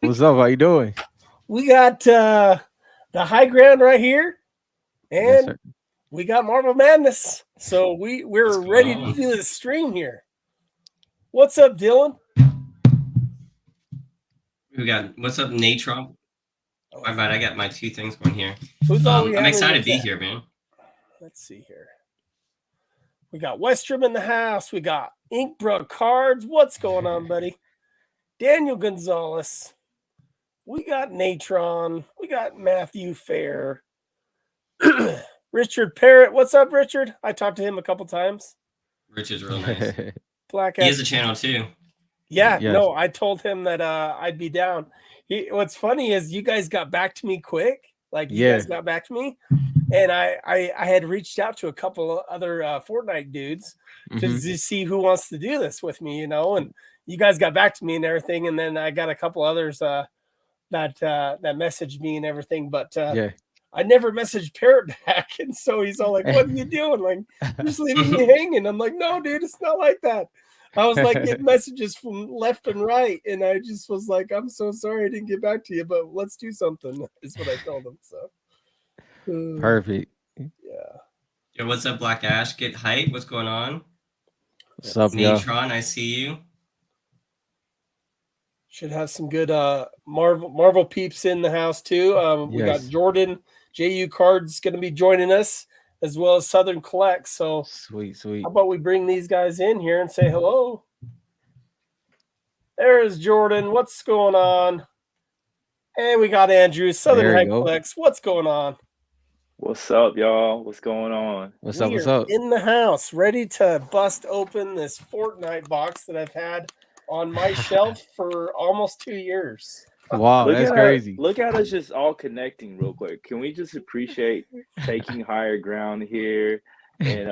What's up? How you doing? We got the Highground right here, Yes, and sir. we got Marvel Madness. So What's we're going ready to on? do this stream here. What's up, Dylan? We got what's up, Natron? My bad, I got my two things going here. Who's all we I'm have in excited the to be chat? here, man. Let's see here. We got Westrom in the house. We got Inkbrook Cards. What's going on, buddy? Daniel Gonzalez. We got Natron. We got Matthew Fair. Richard Parrott. What's up, Richard? I talked to him a couple times. Rich is real nice. Black He has Ash. a channel too. Yeah, Yes. no, I told him that I'd be down. What's funny is you guys got back to me quick. Like you Yeah. guys got back to me, and I had reached out to a couple of other Fortnite dudes to Mhm. see who wants to do this with me, and you guys got back to me and everything, and then I got a couple others that messaged me and everything, but Yeah. I never messaged Parrot back, and so he's all like, "What are you doing? Like, you're just leaving me hanging." I'm like, "No, dude, it's not like that." I was like getting messages from left and right, and I just was like, "I'm so sorry I didn't get back to you, but let's do something." Is what I told him. So, Perfect. yeah. Yo, what's up, Black Ash? Get hype. What's going on? What's up, yo? Natron, I see you. Should have some good Marvel peeps in the house too. We got Yes. Jordan JUCards going to be joining us, as well as Southern Collect. So Sweet. how about we bring these guys in here and say hello? There's Jordan. What's going on? And we got Andrew, Southern There you go. Hyplex. What's going on? What's up, y'all? What's going on? What's We up? What's are up? in the house, ready to bust open this Fortnite box that I've had on my shelf for almost 2 years. Wow, Look that's at crazy. look at us just all connecting real quick. Can we just appreciate taking higher ground here? And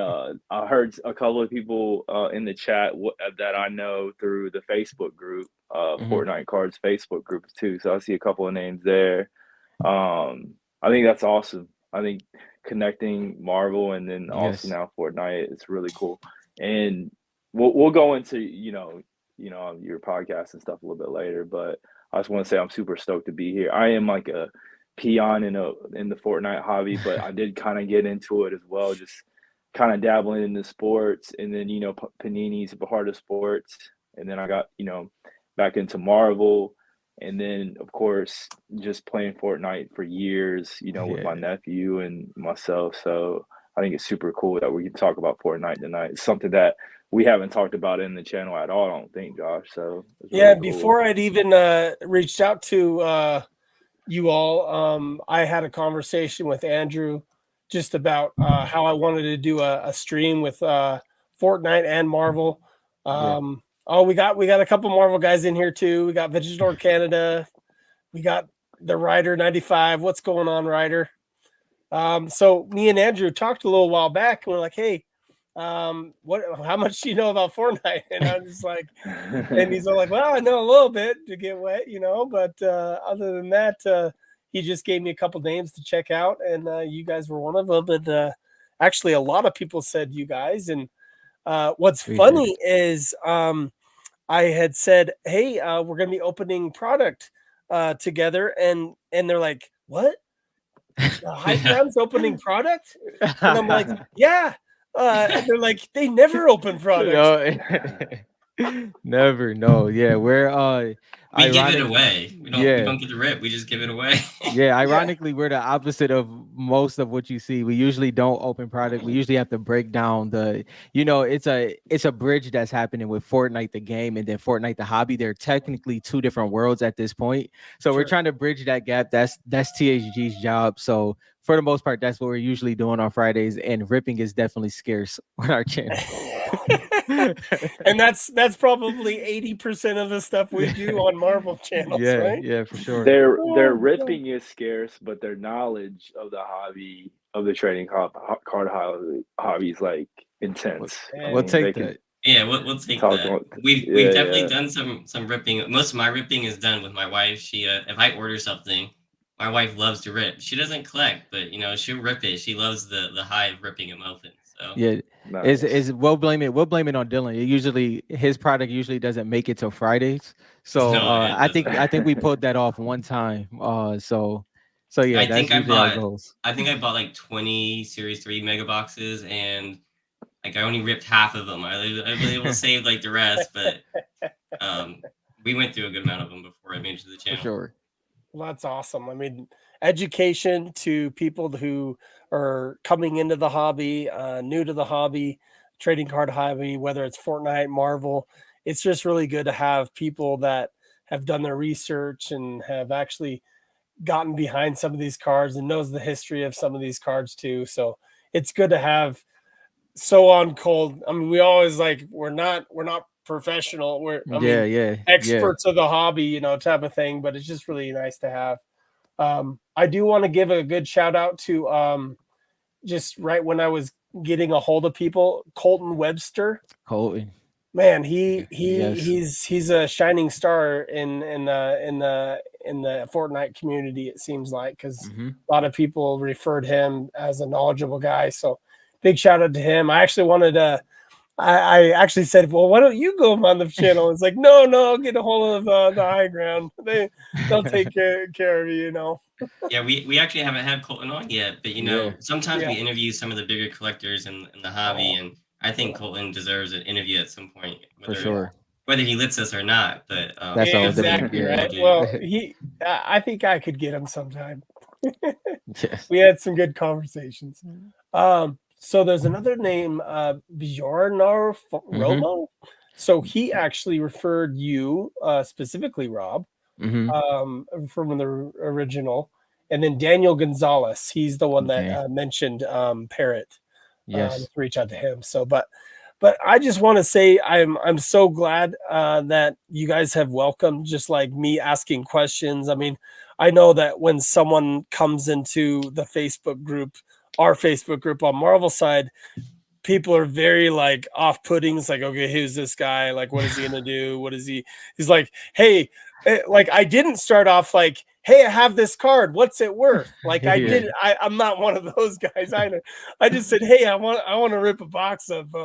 I heard a couple of people in the chat that I know through the Facebook group, Mhm. Fortnite Cards Facebook group too. So I see a couple of names there. I think that's awesome. I think connecting Marvel and then also Yes. now Fortnite, it's really cool. And we'll go into your podcast and stuff a little bit later, but I just want to say I'm super stoked to be here. I am like a peon in the Fortnite hobby, but I did kind of get into it as well, just kind of dabbling into sports, and then Panini's a part of sports, and then I got back into Marvel, and then of course just playing Fortnite for years, with my Yeah. nephew and myself. So I think it's super cool that we can talk about Fortnite tonight. It's something that we haven't talked about in the channel at all, I don't think, Josh. So it's Yeah, really cool. before I'd even reached out to you all, I had a conversation with Andrew just about how I wanted to do a stream with Fortnite and Marvel. Yeah. Oh, we got a couple Marvel guys in here too. We got Vigilor Canada. We got the Ryder 95. What's going on, Ryder? So me and Andrew talked a little while back, and we're like, "Hey, how much do you know about Fortnite?" And I'm just like, and he's all like, "Well, I know a little bit to get wet, but other than that, he just gave me a couple names to check out, and you guys were one of them. And actually, a lot of people said you guys. And what's Appreciate funny it. is I had said, "Hey, we're going to be opening product together," and they're like, "What? The High Ground's opening product?" And I'm like, "Yeah." And they're like, "They never open products." No. Never. No. Yeah. We're We give it ironic. away. We Yeah. don't get the rip. We just give it away. Yeah, ironically, we're the opposite of most of what you see. We usually don't open product. We usually have to break down it's a bridge that's happening with Fortnite the game and then Fortnite the hobby. They're technically two different worlds at this point. So we're Sure. trying to bridge that gap. That's THG's job. So for the most part, that's what we're usually doing on Fridays. And ripping is definitely scarce on our channel. And that's probably 80% of the stuff we do on Marvel channels, right? Yeah, for sure. Their Oh, ripping is scarce, but their knowledge of the hobby, of the trading card hobby is like intense. I We'll mean, take they can that. Yeah, we'll take talk that. about We've definitely done some ripping. Most of my ripping is done with my wife. She if I order something, my wife loves to rip. She doesn't collect, but she'll rip it. She loves the high of ripping them open. So Yeah, Nice. is we'll blame it on Dylan. It usually his product usually doesn't make it till Fridays. So No, it I think we pulled that off one time. So yeah, that's usually how it goes. I think I bought like 20 Series 3 mega boxes, and like I only ripped half of them. I was able to save like the rest, but we went through a good amount of them before I made it to the For channel. sure. Well, that's awesome. I mean, education to people who are coming into the hobby, new to the hobby, trading card hobby, whether it's Fortnite, Marvel. It's just really good to have people that have done their research and have actually gotten behind some of these cards and knows the history of some of these cards too. So it's good to have so on cold. I mean, we always like we're not professional. Yeah. Experts of the hobby, type of thing. But it's just really nice to have. I do want to give a good shout out to just right when I was getting a hold of people, Colton Webster. Colton. Man, Yes. he's a shining star in the Fortnite community. It seems like because a lot of people referred him as a knowledgeable guy. So big shout out to him. I actually wanted to. I actually said, well, why don't you go on the channel? It's like, no, I'll get a hold of the Highground. They'll take care of you. Yeah, we actually haven't had Colton on yet, but sometimes we interview some of the bigger collectors in the hobby, and I think Colton deserves an interview at some point, For sure. whether he lets us or not. But That's all exactly right. Well, I think I could get him sometime. Yes. We had some good conversations. So there's another name, Bjornar Romo. So he actually referred you, specifically Rob, from the original, and then Daniel Gonzalez. He's the one that mentioned Parrot. Yes. To reach out to him. So, but I just want to say I'm so glad that you guys have welcomed just like me asking questions. I mean, I know that when someone comes into the Facebook group, our Facebook group on Marvel side, people are very like off-putting. It's like, okay, who's this guy? Like, what is he gonna do? What is he? He's like, hey, like I didn't start off like, hey, I have this card. What's it worth? Like I didn't. I'm not one of those guys either. I just said, hey, I want to rip a box of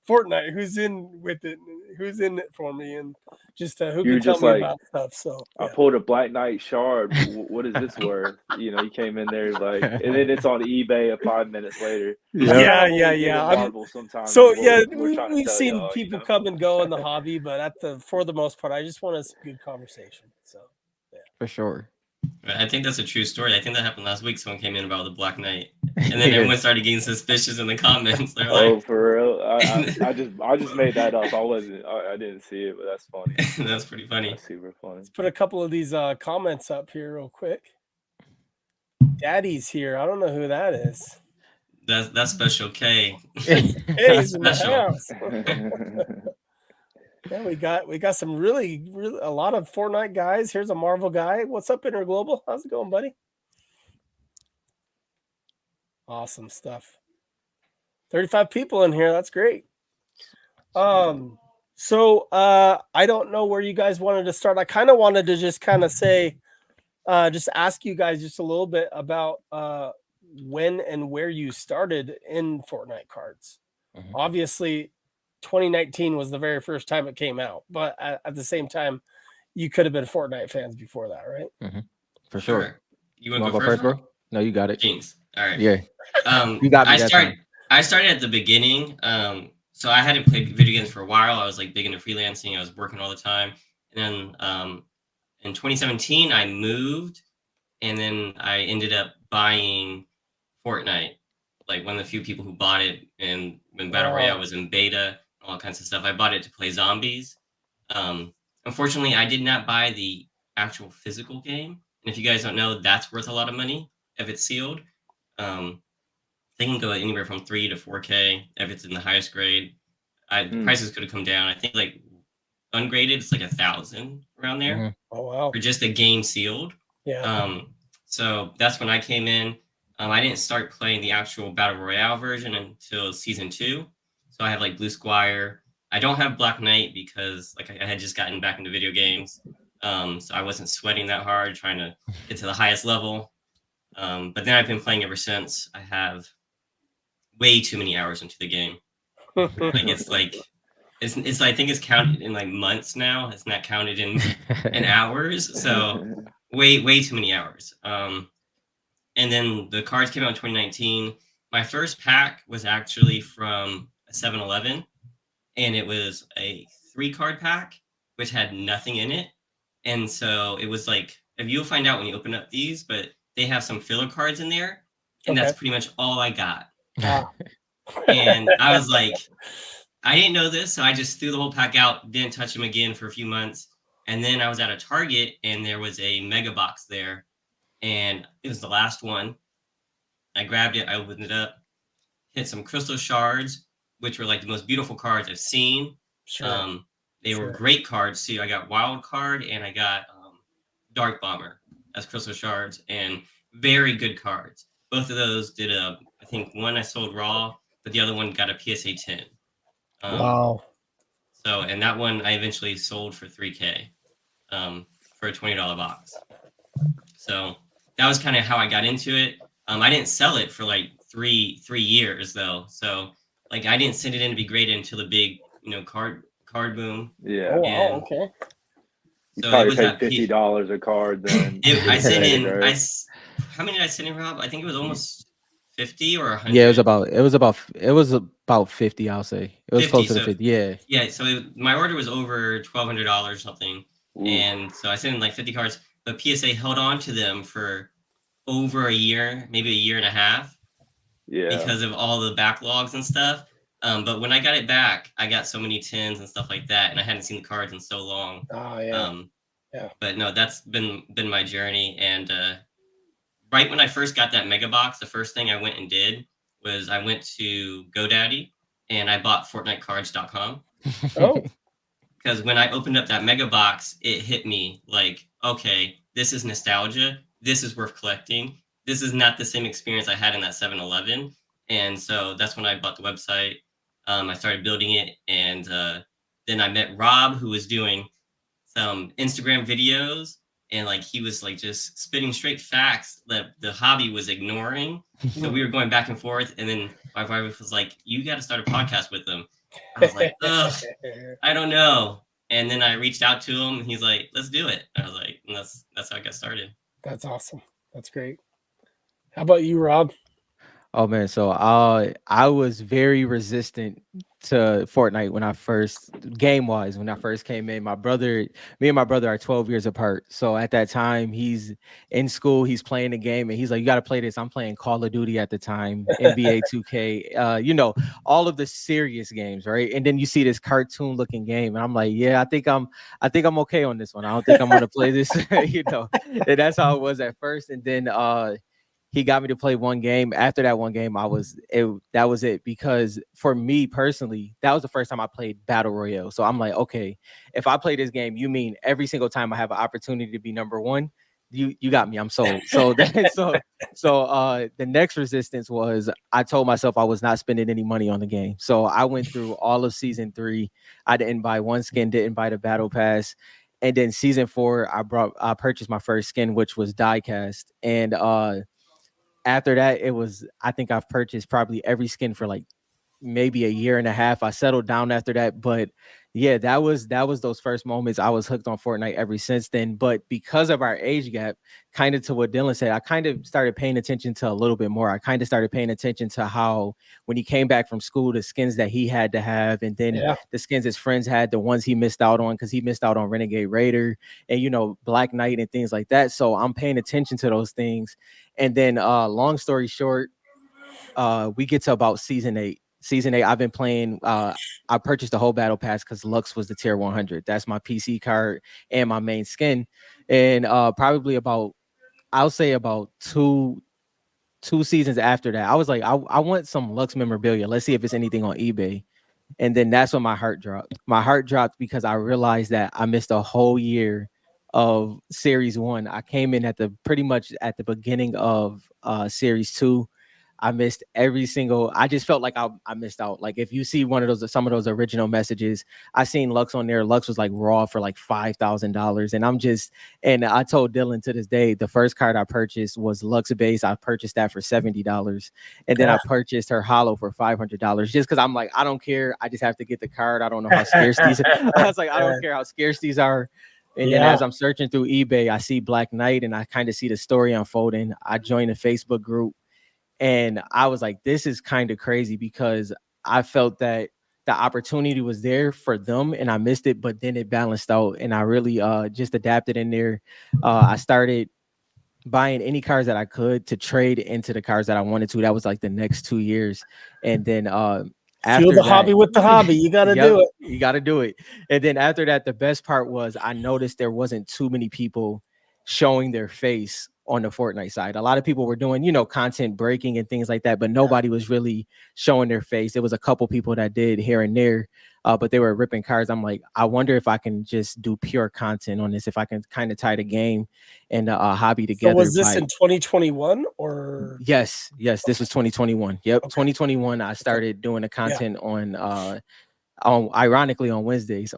Fortnite. Who's in with it? Who's in it for me? And just who can tell me about stuff. So I pulled a Black Knight shard. What is this worth? You came in there like, and then it's on eBay 5 minutes later. Yeah. Marvel sometimes. So we've seen people come and go in the hobby, but for the most part, I just want a good conversation. So yeah, for sure. I think that's a true story. I think that happened last week. Someone came in about the Black Knight, and then everyone started getting suspicious in the comments. They're like, for real? I just made that up. I didn't see it, but that's funny. That's pretty funny. That's super funny. Let's put a couple of these comments up here real quick. Daddy's here. I don't know who that is. That's Special K. He's in the house. Yeah, we got some really a lot of Fortnite guys. Here's a Marvel guy. What's up, Interglobal? How's it going, buddy? Awesome stuff. 35 people in here. That's great. So I don't know where you guys wanted to start. I kind of wanted to just kind of say, just ask you guys just a little bit about when and where you started in Fortnite cards. Obviously, 2019 was the very first time it came out, but at the same time, you could have been Fortnite fans before that, right? For sure. You want to go first, bro? No, you got it. James. All right. Yeah. You got me. I started at the beginning. So I hadn't played video games for a while. I was like big into freelancing. I was working all the time. And then in 2017, I moved, and then I ended up buying Fortnite, like one of the few people who bought it. And when Battle Royale was in beta, all kinds of stuff, I bought it to play zombies. Unfortunately, I did not buy the actual physical game. And if you guys don't know, that's worth a lot of money if it's sealed. They can go anywhere from 3 to 4K if it's in the highest grade. Prices could have come down. I think like ungraded, it's like 1,000 around there. Oh wow! For just a game sealed. Yeah. So that's when I came in. I didn't start playing the actual Battle Royale version until season 2. So I have like Blue Squire. I don't have Black Knight because like I had just gotten back into video games. So I wasn't sweating that hard trying to get to the highest level. But then I've been playing ever since. I have way too many hours into the game. It's I think it's counted in like months now. It's not counted in hours. So way too many hours. And then the cards came out in 2019. My first pack was actually from a 7-Eleven, and it was a 3-card pack, which had nothing in it. And so it was like, if you'll find out when you open up these, but they have some filler cards in there, and that's pretty much all I got. And I was like, I didn't know this, so I just threw the whole pack out, didn't touch them again for a few months. And then I was at a Target, and there was a mega box there, and it was the last one. I grabbed it, I opened it up, hit some crystal shards, which were like the most beautiful cards I've seen. Sure. They were great cards too. I got Wild Card and I got Dark Bomber as crystal shards, and very good cards. Both of those did I think one I sold raw, but the other one got a PSA 10. Wow. So, and that one I eventually sold for $3K for a $20 box. So that was kind of how I got into it. I didn't sell it for like three years though. So like I didn't send it in to be graded until the big, card boom. Yeah. Oh, wow. Okay. You So probably it was paid $50 a card then. I sent in. Right? How many did I send in, Rob? I think it was almost 50 or 100. Yeah, it was about 50. I'll say it was 50, closer so, to 50. Yeah. Yeah. So my order was over $1,200 or something, Ooh. and so I sent in like 50 cards. But PSA held on to them for over a year, maybe a year and a half. Yeah. Because of all the backlogs and stuff. But when I got it back, I got so many tins and stuff like that, and I hadn't seen the cards in so long. Oh yeah. Yeah. But no, that's been my journey. And right when I first got that mega box, the first thing I went and did was I went to GoDaddy and I bought FortniteCards.com. Oh. Because when I opened up that mega box, it hit me like, okay, this is nostalgia. This is worth collecting. This is not the same experience I had in that 7-Eleven. And so that's when I bought the website. I started building it. And then I met Rob, who was doing some Instagram videos. And like he was like just spitting straight facts that the hobby was ignoring. So we were going back and forth. And then my wife was like, you got to start a podcast with them. I was like, ugh, I don't know. And then I reached out to him and he's like, let's do it. I was like, and that's how I got started. That's awesome. That's great. How about you, Rob? Oh man, so I was very resistant to Fortnite when I first when I first came in. Me and my brother are 12 years apart. So at that time, he's in school, he's playing the game, and he's like, "You got to play this." I'm playing Call of Duty at the time, NBA 2K, all of the serious games, right? And then you see this cartoon looking game, and I'm like, "Yeah, I think I'm okay on this one. I don't think I'm gonna play this," And that's how it was at first, and then he got me to play one game. After that one game, that was it. Because for me personally, that was the first time I played Battle Royale. So I'm like, okay, if I play this game, you mean every single time I have an opportunity to be number one, you got me. I'm sold. So the next resistance was I told myself I was not spending any money on the game. So I went through all of season 3. I didn't buy one skin, didn't buy the battle pass. And then season 4, I purchased my first skin, which was diecast. And after that, I think I've purchased probably every skin for like maybe a year and a half. I settled down after that, but yeah, that was those first moments. I was hooked on Fortnite ever since then. But because of our age gap, kind of to what Dylan said, I kind of started paying attention to a little bit more. I kind of started paying attention to how when he came back from school, the skins that he had to have, and then the skins his friends had, the ones he missed out on, because he missed out on Renegade Raider and Black Knight and things like that. So I'm paying attention to those things. And then long story short, we get to about season 8. Season 8, I've been playing. I purchased the whole battle pass because Lux was the tier 100. That's my PC card and my main skin. And probably I'll say about two seasons after that, I was like, I want some Lux memorabilia. Let's see if it's anything on eBay. And then that's when my heart dropped. My heart dropped because I realized that I missed a whole year of Series 1. I came in pretty much at the beginning of Series 2. I missed I just felt like I missed out. Like if you see some of those original messages, I seen Lux on there. Lux was like raw for like $5,000. And I told Dylan to this day, the first card I purchased was Lux base. I purchased that for $70. And then I purchased her holo for $500 just because I'm like, I don't care. I just have to get the card. I don't know how scarce these I was like, I don't care how scarce these are. And then as I'm searching through eBay, I see Black Knight and I kind of see the story unfolding. I joined a Facebook group and I was like, this is kind of crazy because I felt that the opportunity was there for them and I missed it, but then it balanced out and I really just adapted in there. I started buying any cars that I could to trade into the cars that I wanted to. That was like the next 2 years. And then Fuel the hobby with the hobby. You got to do it. You got to do it. And then after that, the best part was I noticed there wasn't too many people showing their face on the Fortnite side. A lot of people were doing, content breaking and things like that, but nobody was really showing their face. There was a couple people that did here and there, but they were ripping cards. I'm like, I wonder if I can just do pure content on this, if I can kind of tie the game and hobby together. So was this in 2021 or? Yes, this was 2021. Yep, okay. 2021. I started doing the content on ironically on Wednesdays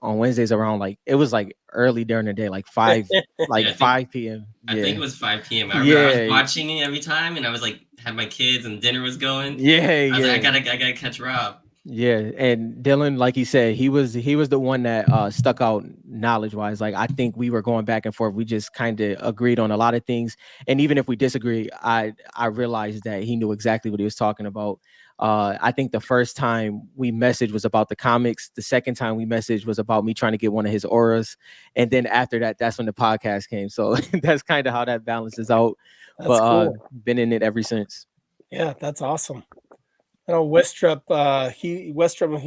around like it was like early during the day, like 5 5 p.m. I think it was 5 p.m. I was watching it every time and I was like had my kids and dinner was going. I was like, I gotta catch Rob. Yeah, and Dylan, like he said, he was the one that stuck out knowledge wise. Like I think we were going back and forth. We just kind of agreed on a lot of things, and even if we disagree, I realized that he knew exactly what he was talking about. I think the first time we messaged was about the comics. The second time we messaged was about me trying to get one of his auras, and then after that, that's when the podcast came. So that's kind of how that balances out. That's cool. Been in it ever since. Yeah, that's awesome. I know Westrup, he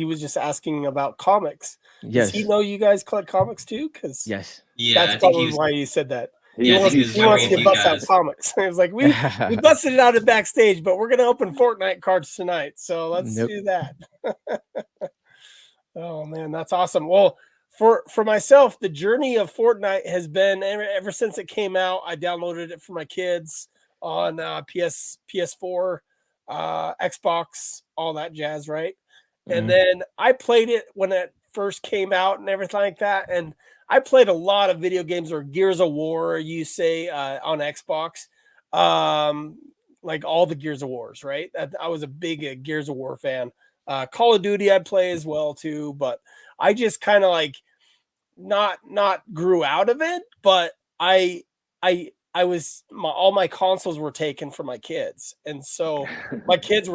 was just asking about comics. Yes. Does he know you guys collect comics too? Because yes, that's probably why you said that. He wants to bust out comics. It was like we busted it out of backstage, but we're gonna open Fortnite cards tonight, so let's do that. Oh man, that's awesome. Well, for myself, the journey of Fortnite has been ever since it came out. I downloaded it for my kids on PS4. Xbox, all that jazz, right? And then I played it when it first came out and everything like that. And I played a lot of video games or Gears of War, you say, on Xbox, like all the Gears of Wars, right? I was a big Gears of War fan. Call of Duty I'd play as well too, but I just kind of like not grew out of it, but all my consoles were taken from my kids. And so my kids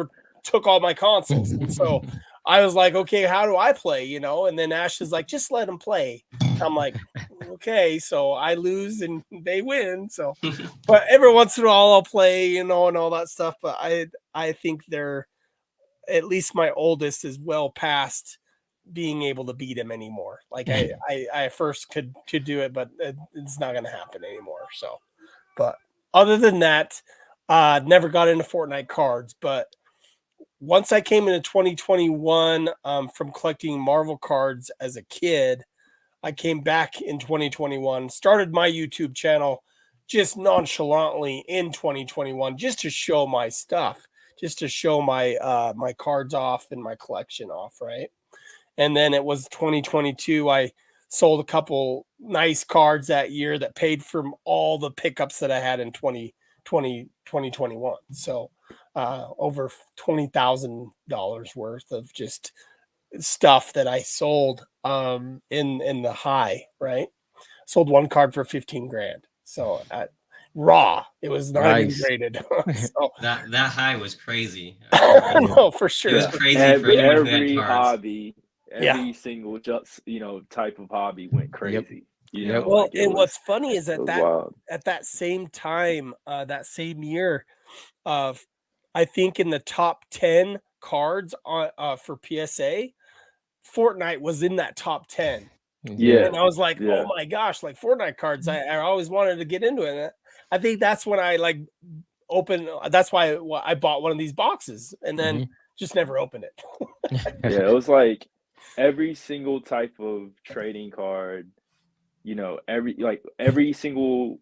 took all my consoles. And so I was like, okay, how do I play? And then Ash is like, just let them play. I'm like, okay, so I lose and they win. So, but every once in a while I'll play, and all that stuff. But I think at least my oldest is well past being able to beat him anymore. Like I first could do it, but it's not going to happen anymore. So. But other than that, never got into Fortnite cards. But once I came into 2021 from collecting Marvel cards as a kid, I came back in 2021, started my YouTube channel just nonchalantly in 2021, just to show my stuff, just to show my my cards off and my collection off, right? And then it was 2022, I sold a couple nice cards that year that paid for all the pickups that I had in 2021. So over $20,000 worth of just stuff that I sold in the high, right? Sold one card for 15 grand. So at raw, it was not even graded. So that high was crazy. No, for sure. It was crazy for anyone who had cards. Hobby. Every single type of hobby went crazy. Well, and what's funny is at that same time, that same year, I think in the top 10 cards for PSA, Fortnite was in that top 10. Yeah, and I was like, oh my gosh, like Fortnite cards, I always wanted to get into it. I think that's when I like opened. That's why I bought one of these boxes and then just never opened it. It was like every single type of trading card, every single,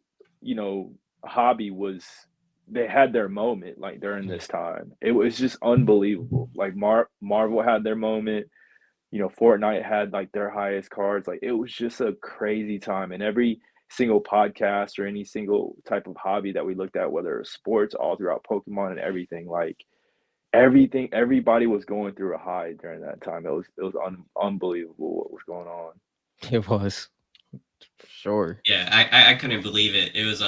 hobby was, they had their moment like during this time. It was just unbelievable. Like Marvel had their moment. You know, Fortnite had like their highest cards. Like it was just a crazy time. And every single podcast or any single type of hobby that we looked at, whether it was sports, all throughout Pokemon and everything, like everything, everybody was going through a high during that time. It was unbelievable what was going on. It was, for sure. Yeah, I couldn't believe it. It was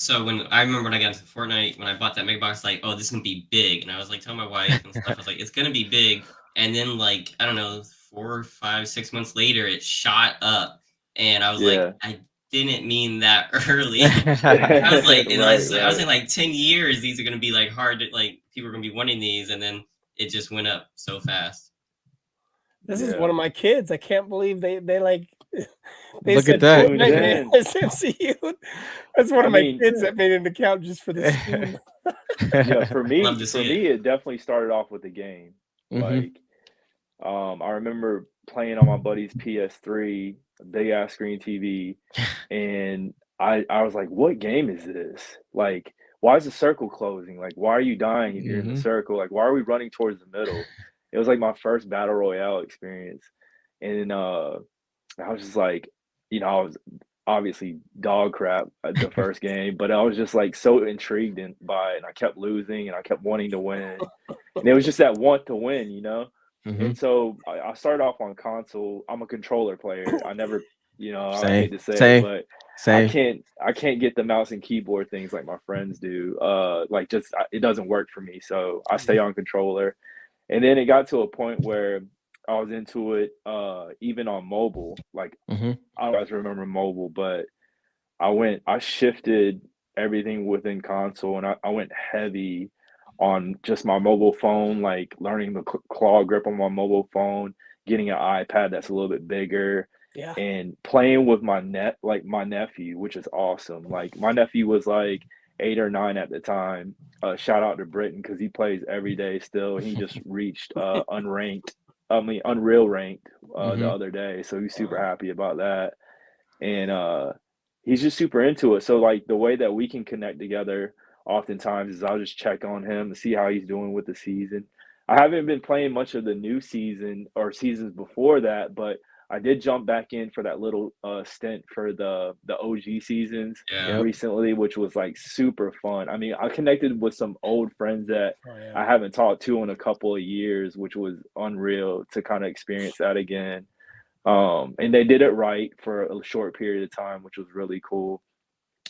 So when I remember when I got into Fortnite, when I bought that mega box, like, oh, this is gonna be big, and I was like telling my wife and stuff, I was like, it's gonna be big, and then like I don't know, 4, 5, 6 months later, it shot up, and I was like, I didn't mean that early. I was like, I was in like 10 years, these are gonna be like hard to, like people are gonna be wanting these, and then it just went up so fast. This is one of my kids. I can't believe they like they Look said at that. Fortnite is MCU. That's one of my kids that made an account just for this game. Yeah, for me, it definitely started off with the game. Like, I remember playing on my buddy's PS3, a big ass screen TV, and I was like, "What game is this? Like, why is the circle closing? Like, why are you dying if you're in the circle? Like, why are we running towards the middle?" It was like my first battle royale experience, and I was just like, you know, I was obviously dog crap at the first game, but I was just like so intrigued by it, and I kept losing, and I kept wanting to win, and it was just that want to win, you know. And so I started off on console. I'm a controller player. I never, you know, I hate to say it, but I can't get the mouse and keyboard things like my friends do. Like just it doesn't work for me. So I stay on controller. And then it got to a point where I was into it, even on mobile. Like I don't guys remember mobile, but I shifted everything within console, and I went heavy on just my mobile phone, like learning the claw grip on my mobile phone, getting an iPad that's a little bit bigger, and playing with my nephew, which is awesome. Like my nephew was like 8 or 9 at the time. Shout out to Britton because he plays every day still. He just reached Unreal ranked the other day, so he's super happy about that. And he's just super into it. So like the way that we can connect together oftentimes is I'll just check on him to see how he's doing with the season. I haven't been playing much of the new season or seasons before that, but I did jump back in for that little stint for the OG seasons recently, which was like super fun. I mean, I connected with some old friends that I haven't talked to in a couple of years, which was unreal to kind of experience that again. And they did it right for a short period of time, which was really cool.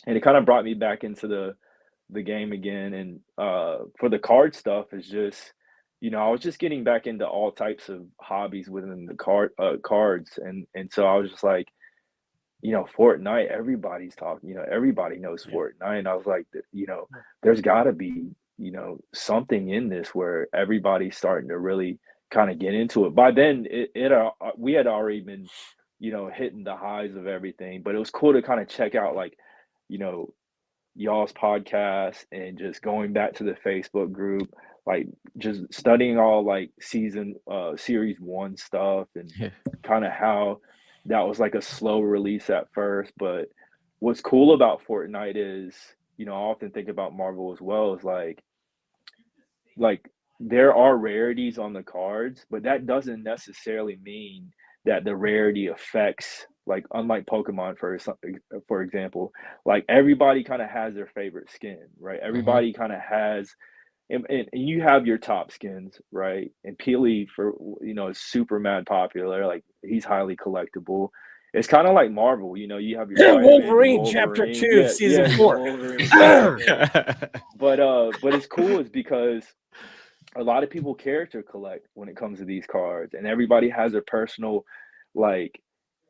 And it kind of brought me back into the game again. And for the card stuff, is just, you know, I was just getting back into all types of hobbies within the cards, and so I was just like, you know, Fortnite, everybody's talking, you know, everybody knows Fortnite, and I was like, you know, there's got to be, you know, something in this where everybody's starting to really kind of get into it. By then, we had already been, you know, hitting the highs of everything, but it was cool to kind of check out, like, you know, y'all's podcast and just going back to the Facebook group, like just studying all like series 1 stuff and kind of how that was like a slow release at first. But what's cool about Fortnite is, you know, I often think about Marvel as well, is like there are rarities on the cards, but that doesn't necessarily mean that the rarity affects, like, unlike Pokemon, for example, like everybody kind of has their favorite skin, right? Everybody kind of has, and you have your top skins, right? And Peely, for, you know, is super mad popular. Like he's highly collectible. It's kind of like Marvel, you know, you have your Wolverine chapter 2 season 4. But it's cool is because a lot of people character collect when it comes to these cards, and everybody has their personal like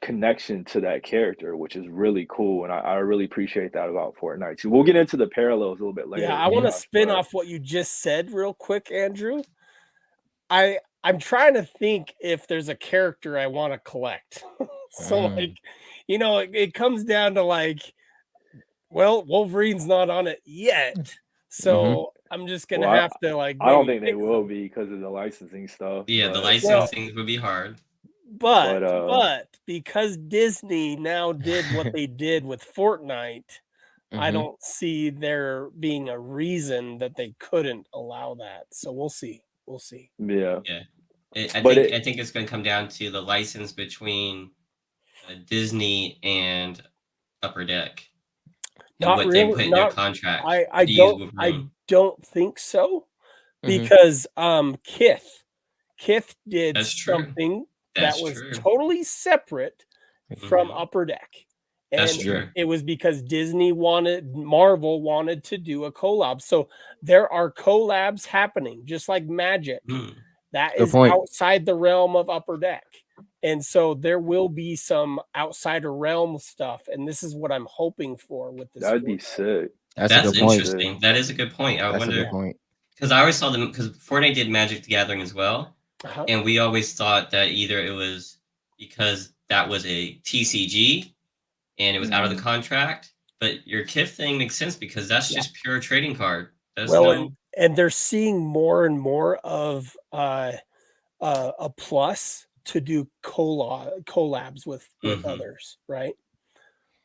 connection to that character, which is really cool. And I really appreciate that about Fortnite too. We'll get into the parallels a little bit later. Yeah, I want to spin off what you just said real quick, Andrew. I'm trying to think if there's a character I want to collect. So like, you know, it comes down to like, well, Wolverine's not on it yet. So I'm just gonna have to like. I don't think they will be because of the licensing stuff. Yeah, the licensing would be hard. But because Disney now did what they did with Fortnite, I don't see there being a reason that they couldn't allow that. So we'll see. We'll see. Yeah. I think it's going to come down to the license between Disney and Upper Deck. And Not what really. they put in their contract. I don't think so, because Kith did something that was totally separate from Upper Deck. And it was because Marvel wanted to do a collab. So there are collabs happening, just like Magic. That is outside the realm of Upper Deck. And so there will be some outsider realm stuff. And this is what I'm hoping for with this. That'd be sick. That's interesting. That is a good point. I wonder, because I always saw them, because Fortnite did Magic the Gathering as well. And we always thought that either it was because that was a TCG and it was out of the contract, but your KIF thing makes sense because that's just pure trading card. And they're seeing more and more of a plus to do collabs with others, right?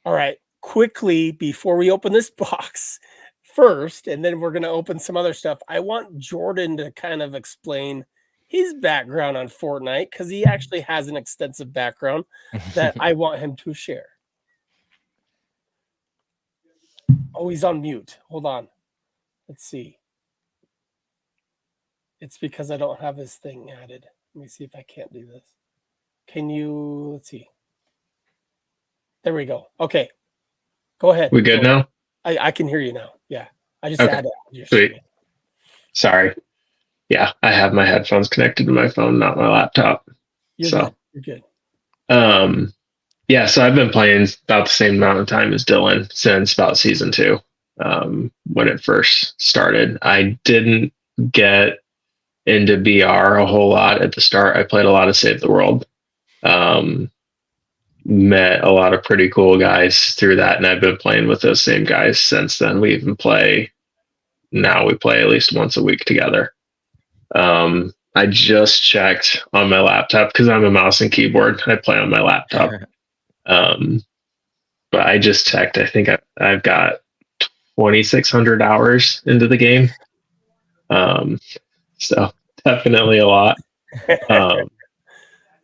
All right, quickly before we open this box first, and then we're going to open some other stuff, I want Jordan to kind of explain his background on Fortnite, because he actually has an extensive background that I want him to share. Oh, he's on mute. Hold on. Let's see. It's because I don't have his thing added. Let me see if I can't do this. Can you, let's see. There we go. Okay. Go ahead. We good now? I can hear you now. Yeah. I just added your Sweet. Sorry. Yeah, I have my headphones connected to my phone, not my laptop. You're good. Yeah, so I've been playing about the same amount of time as Dylan since about season 2, when it first started. I didn't get into BR a whole lot at the start. I played a lot of Save the World. Met a lot of pretty cool guys through that, and I've been playing with those same guys since then. We play at least once a week together. I just checked on my laptop because I'm a mouse and keyboard. I play on my laptop. But I just checked. I think I've got 2,600 hours into the game. So definitely a lot.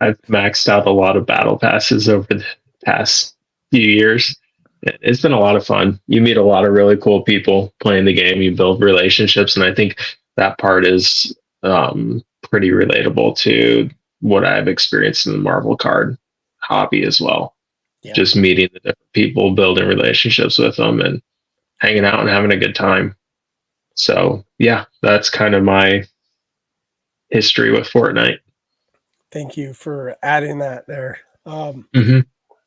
I've maxed out a lot of battle passes over the past few years. It's been a lot of fun. You meet a lot of really cool people playing the game. You build relationships, and I think that part is pretty relatable to what I've experienced in the Marvel card hobby as well. Yeah. Just meeting the different people, building relationships with them, and hanging out and having a good time. So yeah, that's kind of my history with Fortnite. Thank you for adding that there.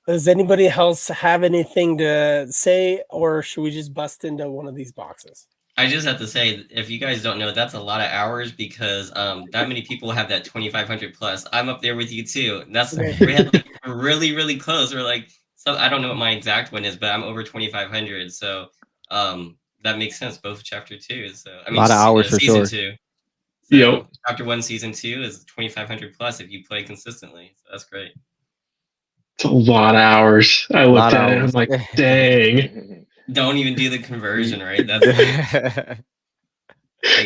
Does anybody else have anything to say, or should we just bust into one of these boxes? I just have to say, if you guys don't know, that's a lot of hours, because that many people have that 2,500 plus. I'm up there with you too. We're really, really close. We're like, so I don't know what my exact one is, but I'm over 2,500. So that makes sense. Both chapter 2. So I mean, a lot of hours for season sure. 2. So chapter 1, season 2 is 2,500 plus if you play consistently. So that's great. It's a lot of hours. I looked at it. I'm like, dang. Don't even do the conversion, right? That's like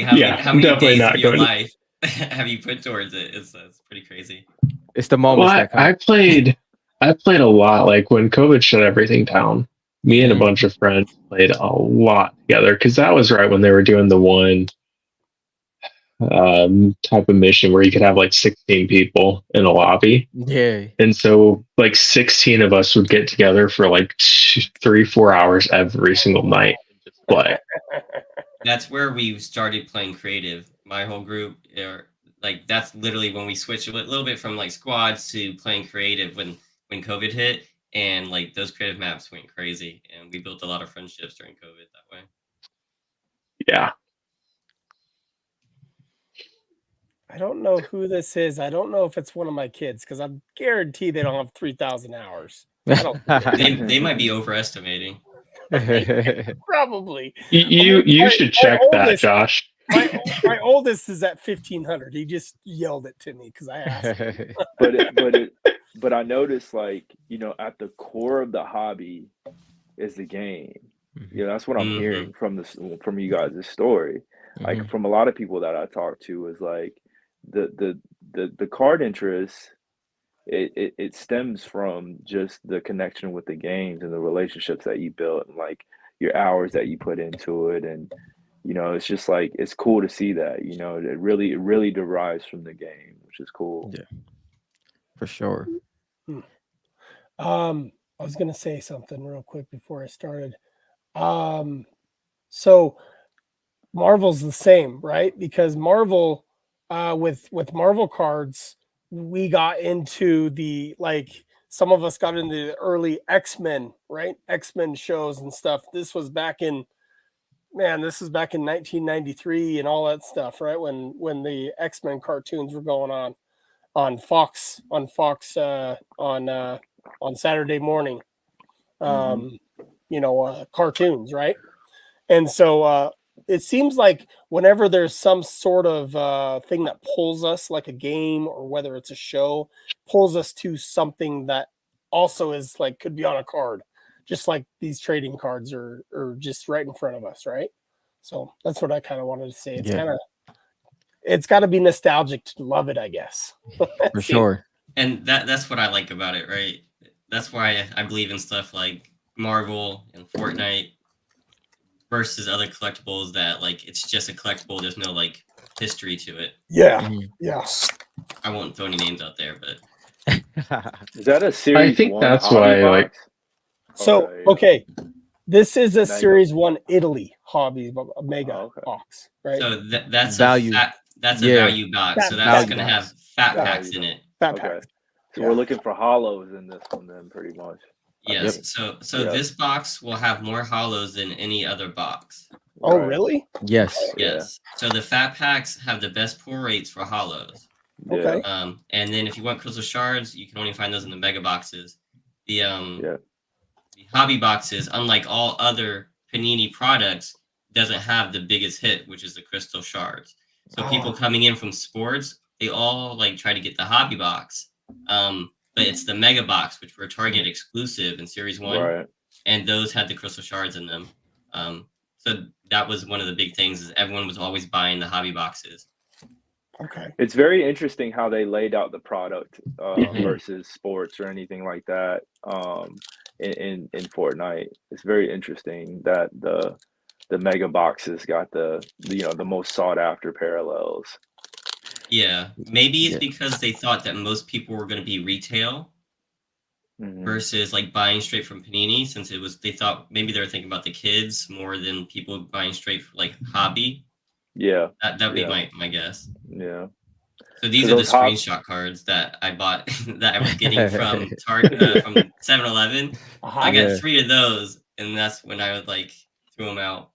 how many days of your life have you put towards it? It's pretty crazy. It's the moment. Well, I played a lot. Like when COVID shut everything down, me and a bunch of friends played a lot together, because that was right when they were doing the one type of mission where you could have like 16 people in a lobby. Yeah. And so like 16 of us would get together for like 3-4 hours every single night and just play. That's where we started playing creative. My whole group, like that's literally when we switched a little bit from like squads to playing creative when COVID hit, and like those creative maps went crazy, and we built a lot of friendships during COVID that way. Yeah. I don't know who this is. I don't know if it's one of my kids, because I'm guaranteed they don't have 3,000 hours. They might be overestimating. Probably. You should check that, Josh. My oldest is at 1,500. He just yelled it to me because I asked him. But I noticed, like, at the core of the hobby is the game. You know, that's what I'm Mhm. hearing from you guys' story. Like from a lot of people that I talked to is like the card interest it stems from just the connection with the games and the relationships that you built and like your hours that you put into it and you know it's just like it's cool to see that you know it really derives from the game which is cool. Yeah, for sure. I was gonna say something real quick before I started. So Marvel's the same, right? Because Marvel, with Marvel cards, we got into the like some of us got into the early X-Men, right? X-Men shows and stuff. This was back in this is back in 1993 and all that stuff, right? When the X-Men cartoons were going on Fox on Saturday morning. Cartoons, right? And so it seems like whenever there's some sort of thing that pulls us, like a game or whether it's a show, pulls us to something that also is like could be on a card, just like these trading cards are just right in front of us, right? So that's what I kind of wanted to say. It's got to be nostalgic to love it, I guess. For sure. And that's what I like about it, right? That's why I believe in stuff like Marvel and Fortnite versus other collectibles that like it's just a collectible. There's no like history to it. Yeah. I won't throw any names out there, but Is that a series think one that's hobby why, like- box? So Okay, yeah. this is a Mega. Series 1 Italy hobby mega okay. box, right? so that's Value. a Yeah. value box. So Fat that's value gonna box. have fat Yeah. packs in it. Fat Okay. packs. So we're looking for hollows in this one then pretty much. Yes. So Yep. this box will have more hollows than any other box. Oh, Right. really? Yes. Yeah. Yes. So the fat packs have the best pull rates for hollows. Yeah. Okay. And then if you want crystal shards, you can only find those in the mega boxes. The Yeah. the hobby boxes, unlike all other Panini products, doesn't have the biggest hit, which is the crystal shards. So people coming in from sports, they all like try to get the hobby box. But it's the mega box, which were Target exclusive in Series 1. Right. And those had the crystal shards in them. So that was one of the big things is everyone was always buying the hobby boxes. Okay. It's very interesting how they laid out the product versus sports or anything like that in Fortnite. It's very interesting that the mega boxes got the most sought after parallels. Yeah, maybe it's Yeah. because they thought that most people were going to be retail versus like buying straight from Panini, since they thought maybe they were thinking about the kids more than people buying straight for like hobby. Yeah. That'd be my guess. Yeah. So these So are the those screenshot cards that I bought that I was getting from Target from 7-Eleven. I got Yeah. 3 of those, and that's when I would like threw them out.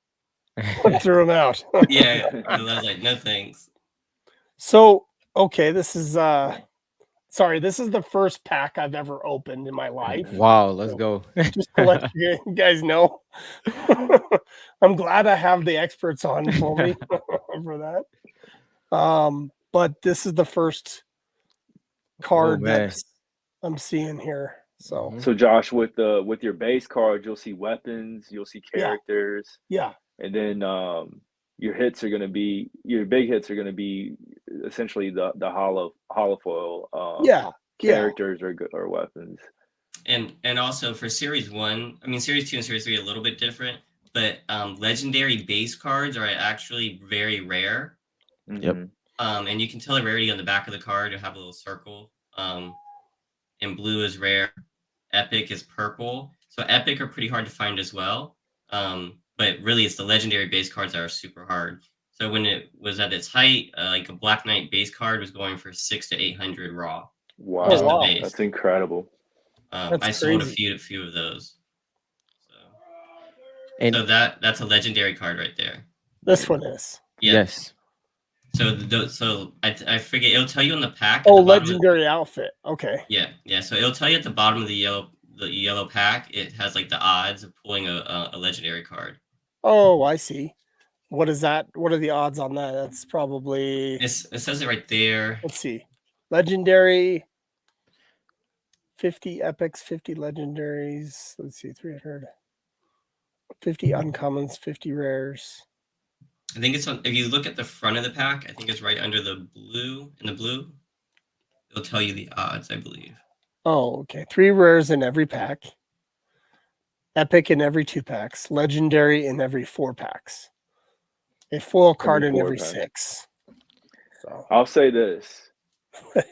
Threw them out. Yeah, 'cause I was like, no thanks. So, okay, this is this is the first pack I've ever opened in my life. Wow. Let's go. Just to let you guys know. I'm glad I have the experts on for me for that. But this is the first card man. that I'm seeing here. So So Josh, with your base card, you'll see weapons, you'll see characters, yeah. and then your big hits are going to be essentially the holofoil characters or weapons. And also for Series 1, I mean Series 2 and Series 3 are a little bit different, but legendary base cards are actually very rare. Yep. And you can tell the rarity on the back of the card. You'll have a little circle. And blue is rare. Epic is purple. So epic are pretty hard to find as well. But really, it's the legendary base cards that are super hard. So when it was at its height, like a Black Knight base card was going for 600 to 800 raw. Wow, Just the base. that's incredible. I sold a few of those. So that's a legendary card right there. This one is. Yeah. Yes. So I forget, it'll tell you on the pack. Oh, legendary outfit. Okay. Yeah. So it'll tell you at the bottom of the yellow pack. It has like the odds of pulling a legendary card. Oh, I see. What is that? What are the odds on that? That's probably. It says it right there. Let's see. Legendary. 50 epics, 50 legendaries. Let's see, 300. 50 uncommons, 50 rares. I think it's on. If you look at the front of the pack, I think it's right under the blue. In the blue, it'll tell you the odds, I believe. Oh, okay. 3 rares in every pack. Epic in every 2 packs. Legendary in every 4 packs. A foil card in every 6. So I'll say this.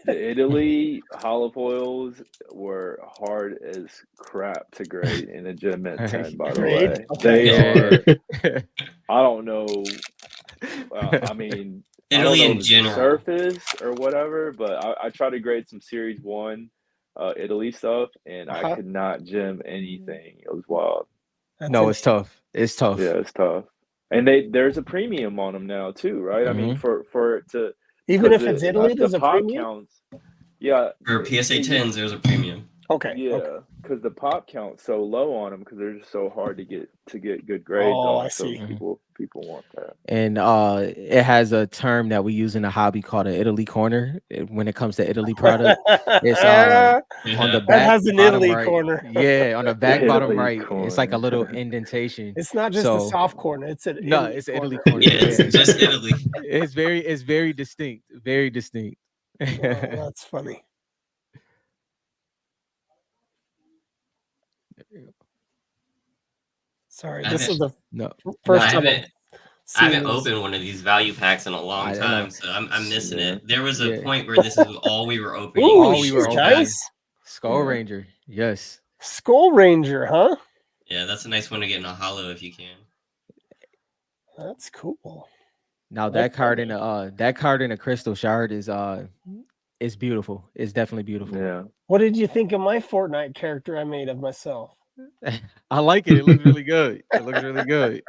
The Italy holofoils were hard as crap to grade in a gem at 10, by the Grade? way. Okay. They are, I don't know. I mean, I don't Italy know in if it's general. surface or whatever, but I tried to grade some Series 1 Italy stuff, and I could not gem anything. It was wild. No, it's tough. It's tough. Yeah, it's tough. And there's a premium on them now too, right? I mean, for it to even if because it's Italy, the there's a pop premium. counts. Yeah, For PSA 10s, there's a premium. Okay. yeah, because the pop count's so low on them because they're just so hard to get good grades Oh, on. I So see. people want that. And it has a term that we use in the hobby called an Italy corner. When it comes to Italy product, it's on the That back has an bottom Italy right. corner. Yeah, on the back bottom Italy right, it's like a corner. little indentation. It's not just a soft corner. It's an No, Italy it's an Italy corner. corner. Yeah, it's just Italy. It's very distinct. Very distinct. Oh, that's funny. Sorry, this is the first time I haven't opened one of these value packs in a long time, so I'm missing it. There was a point where this is all we were opening. Ooh, all we were opening. Skull Ranger, yes. Skull Ranger, huh? Yeah, that's a nice one to get in a holo if you can. That's cool. Now that card in a crystal shard is beautiful. It's definitely beautiful. Yeah. What did you think of my Fortnite character I made of myself? I like it. It looks really good. It looks really good.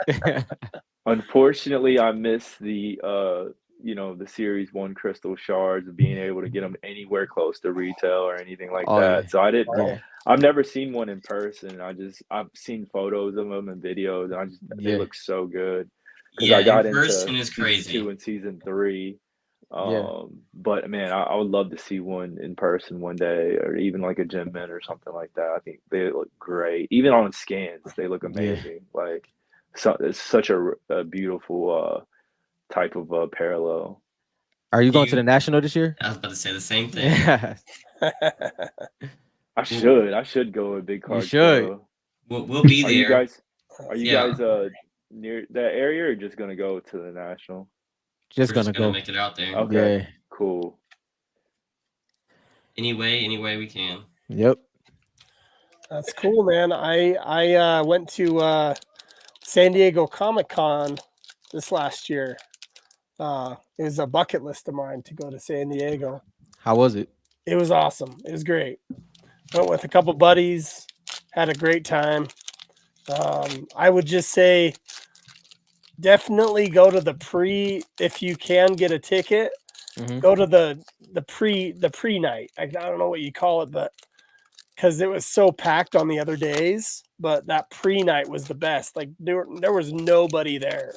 Unfortunately, I missed the the Series 1 crystal shards of being able to get them anywhere close to retail or anything like that. Yeah. So I've never seen one in person. I've seen photos of them and videos, and they look so good. Because I got into season 2 and season 3. But man, I would love to see one in person one day, or even like a gem mint or something like that. I think they look great. Even on scans, they look amazing. Like it's such a beautiful type of parallel. Are you going to the National this year? I was about to say the same thing. I should go with big card. You should. We'll be there. Are you guys near that area, or just gonna go to the National? We're just gonna make it out there. Okay. Yeah. Cool. Any way we can. Yep. That's cool, man. I went to San Diego Comic-Con this last year. It was a bucket list of mine to go to San Diego. How was it? It was awesome. It was great. Went with a couple buddies, had a great time. I would just say definitely go to the pre, if you can get a ticket, go to the pre night. I don't know what you call it, but because it was so packed on the other days, but that pre night was the best. Like there was nobody there.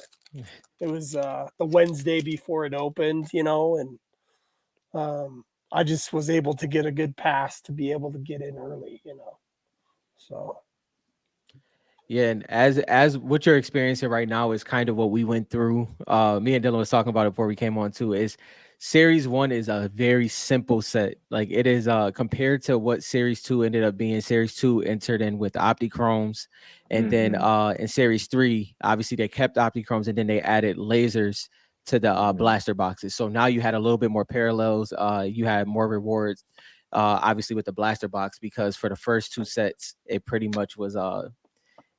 It was the Wednesday before it opened, and I just was able to get a good pass to be able to get in early, So yeah, and as what you're experiencing right now is kind of what we went through. Me and Dylan was talking about it before we came on too. Is Series 1 is a very simple set. Like it is compared to what Series 2 ended up being. Series 2 entered in with Optichromes, and then in Series 3, obviously they kept Optichromes, and then they added lasers to the blaster boxes. So now you had a little bit more parallels. You had more rewards, obviously with the blaster box, because for the first 2 sets, it pretty much was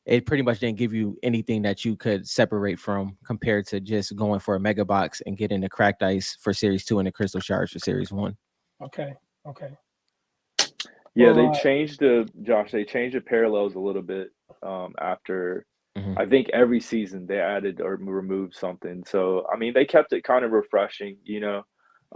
it pretty much didn't give you anything that you could separate from compared to just going for a mega box and getting the cracked ice for Series 2 and the crystal shards for Series 1. Okay. Yeah, they changed the parallels a little bit after I think every season they added or removed something. So I mean they kept it kind of refreshing,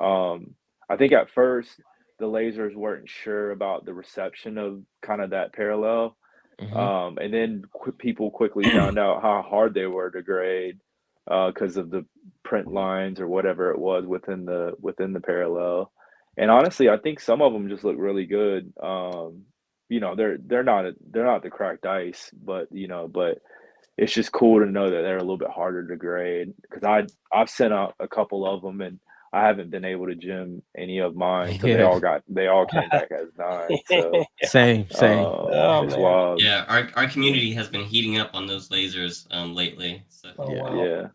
I think at first the lasers weren't sure about the reception of kind of that parallel. And then people quickly found out how hard they were to grade because of the print lines or whatever it was within the parallel. And honestly, I think some of them just look really good. They're not the cracked ice, but it's just cool to know that they're a little bit harder to grade, because I've sent out a couple of them and I haven't been able to gem any of mine because they all came back as 9. So Same. Oh, it's man. wild. Yeah, our community has been heating up on those lasers lately. So Oh, Yeah. wow.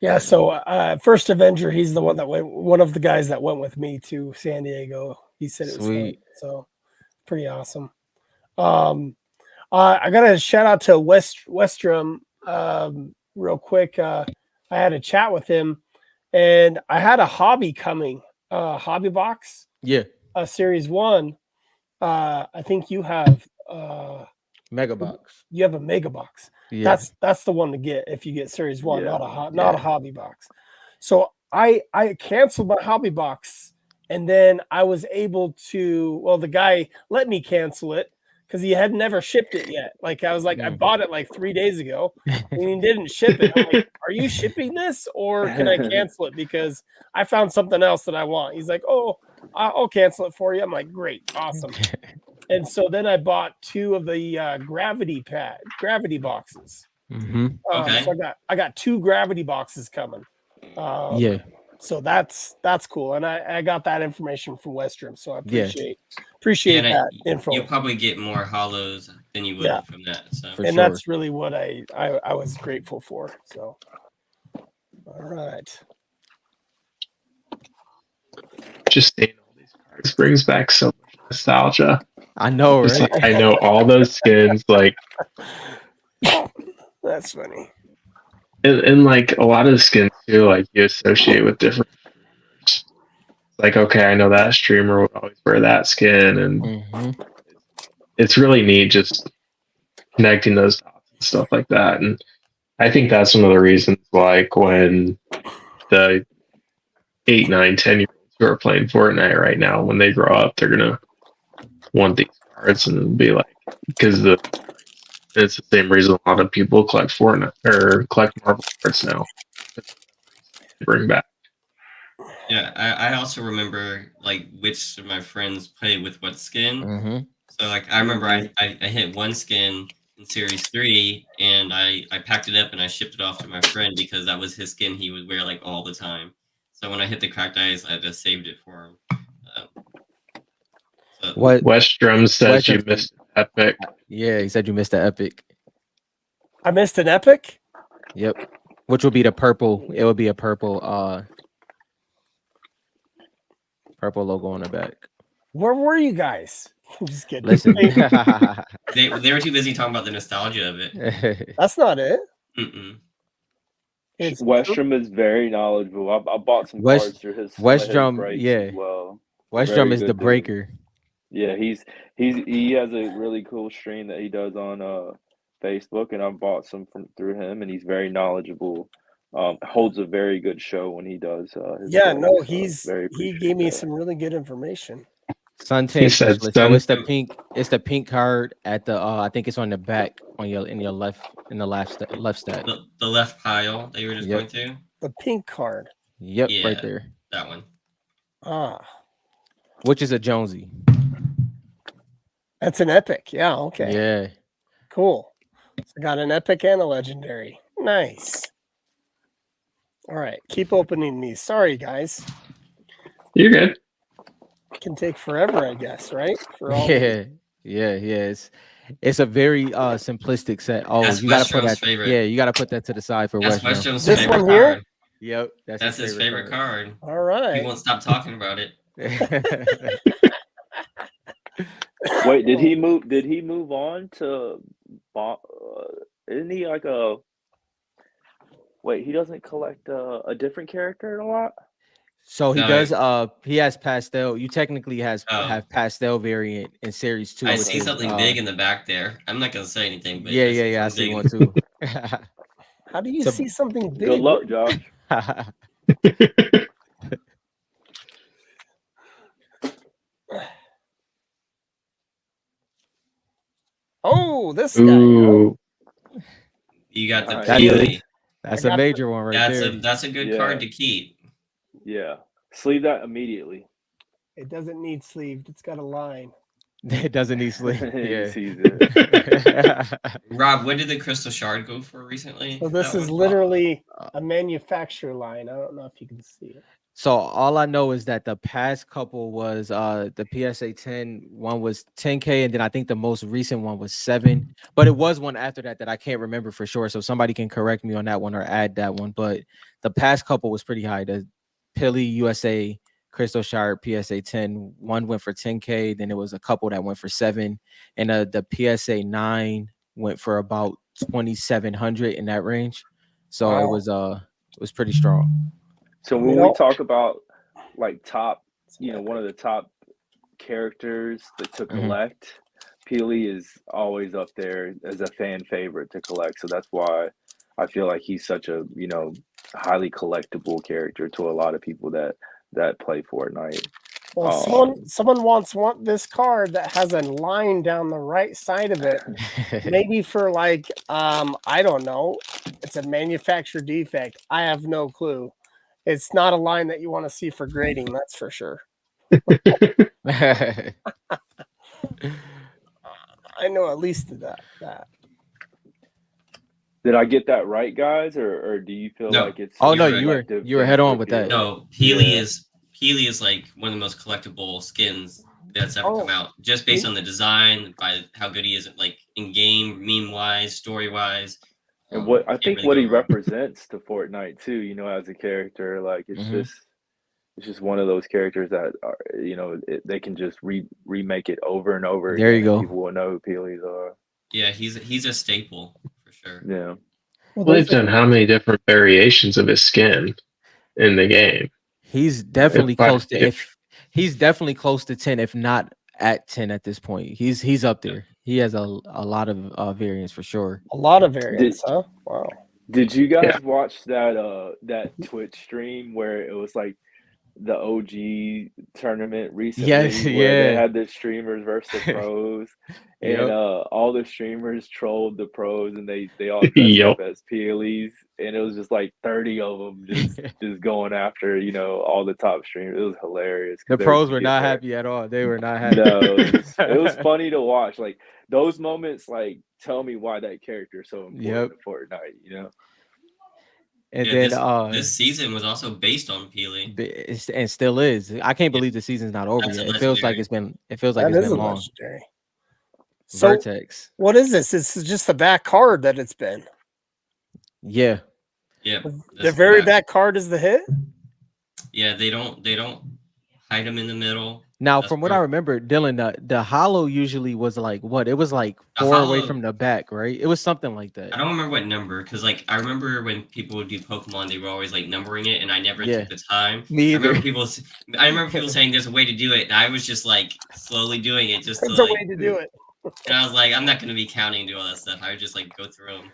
Yeah, so First Avenger, he's the one that went, one of the guys that went with me to San Diego. He said it was fun, Sweet. so pretty awesome. I got a shout out to Westrom real quick. I had a chat with him, and I had a hobby coming, hobby box, Yeah. series 1. I think you have Mega box. you have a mega box. Yeah. That's the one to get if you get series 1, Yeah. not a hobby box. So I canceled my hobby box, and then I was able to, well, the guy let me cancel it because he had never shipped it yet. Like I was like, I bought it like 3 days ago and he didn't ship it. I'm like, are you shipping this or can I cancel it? Because I found something else that I want. He's like, oh, I'll cancel it for you. I'm like, great, awesome. And so then I bought 2 of the gravity boxes. Mm-hmm. Okay. So I got 2 gravity boxes coming. Yeah. So that's cool, and I got that information from Westrom, so I appreciate Yeah, that info. You'll probably get more hollows than you would from that. So For and sure. that's really what I was grateful for. So, all right. Just seeing all these cards brings back so much nostalgia. I know, Just right? like, I know all those skins, like, That's funny. and like a lot of the skins too, like you associate with different streamers. Like, okay, I know that streamer would always wear that skin, and Mm-hmm. it's really neat just connecting those dots and stuff like that. And I think that's one of the reasons, like when the 8, 9, 10-year-olds who are playing Fortnite right now, when they grow up, they're gonna want these cards and be like, because it's the same reason a lot of people collect Fortnite or collect Marvel cards now. Bring back. yeah, I also remember like which of my friends played with what skin. Mm-hmm. So like I remember I hit one skin in series 3 and I packed it up and I shipped it off to my friend because that was his skin he would wear like all the time. So when I hit the cracked ice, I just saved it for him. What? Westrom says Westrom you missed Epic. Yeah, he said you missed the epic. I missed an epic. Yep. Which will be the purple. It will be a purple logo on the back. Where were you guys? I'm just kidding. Listen. they were too busy talking about the nostalgia of it. That's not it. Mm-mm. It's Westrom is very knowledgeable. I bought some cards through his Westrom, breaks yeah. as well. Westrom is good the dude. breaker. Yeah, he has a really cool stream that he does on Facebook, and I bought some through him, and he's very knowledgeable. Holds a very good show when he does. His plays, so he gave me some really good information. Suntan He said specialist. So sun- it's the pink card at the I think it's on the back on your left stack. The left pile that you were just going to. The pink card. Yep, Yeah, right there. That one. Which is a Jonesy. That's an epic. Yeah, okay. Yeah. Cool. So I got an epic and a legendary. Nice. All right, keep opening these. Sorry, guys. You're good. It can take forever, I guess, right? For all Yeah. It's a very simplistic set. Oh, that's you gotta put that. Favorite. Yeah, you gotta put that to the side for that's Westrom. This favorite one here? card. Yep, that's his favorite card. All right. He won't stop talking about it. Wait, did he move? Did he move on to? Isn't he like a? Wait, he doesn't collect a different character a lot. So he does. He has pastel. You technically have pastel variant in series 2. I see something big in the back there. I'm not gonna say anything, but yeah. I see one too. How do you see something big? Good luck, Josh. Oh, this Ooh. guy. You got the Peely. That's a major one right there. That's a good card to keep. Yeah. Sleeve that immediately. It doesn't need sleeved. It's got a line. It doesn't need sleep. He Yeah. sees it. Rob, what did the crystal shard go for recently? So this That is one? literally a manufacturer line. I don't know if you can see it. So all I know is that the past couple was the PSA 10 one was 10K, and then I think the most recent one was 7. But it was one after that I can't remember for sure. So somebody can correct me on that one or add that one. But the past couple was pretty high. The Pili USA Crystal Shard PSA 10 one went for 10K. Then it was a couple that went for 7, and the PSA 9 went for about 2,700 in that range. So Wow. it was pretty strong. So when we talk about like top, one of the top characters to collect, Pili is always up there as a fan favorite to collect. So that's why I feel like he's such a, highly collectible character to a lot of people that play Fortnite. Well, someone wants this card that has a line down the right side of it. Maybe for like, I don't know. It's a manufacturer defect. I have no clue. It's not a line that you want to see for grading, that's for sure. I know at least that. Did I get that right, guys, or do you feel like it's? Oh no, you were head on with that. No, Pili is like one of the most collectible skins that's ever come out, just based on the design, by how good he is at like in game, meme wise, story wise. And what I think what he represents to Fortnite too, as a character, like it's just one of those characters that are, they can just remake it over and over. There you go. People will know who Pilis are. Yeah, he's a staple for sure. Yeah. Well, they've done how many different variations of his skin in the game? He's definitely close to he's definitely close to 10, if not at 10 at this point. He's up there. He has a lot of variants for sure. A lot of variants, huh? Wow. Did you guys watch that Twitch stream where it was like the OG tournament recently? Yes, where they had the streamers versus the pros, and all the streamers trolled the pros, and they all dressed up as Pilis, and it was just like 30 of them just going after all the top streamers. It was hilarious. The pros were not happy at all. They were not happy. No, it was funny to watch. Like those moments, like tell me why that character is so important to Fortnite. And then this season was also based on Pili, and still is. I can't believe the season's not over yet. It feels like it's been long. Legendary. So, Vertex. What is this? This is just the back card that it's been. Yeah. The very back card is the hit. Yeah, they don't hide them in the middle. Now, from what I remember, Dylan, the hollow usually was like what? It was like 4 away from the back, right? It was something like that. I don't remember what number, because like I remember when people would do Pokemon, they were always like numbering it, and I never took the time. Me either. I remember people saying there's a way to do it, and I was just like slowly doing it just There's to a way to do it. And I was like, I'm not going to be counting and do all that stuff. I would just like go through them.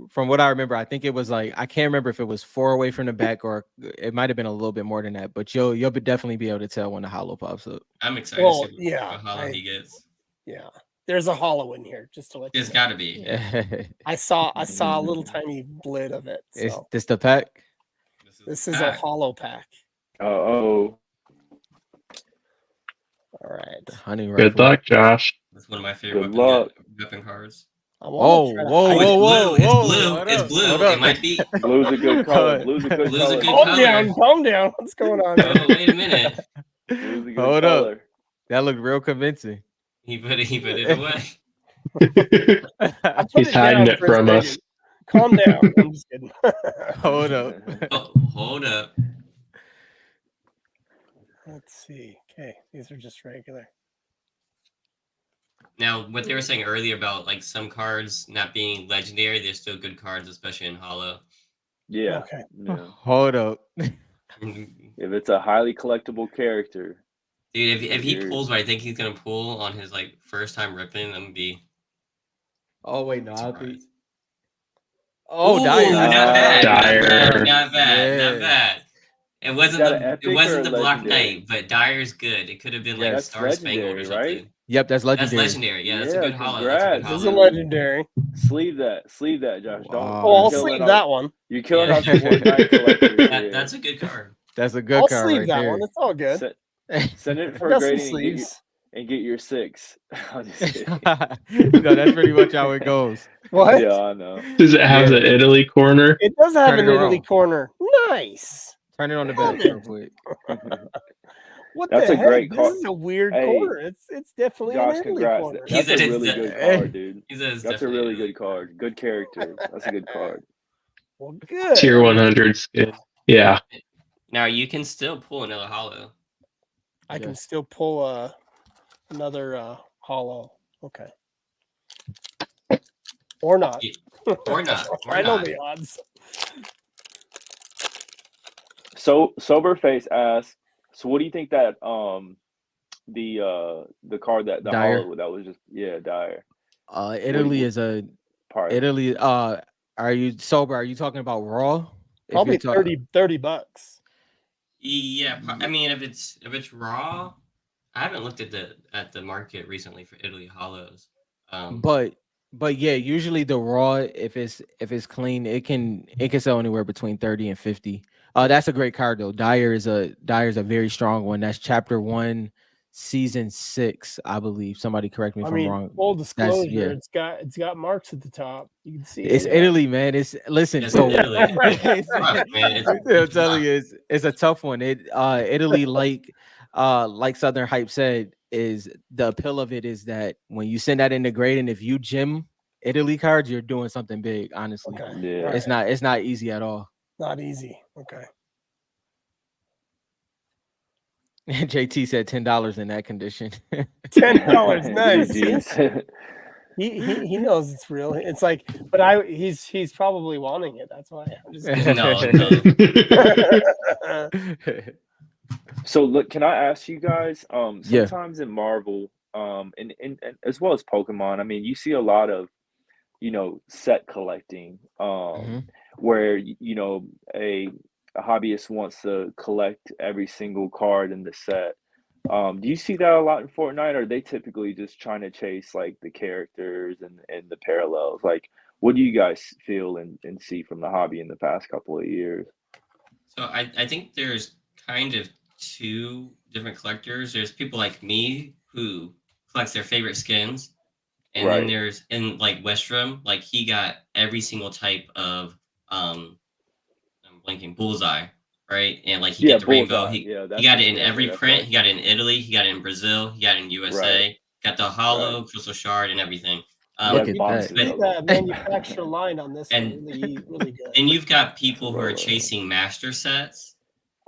From what I remember, I think it was like, I can't remember if it was 4 away from the back or it might have been a little bit more than that, but you'll definitely be able to tell when the hollow pops up. I'm excited to see what hollow he gets. Yeah. There's a hollow in here, just to let you know. There's got to be. I saw a little tiny blid of it. So. Is this the pack? This is a hollow pack. Oh. All right. Honey Good luck, Josh. That's one of my favorite weapon cards. Whoa. It's blue. It might be. Blue's a good color. Blue's a good color. Calm down. What's going on? Oh, wait a minute. Blue's a good Hold color. up. That looked real convincing. He put it away. He's hiding it from us. Calm down. I'm just kidding. Hold up. Hold up. Let's see. Okay, these are just regular. Now, what they were saying earlier about like some cards not being legendary, they're still good cards, especially in hollow. Yeah. Okay. Yeah. Hold up. If it's a highly collectible character, dude, if he pulls what I think he's gonna pull on his like first time ripping, I'm gonna be. Oh wait, no, I think. Oh, Dyer. Not bad. It wasn't the Black Knight, but Dyer's good. It could have been like Star Spangled or something. Right? Yep, that's legendary. That's legendary. Yeah, that's a good hollow. This is a legendary. Sleeve that, Josh. Don't. I'll sleeve that one. You're killing off the Fortnite collectors. That's a good card. That's a good card. I'll sleeve right that there. one. It's all good. Send it for got some grading. sleeves. and get your 6. I'm just kidding. No, that's pretty much how it goes. What? Yeah, I know. Does it have Yeah. the Italy corner? It does have Turn an it Italy around. corner. Nice. Turn it on the Love back real it. quick. What That's the a heck? great This card. is a weird Hey, corner. It's definitely an Josh, Italy congrats. corner. He That's said a it's really de- good card, dude. He says That's a definitely really Italy. good card. Good character. That's a good card. Well, good. Tier 100 skin. Yeah. Now you can still pull another hollow. I can Yes. still pull another hollow. Okay. Or not. Or not. Or I know not. the odds. So Soberface asks, so what do you think that the card that the Dyer. hollow that was just Dyer. Italy is a Part Italy. Are you sober? Are you talking about raw? If Probably you're talk- $30. Yeah, I mean, if it's raw, I haven't looked at the market recently for Italy hollows. But yeah, usually the raw, if it's clean, it can sell anywhere between 30 and 50. That's a great card though. Dyer is a very strong one. That's chapter 1, season 6, I believe. Somebody correct me if I I'm mean, wrong. full disclosure, yeah. it's got marks at the top. You can see It's it. Italy, man. It's listen. It's So Italy. it's- Rough, man. I'm It's telling rough. you, it's a tough one. Italy, like Southern Hype said, is the appeal of it is that when you send that in the grade, and if you gem Italy cards, you're doing something big. Honestly, Okay. Yeah. it's not easy at all. Not easy. Okay. JT said $10 in that condition. $10. Nice. GGs. He knows it's real. It's like, but he's probably wanting it. That's why I'm just kidding. No. So look, can I ask you guys? Yeah. Sometimes in Marvel, and as well as Pokemon, I mean, you see a lot of, set collecting, where a hobbyist wants to collect every single card in the set. Do you see that a lot in Fortnite? Or are they typically just trying to chase like the characters and the parallels? Like, what do you guys feel and see from the hobby in the past couple of years? So I think there's kind of two different collectors. There's people like me who collects their favorite skins. And then there's in like Westrom, like he got every single type of I'm blanking bullseye, right? And like he got the rainbow. He got it in every print. He got it in Italy. He got it in Brazil. He got it in USA. Got the hollow, crystal shard, and everything. Look at that. The manufacturer line on this one really good. And you've got people who are chasing master sets.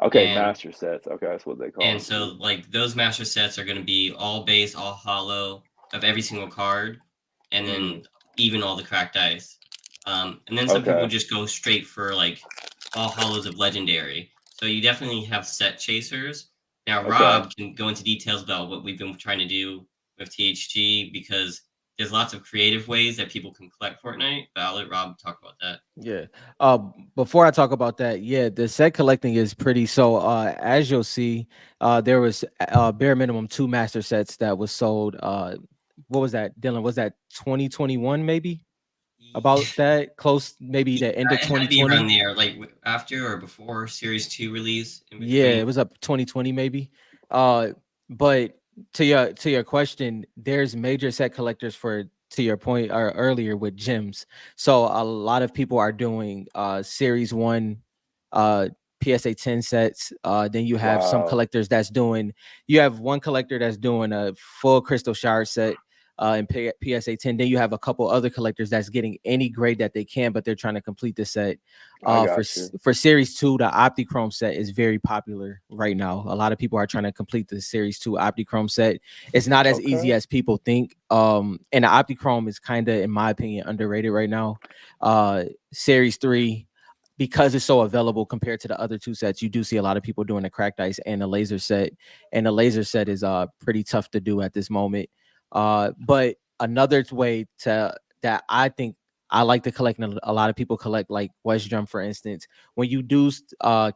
Okay, master sets. Okay, that's what they call them. And so like those master sets are going to be all base, all hollow of every single card, and then even all the cracked ice. And then some people just go straight for like all hollows of legendary. So you definitely have set chasers. Now Rob can go into details about what we've been trying to do with THG, because there's lots of creative ways that people can collect Fortnite, but I'll let Rob talk about that. Yeah. Before I talk about that, the set collecting is pretty. So as you'll see, there was bare minimum 2 master sets that was sold. What was that, Dylan? Was that 2021 maybe? About that close, maybe the end of 2020. Around there, like after or before Series 2 release. Yeah, it was up 2020 maybe. But to your question, there's major set collectors for, to your point earlier with gyms. So a lot of people are doing Series 1 PSA 10 sets. Then you have some collectors you have one collector that's doing a full crystal shard set in PSA 10. Then you have a couple other collectors that's getting any grade that they can, but they're trying to complete the set. For Series 2, the Optichrome set is very popular right now. A lot of people are trying to complete the Series 2 Optichrome set. It's not as easy as people think. And the Optichrome is kind of, in my opinion, underrated right now. Series 3, because it's so available compared to the other 2 sets, you do see a lot of people doing the cracked ice and the laser set. And the laser set is pretty tough to do at this moment. But another way that I think I like to collect, and a lot of people collect, like West Drum, for instance. When you do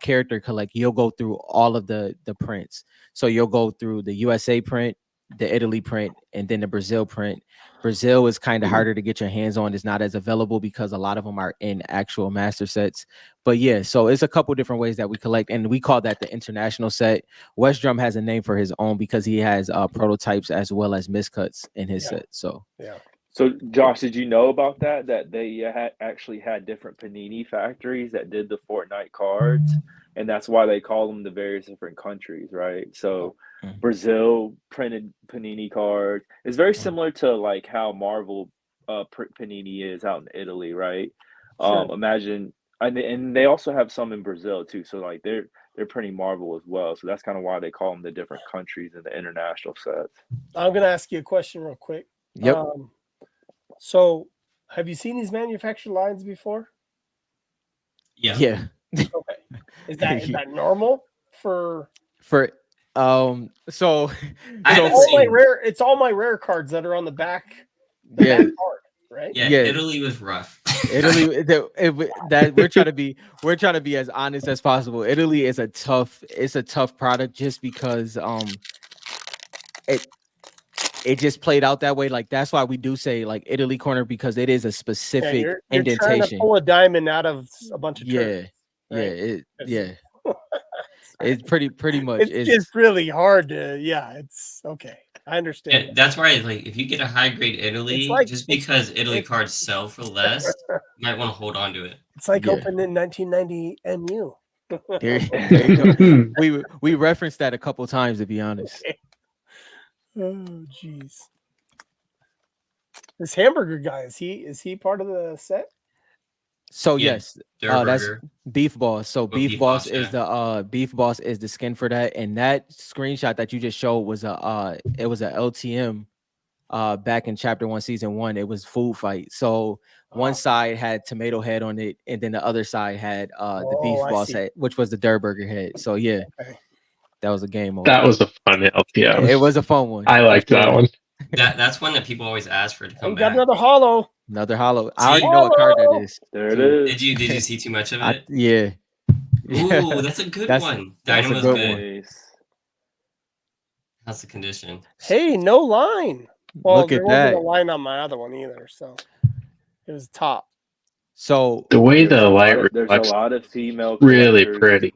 character collect, you'll go through all of the prints. So you'll go through the USA print, the Italy print, and then the Brazil print. Brazil is kind of harder to get your hands on. It's not as available because a lot of them are in actual master sets. But yeah, so it's a couple different ways that we collect, and we call that the international set. West Drum has a name for his own because he has prototypes as well as miscuts in his set. So yeah. So, Josh, did you know about that? That they actually had different Panini factories that did the Fortnite cards, and that's why they call them the various different countries, right? So, Brazil printed Panini cards. It's very similar to like how Marvel Panini is out in Italy, right? Sure. Imagine, and they also have some in Brazil too. So, like they're printing Marvel as well. So that's kind of why they call them the different countries in the international sets. I'm gonna ask you a question real quick. Yep. So, have you seen these manufactured lines before? Yeah. Okay. Is that normal for so it's all my rare cards that are on the back? Yeah. Back card, right? Yeah, Yeah. Italy was rough. Italy, that we're trying to be as honest as possible. Italy is a tough product just because it just played out that way. Like that's why we do say like Italy corner, because it is a specific you're indentation. trying to pull a diamond out of a bunch of turds, right? Yeah. It's pretty much. It's just really hard to. Yeah, it's okay. I understand. Yeah, that's why, like, if you get a high grade Italy, just because Italy cards sell for less, you might want to hold on to it. It's like opening 1990 MU. There you go. We referenced that a couple times, to be honest. Oh, jeez. This hamburger guy, is he part of the set? So yes, that's Beef Boss. So Beef Boss is the Beef Boss is the skin for that, and that screenshot that you just showed was a LTM back in chapter 1 season 1. It was Food Fight. So one side had tomato head on it, and then the other side had the Beef Boss head, which was the Durr Burger head. So yeah, that was a game mode. That was a fun LTM. It was a fun one. I liked that one. That's one that people always ask for to come back. Got another hollow. I already know what card that is. There it is. Did you see too much of it? Yeah. Ooh, that's a good one. Dynamo's good. How's the condition? Hey, no line. Well, Look at there wasn't that. a line on my other one either, so it was top. So the way the light reflects, there's a lot of female really pretty.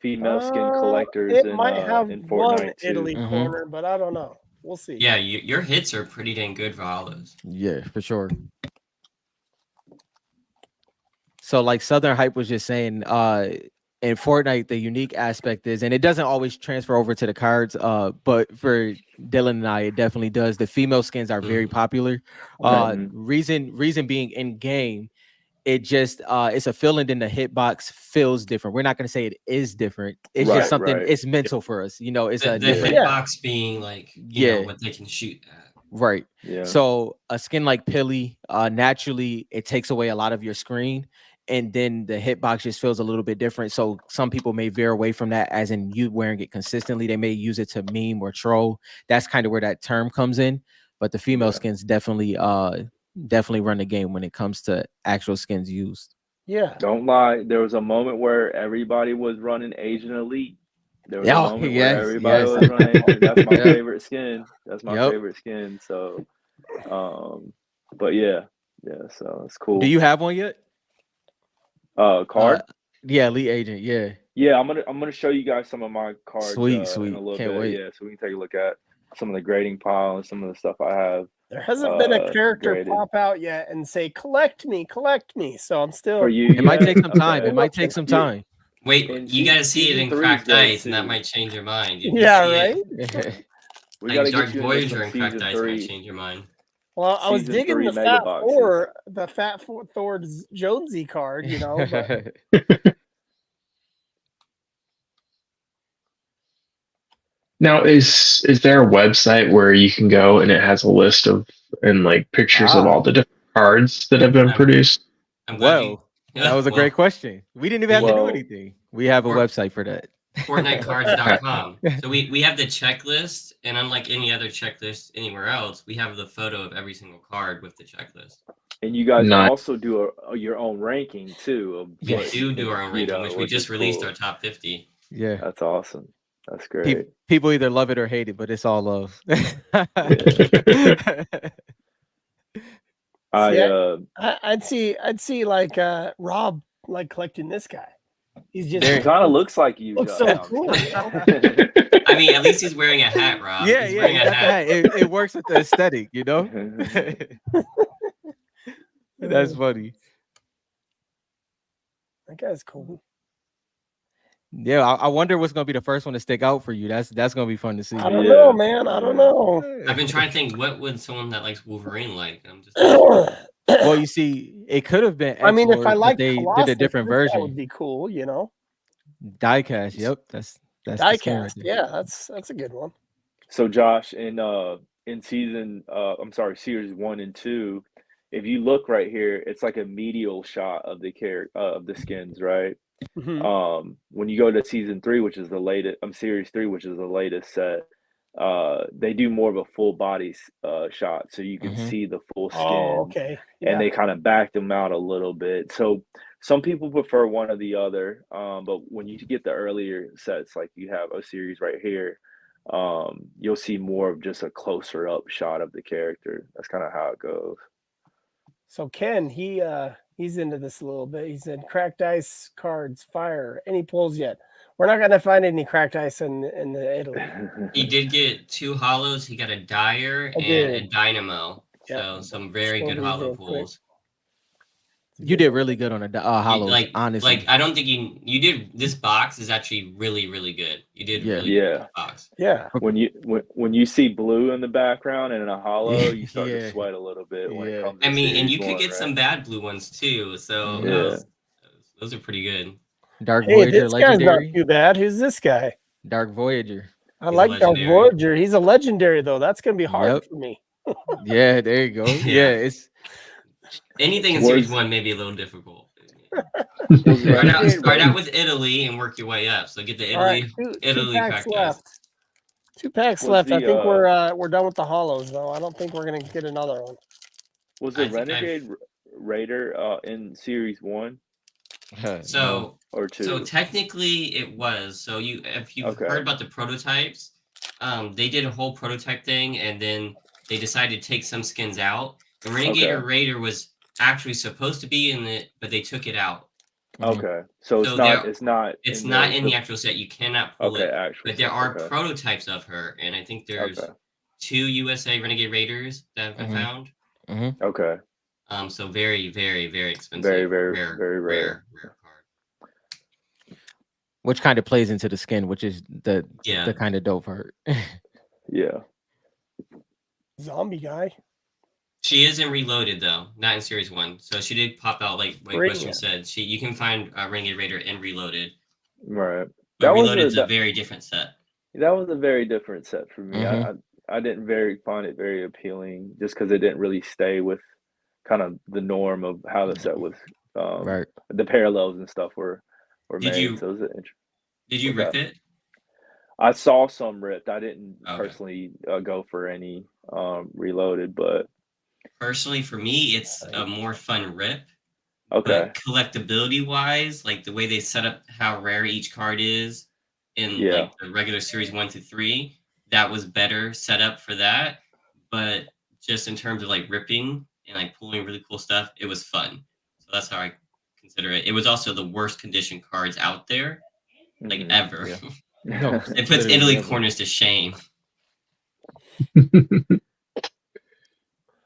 Female skin collectors it might have in Fortnite one Italy corner, but I don't know. We'll see. Yeah, your hits are pretty dang good for hollows. Yeah, for sure. So like Southern Hype was just saying, in Fortnite, the unique aspect is, and it doesn't always transfer over to the cards, but for Dylan and I, it definitely does. The female skins are very popular. Reason being in game, it just it's a feeling, in the hitbox feels different. We're not going to say it is different. It's just something. It's mental for us, you know. It's the hitbox being like you know what they can shoot at. Right. Yeah. So a skin like Pilly, naturally it takes away a lot of your screen, and then the hitbox just feels a little bit different. So some people may veer away from that, as in you wearing it consistently. They may use it to meme or troll. That's kind of where that term comes in. But the female skins definitely run the game when it comes to actual skins used. Yeah. Don't lie. There was a moment where everybody was running Asian Elite. There was a moment where everybody was running. That's my favorite skin. That's my favorite skin. So, but yeah. So it's cool. Do you have one yet? Card? Yeah, Elite Agent. Yeah. Yeah, I'm gonna show you guys some of my cards. Sweet. In a little Can't bit. wait. Yeah, so we can take a look at some of the grading pile and some of the stuff I have. There hasn't been a character pop out yet and say, collect me. So I'm still. For you, it might take some time. It might take some time. Wait, you gotta see it in Cracked Ice, and that might change your mind. Right? We gotta Dark get you Voyager and Season Cracked Ice 3. might change your mind. Well, I was digging the Fat Thor Jonesy card, you know. But... Now, is there a website where you can go and it has a list of and like pictures of all the different cards that have been produced? That was a great question. We didn't even have to do anything. We have a website for that. Fortnitecards.com. So we have the checklist, and unlike any other checklist anywhere else, we have the photo of every single card with the checklist. And you guys also do your own ranking too. We do our own ranking, which we just released our top 50. Yeah, that's awesome. That's great. People either love it or hate it, but it's all love. I'd see like Rob like collecting this guy. He's just He kind of looks like you. looks Josh. so cool. I mean, at least he's wearing a hat, Rob. Yeah, He's yeah, wearing you a got the hat. hat. It works with the aesthetic, you know. That's funny. That guy's cool. Yeah, I wonder what's gonna be the first one to stick out for you. That's gonna be fun to see. I don't know, man. I don't know. I've been trying to think, what would someone that likes Wolverine like? I'm just. Well, you see, it could have been. I mean, if X-Lord, I but like they Colossus, did a different this guy version. would be cool, you know. Diecast. Yep, that's the skin right Diecast. there. Yeah, that's a good one. So Josh, in series 1 and 2, if you look right here, it's like a medial shot of the of the skins, right? Mhm. When you go to season 3, which is the latest, series 3, which is the latest set, they do more of a full body shot, so you can Mhm. see the full skin, Oh, okay. Yeah. and they kind of back them out a little bit. So some people prefer one or the other, but when you get the earlier sets, like you have a series right here, you'll see more of just a closer up shot of the character. That's kind of how it goes. So Ken, he's into this a little bit. He said cracked ice cards, fire, any pulls yet? We're not gonna find any cracked ice in the Italy. He did get 2 hollows. He got a Dyer I and did. a Dynamo. Yep. So some very Scroll good these hollow real quick. pulls. You did really good on the hollows, Like honestly. I don't think you did. This box is actually really, really good. You did really good in this box. Yeah. When you see blue in the background and in a hollow, you start Yeah. to sweat a little bit when it comes to I mean, and series you could 1, get right? some bad blue ones too. So Yeah. those are pretty good. Dark Hey, Voyager this guy's not legendary. too bad. Who's this guy? Dark Voyager. I He's a like Dark legendary. Voyager. He's a legendary though. That's gonna be hard Yep. for me. Yeah, there you go. Yeah. It's Anything in Was- series 1 may be a little difficult. Was Start out with Italy and work your way up. So get the All right, Italy two Italy packs cracked ice. left. 2 packs Was left. I the, think we're done with the hollows though. I don't think we're gonna get another one. Was I the think Renegade Raider in series 1 So or 2? So technically it was. So if you've Okay. heard about the prototypes, they did a whole prototype thing and then they decided to take some skins out. The Renegade Okay. Raider was actually supposed to be in it, but they took it out. Okay, so it's So not. It's not in the actual set. You cannot pull Okay, it. actual. But there set, are okay. prototypes of her, and I think there's Okay. 2 USA Renegade Raiders that have been found. Okay. So very, very, very expensive. Very, very rare. card. which kind of plays into the skin, which is the Yeah. kind of dope part. Yeah. Zombie guy. She is in Reloaded though, not in Series 1. So she did pop out like Western said. You can find Renegade Raider in Reloaded. Right. But Reloaded is a very different set. That was a very different set for me. I didn't find it very appealing just because it didn't really stay with kind of the norm of how the set was. Right. The parallels and stuff were Did made. you- So it was Did you rip it? I saw some ripped. I didn't Okay. personally go for any Reloaded, but Personally, for me, it's a more fun rip. okay. But collectability wise, like the way they set up how rare each card is in like the regular series 1 through 3, that was better set up for that. But just in terms of like ripping and like pulling really cool stuff, it was fun. So that's how I consider it. It was also the worst condition cards out there, like ever. Yeah. No, It puts Italy corners to shame.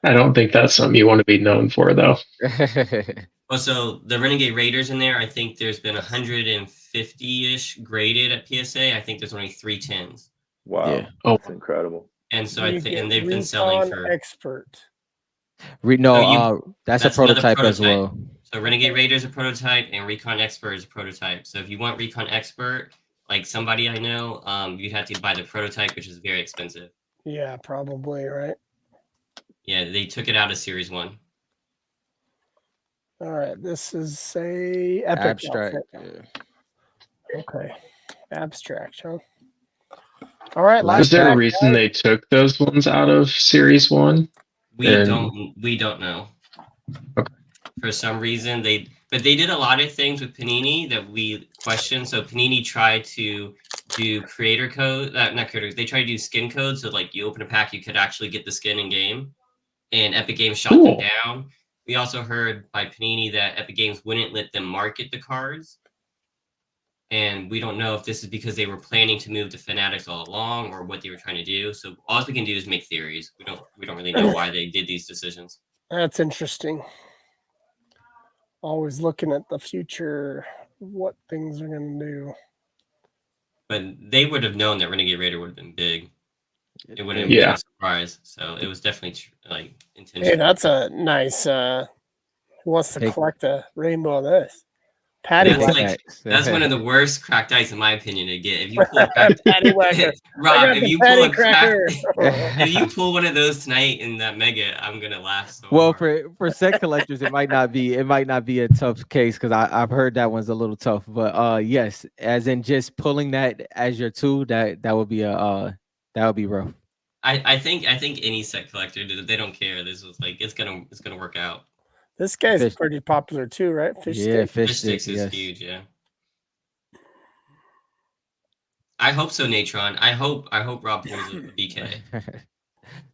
I don't think that's something you want to be known for, though. Well, so the Renegade Raiders in there, I think there's been 150-ish graded at PSA. I think there's only 3 10s. Wow. Yeah. Oh, That's incredible. And so I think, and they've been selling Recon for. expert. That's a that's another prototype as prototype. well. So Renegade Raider is a prototype, and Recon Expert is a prototype. So if you want Recon Expert, like somebody I know, you have to buy the prototype, which is very expensive. Yeah, probably right. Yeah, they took it out of Series 1. All right, this is a epic Abstract. outfit. Okay, abstract, huh? All right, Was Was there a pack, reason guys. they took those ones out of Series 1? We don't know. Okay. For some reason but they did a lot of things with Panini that we questioned. So Panini tried to do creator code, not creator. They try to do skin code, so like you open a pack, you could actually get the skin in game, and Epic Games shot them down. We also heard by Panini that Epic Games wouldn't let them market the cards, and we don't know if this is because they were planning to move to Fanatics all along or what they were trying to do. So all we can do is make theories. We don't really know why they did these decisions. That's interesting. Always looking at the future, what things are going to do. But they would have known that Renegade Raider would have been big. It wouldn't have been a surprise. So it was definitely like intentional. Hey, that's a nice. Who wants to collect a rainbow of this? Patty that's one of the worst cracked ice in my opinion to get. If you pull a cracked Rob, if you pull one of those tonight in that mega, I'm gonna laugh so well hard. for set collectors it might not be a tough case because I've heard that one's a little tough, but yes, as in just pulling that as your two, that would be rough. I think any set collector, they don't care. This was like it's gonna work out. This guy's pretty popular too, right? Fish sticks is huge, yeah. I hope so, Natron. I hope Rob pulls a BK.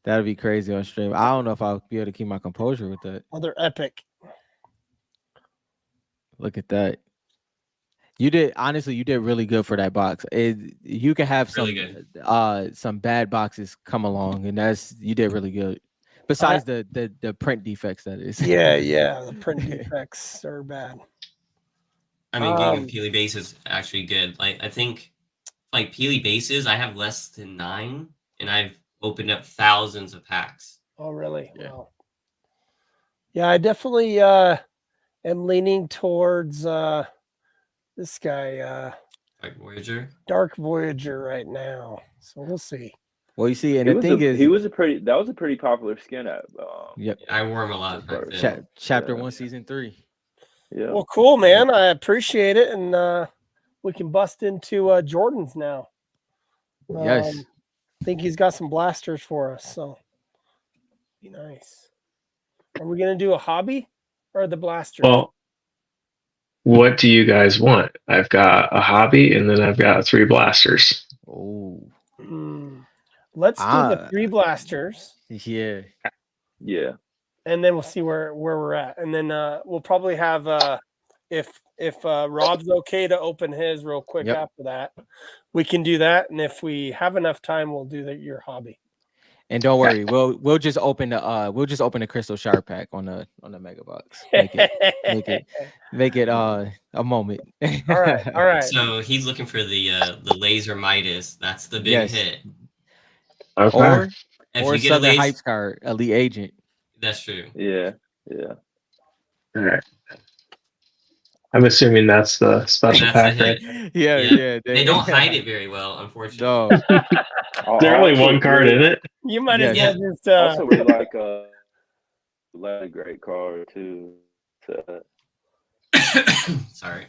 That'd be crazy on stream. I don't know if I'll be able to keep my composure with that. Other epic. Look at that. You did really good for that box. You can have some bad boxes come along, and you did really good. Besides the print defects, that is. Yeah, the print defects are bad. I mean, getting Peely base is actually good. Like I think, like Peely bases, I have less than 9, and I've opened up thousands of packs. Oh, really? Yeah. Wow. Yeah, I definitely am leaning towards this guy, Dark Voyager right now. So we'll see. Well, you see, and the thing is, that was a pretty popular skin at. Yep, I wore him a lot back then. Chapter 1, Season 3. Yeah. Well, cool, man. I appreciate it, and we can bust into Jordan's now. Yes. I think he's got some blasters for us, so be nice. Are we gonna do a hobby or the blasters? Well, what do you guys want? I've got a hobby, and then I've got 3 blasters. Oh. Let's do the 3 blasters. Yeah. Yeah. And then we'll see where we're at. And then we'll probably have if Rob's okay to open his real quick after that, we can do that. And if we have enough time, we'll do your hobby. And don't worry, we'll just open the Crystal Shard pack on the mega box. Make it a moment. All right. So he's looking for the laser Midas. That's the big hit. Okay. Or if you get Southern Hype card, Elite Agent. That's true. Yeah. All right. I'm assuming that's the special pack, right? Yeah. They don't hide it very well, unfortunately. Is there only one card in it? You might as well just. Also, we like a great card too. Sorry.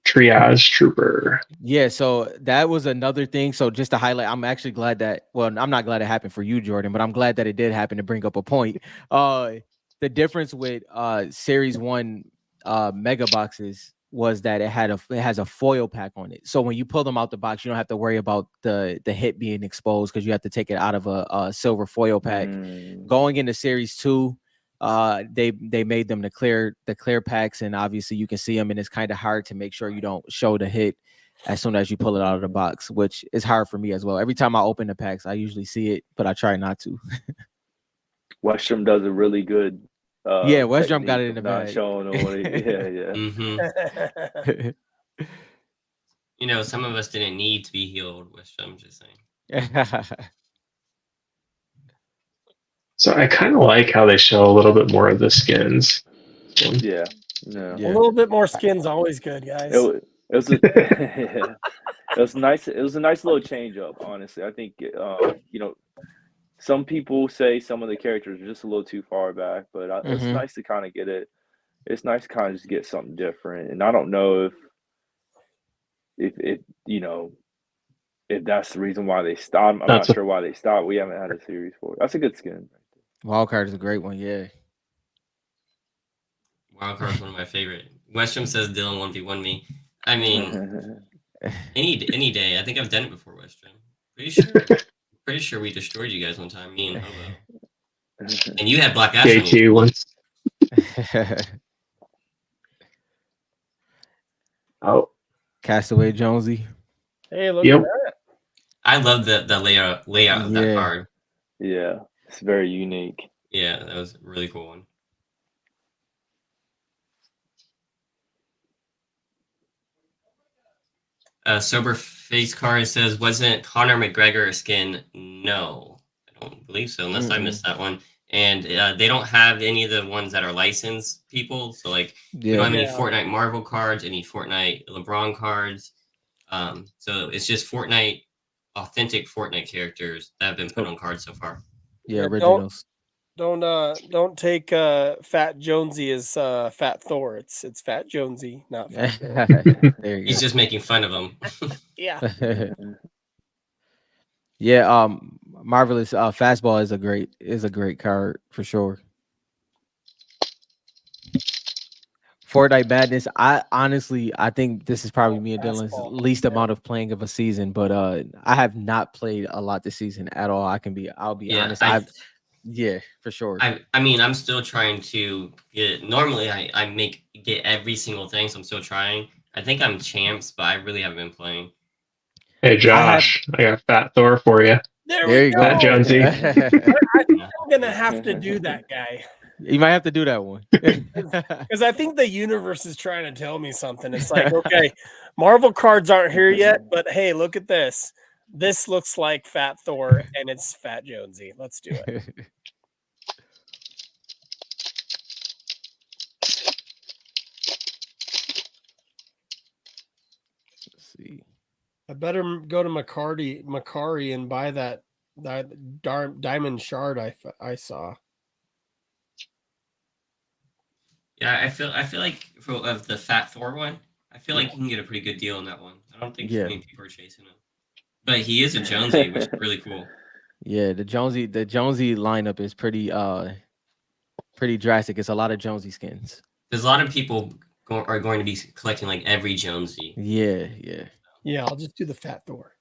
Triage Trooper. Yeah, so that was another thing. So just to highlight, I'm actually glad that, well, I'm not glad it happened for you, Jordan, but I'm glad that it did happen to bring up a point. The difference with Series 1 mega boxes was that it has a foil pack on it. So when you pull them out the box, you don't have to worry about the hit being exposed because you have to take it out of a silver foil pack. Going into Series 2, they made them the clear packs, and obviously you can see them, and it's kind of hard to make sure you don't show the hit as soon as you pull it out of the box, which is hard for me as well. Every time I open the packs, I usually see it, but I try not to. Westrum does a really good. Westrum got it in the bag. Showing Mm-hmm. Some of us didn't need to be healed. Westrum, just saying. So I kind of like how they show a little bit more of the skins. Yeah. A little bit more skin's always good, guys. It was nice. It was a nice little change up, honestly. I think some people say some of the characters are just a little too far back, but it's nice to kind of get it. It's nice to kind of just get something different. And I don't know if that's the reason why they stopped. I'm not sure why they stopped. We haven't had a series for it. That's a good skin. Wildcard is a great one, yeah. Wildcard is one of my favorite. Westrum says Dylan 1v1 me. I mean, Any day. I think I've done it before, Western. Pretty sure we destroyed you guys one time, me and Hobo. And you had Black Ash on you. JT once. Oh, Castaway Jonesy. Hey, look Yep. at that. I love the layout of that Yeah. card. Yeah, it's very unique. Yeah, that was a really cool one. Sober Face Card says, wasn't Conor McGregor a skin? No, I don't believe so, unless I missed that one. And they don't have any of the ones that are licensed people. So, like, we don't have any Fortnite Marvel cards, any Fortnite LeBron cards. So it's just Fortnite, authentic Fortnite characters that have been put on cards so far. Yeah, originals. Don't take Fat Jonesy as Fat Thor. It's Fat Jonesy, not Fat Thor. There you He's go. just making fun of him. Yeah. Yeah, Marvelous Fastball is a great card for sure. Fortnite Madness. I think this is probably me and Dylan's Fastball. least amount of playing of a season, but I have not played a lot this season at all. I'll be honest. Yeah, for sure. I mean, I'm still trying to get. Normally, I get every single thing, so I'm still trying. I think I'm champs, but I really haven't been playing. Hey Josh, I got Fat Thor for you. There you we go. go. Fat Jonesy. I think I'm gonna have to do that, guy. You might have to do that one. Because I think the universe is trying to tell me something. It's like, okay, Marvel cards aren't here yet, but hey, look at this. This looks like Fat Thor, and it's Fat Jonesy. Let's do it. Let's see. I better go to Macari and buy that diamond shard I saw. Yeah, I feel like of the Fat Thor one, I feel like you can get a pretty good deal on that one. I don't think too many people are chasing him, but he is a Jonesy, which is really cool. Yeah, the Jonesy lineup is pretty drastic. It's a lot of Jonesy skins. There's a lot of people are going to be collecting like every Jonesy. Yeah. I'll just do the Fat Thor.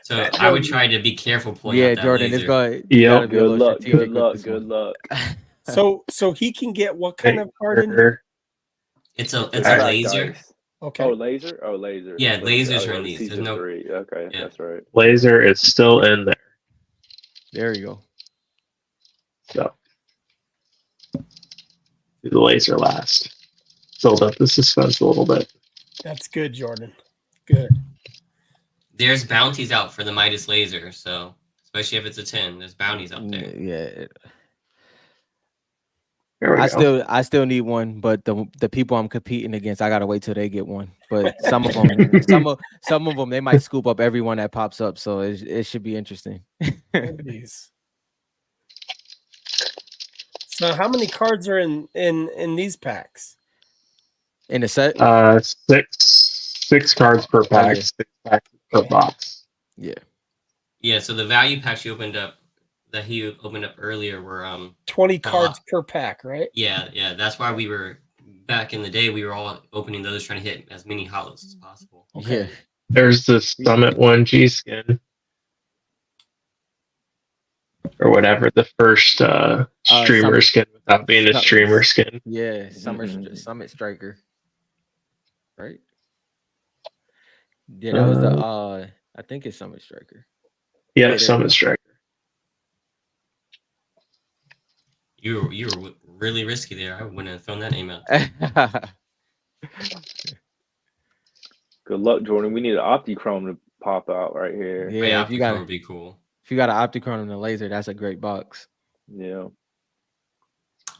So I would try to be careful pulling out that Jordan, laser. it's going. Yep. Good luck. So he can get what kind of card in here? It's a Black laser. dice. Okay. Oh, laser. Yeah, So, lasers are in these. Season There's no. 3. Okay, Yeah. that's right. Laser is still in there. There you go. So do the laser last. Build up the suspense a little bit. That's good, Jordan. Good. There's bounties out for the Midas laser, so especially if it's a 10, there's bounties out there. Yeah. There we go. I still need one, but the people I'm competing against, I gotta wait till they get one. But some of them, some of them, they might scoop up everyone that pops up. So it should be interesting. So how many cards are in these packs? In the set? Six cards per pack, 6 packs per box. Yeah, so the value packs he opened up earlier were 20 cards per pack, right? Yeah. That's why we were back in the day. We were all opening those, trying to hit as many hollows as possible. Okay. Yeah. There's the Summit 1G skin, or whatever, the first streamer skin without being a streamer skin. Yeah, Summit Striker. Right? Yeah, that was the I think it's Summit Striker. Yeah, Summit Striker. You were really risky there. I wouldn't have thrown that name out. Good luck, Jordan. We need an Optichrome to pop out right here. Yeah, if you got would be cool. If you got an Optichrome and a laser, that's a great box. Yeah.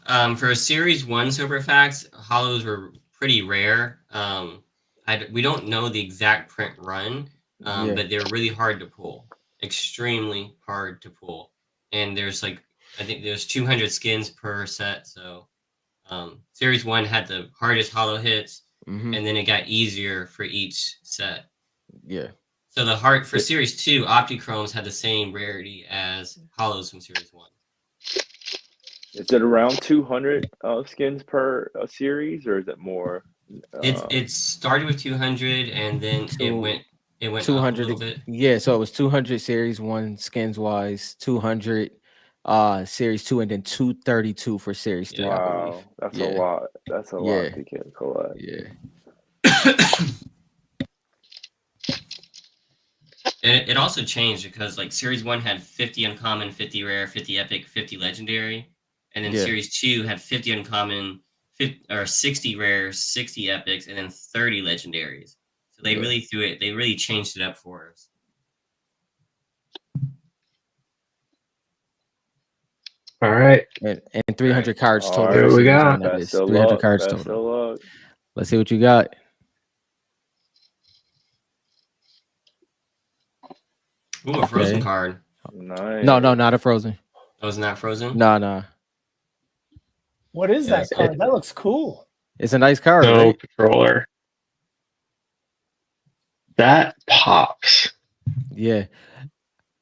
For a Series 1 Super Facts, hollows were pretty rare. We don't know the exact print run, but they're really hard to pull. Extremely hard to pull. And there's I think there's 200 skins per set. So Series 1 had the hardest hollow hits, and then it got easier for each set. Yeah. So for Series 2, Optichromes had the same rarity as hollows from Series 1. Is it around 200 skins per series, or is it more? It started with 200 and then it went up a 200. little bit. Yeah, so it was 200 series 1 skins wise, 200 series 2, and then 232 for series 3, I believe. Wow, that's a Yeah. lot. That's a Yeah. lot to collect. Yeah. It also changed because like Series 1 had 50 uncommon, 50 rare, 50 epic, 50 legendary. And then Yeah. Series 2 had 50 uncommon, 50, or 60 rare, 60 epics, and then 30 legendaries. So they really changed it up for us. All right. And 300 cards All total. right, For Here we series go. 1, that best is of 300 luck. cards Best total. of luck. Let's see what you got. Ooh, a frozen Okay. card. Nice. No, not a frozen. Oh, it's not frozen? No. What is that card? That looks cool. It's a nice card, No right? controller. That pops. Yeah.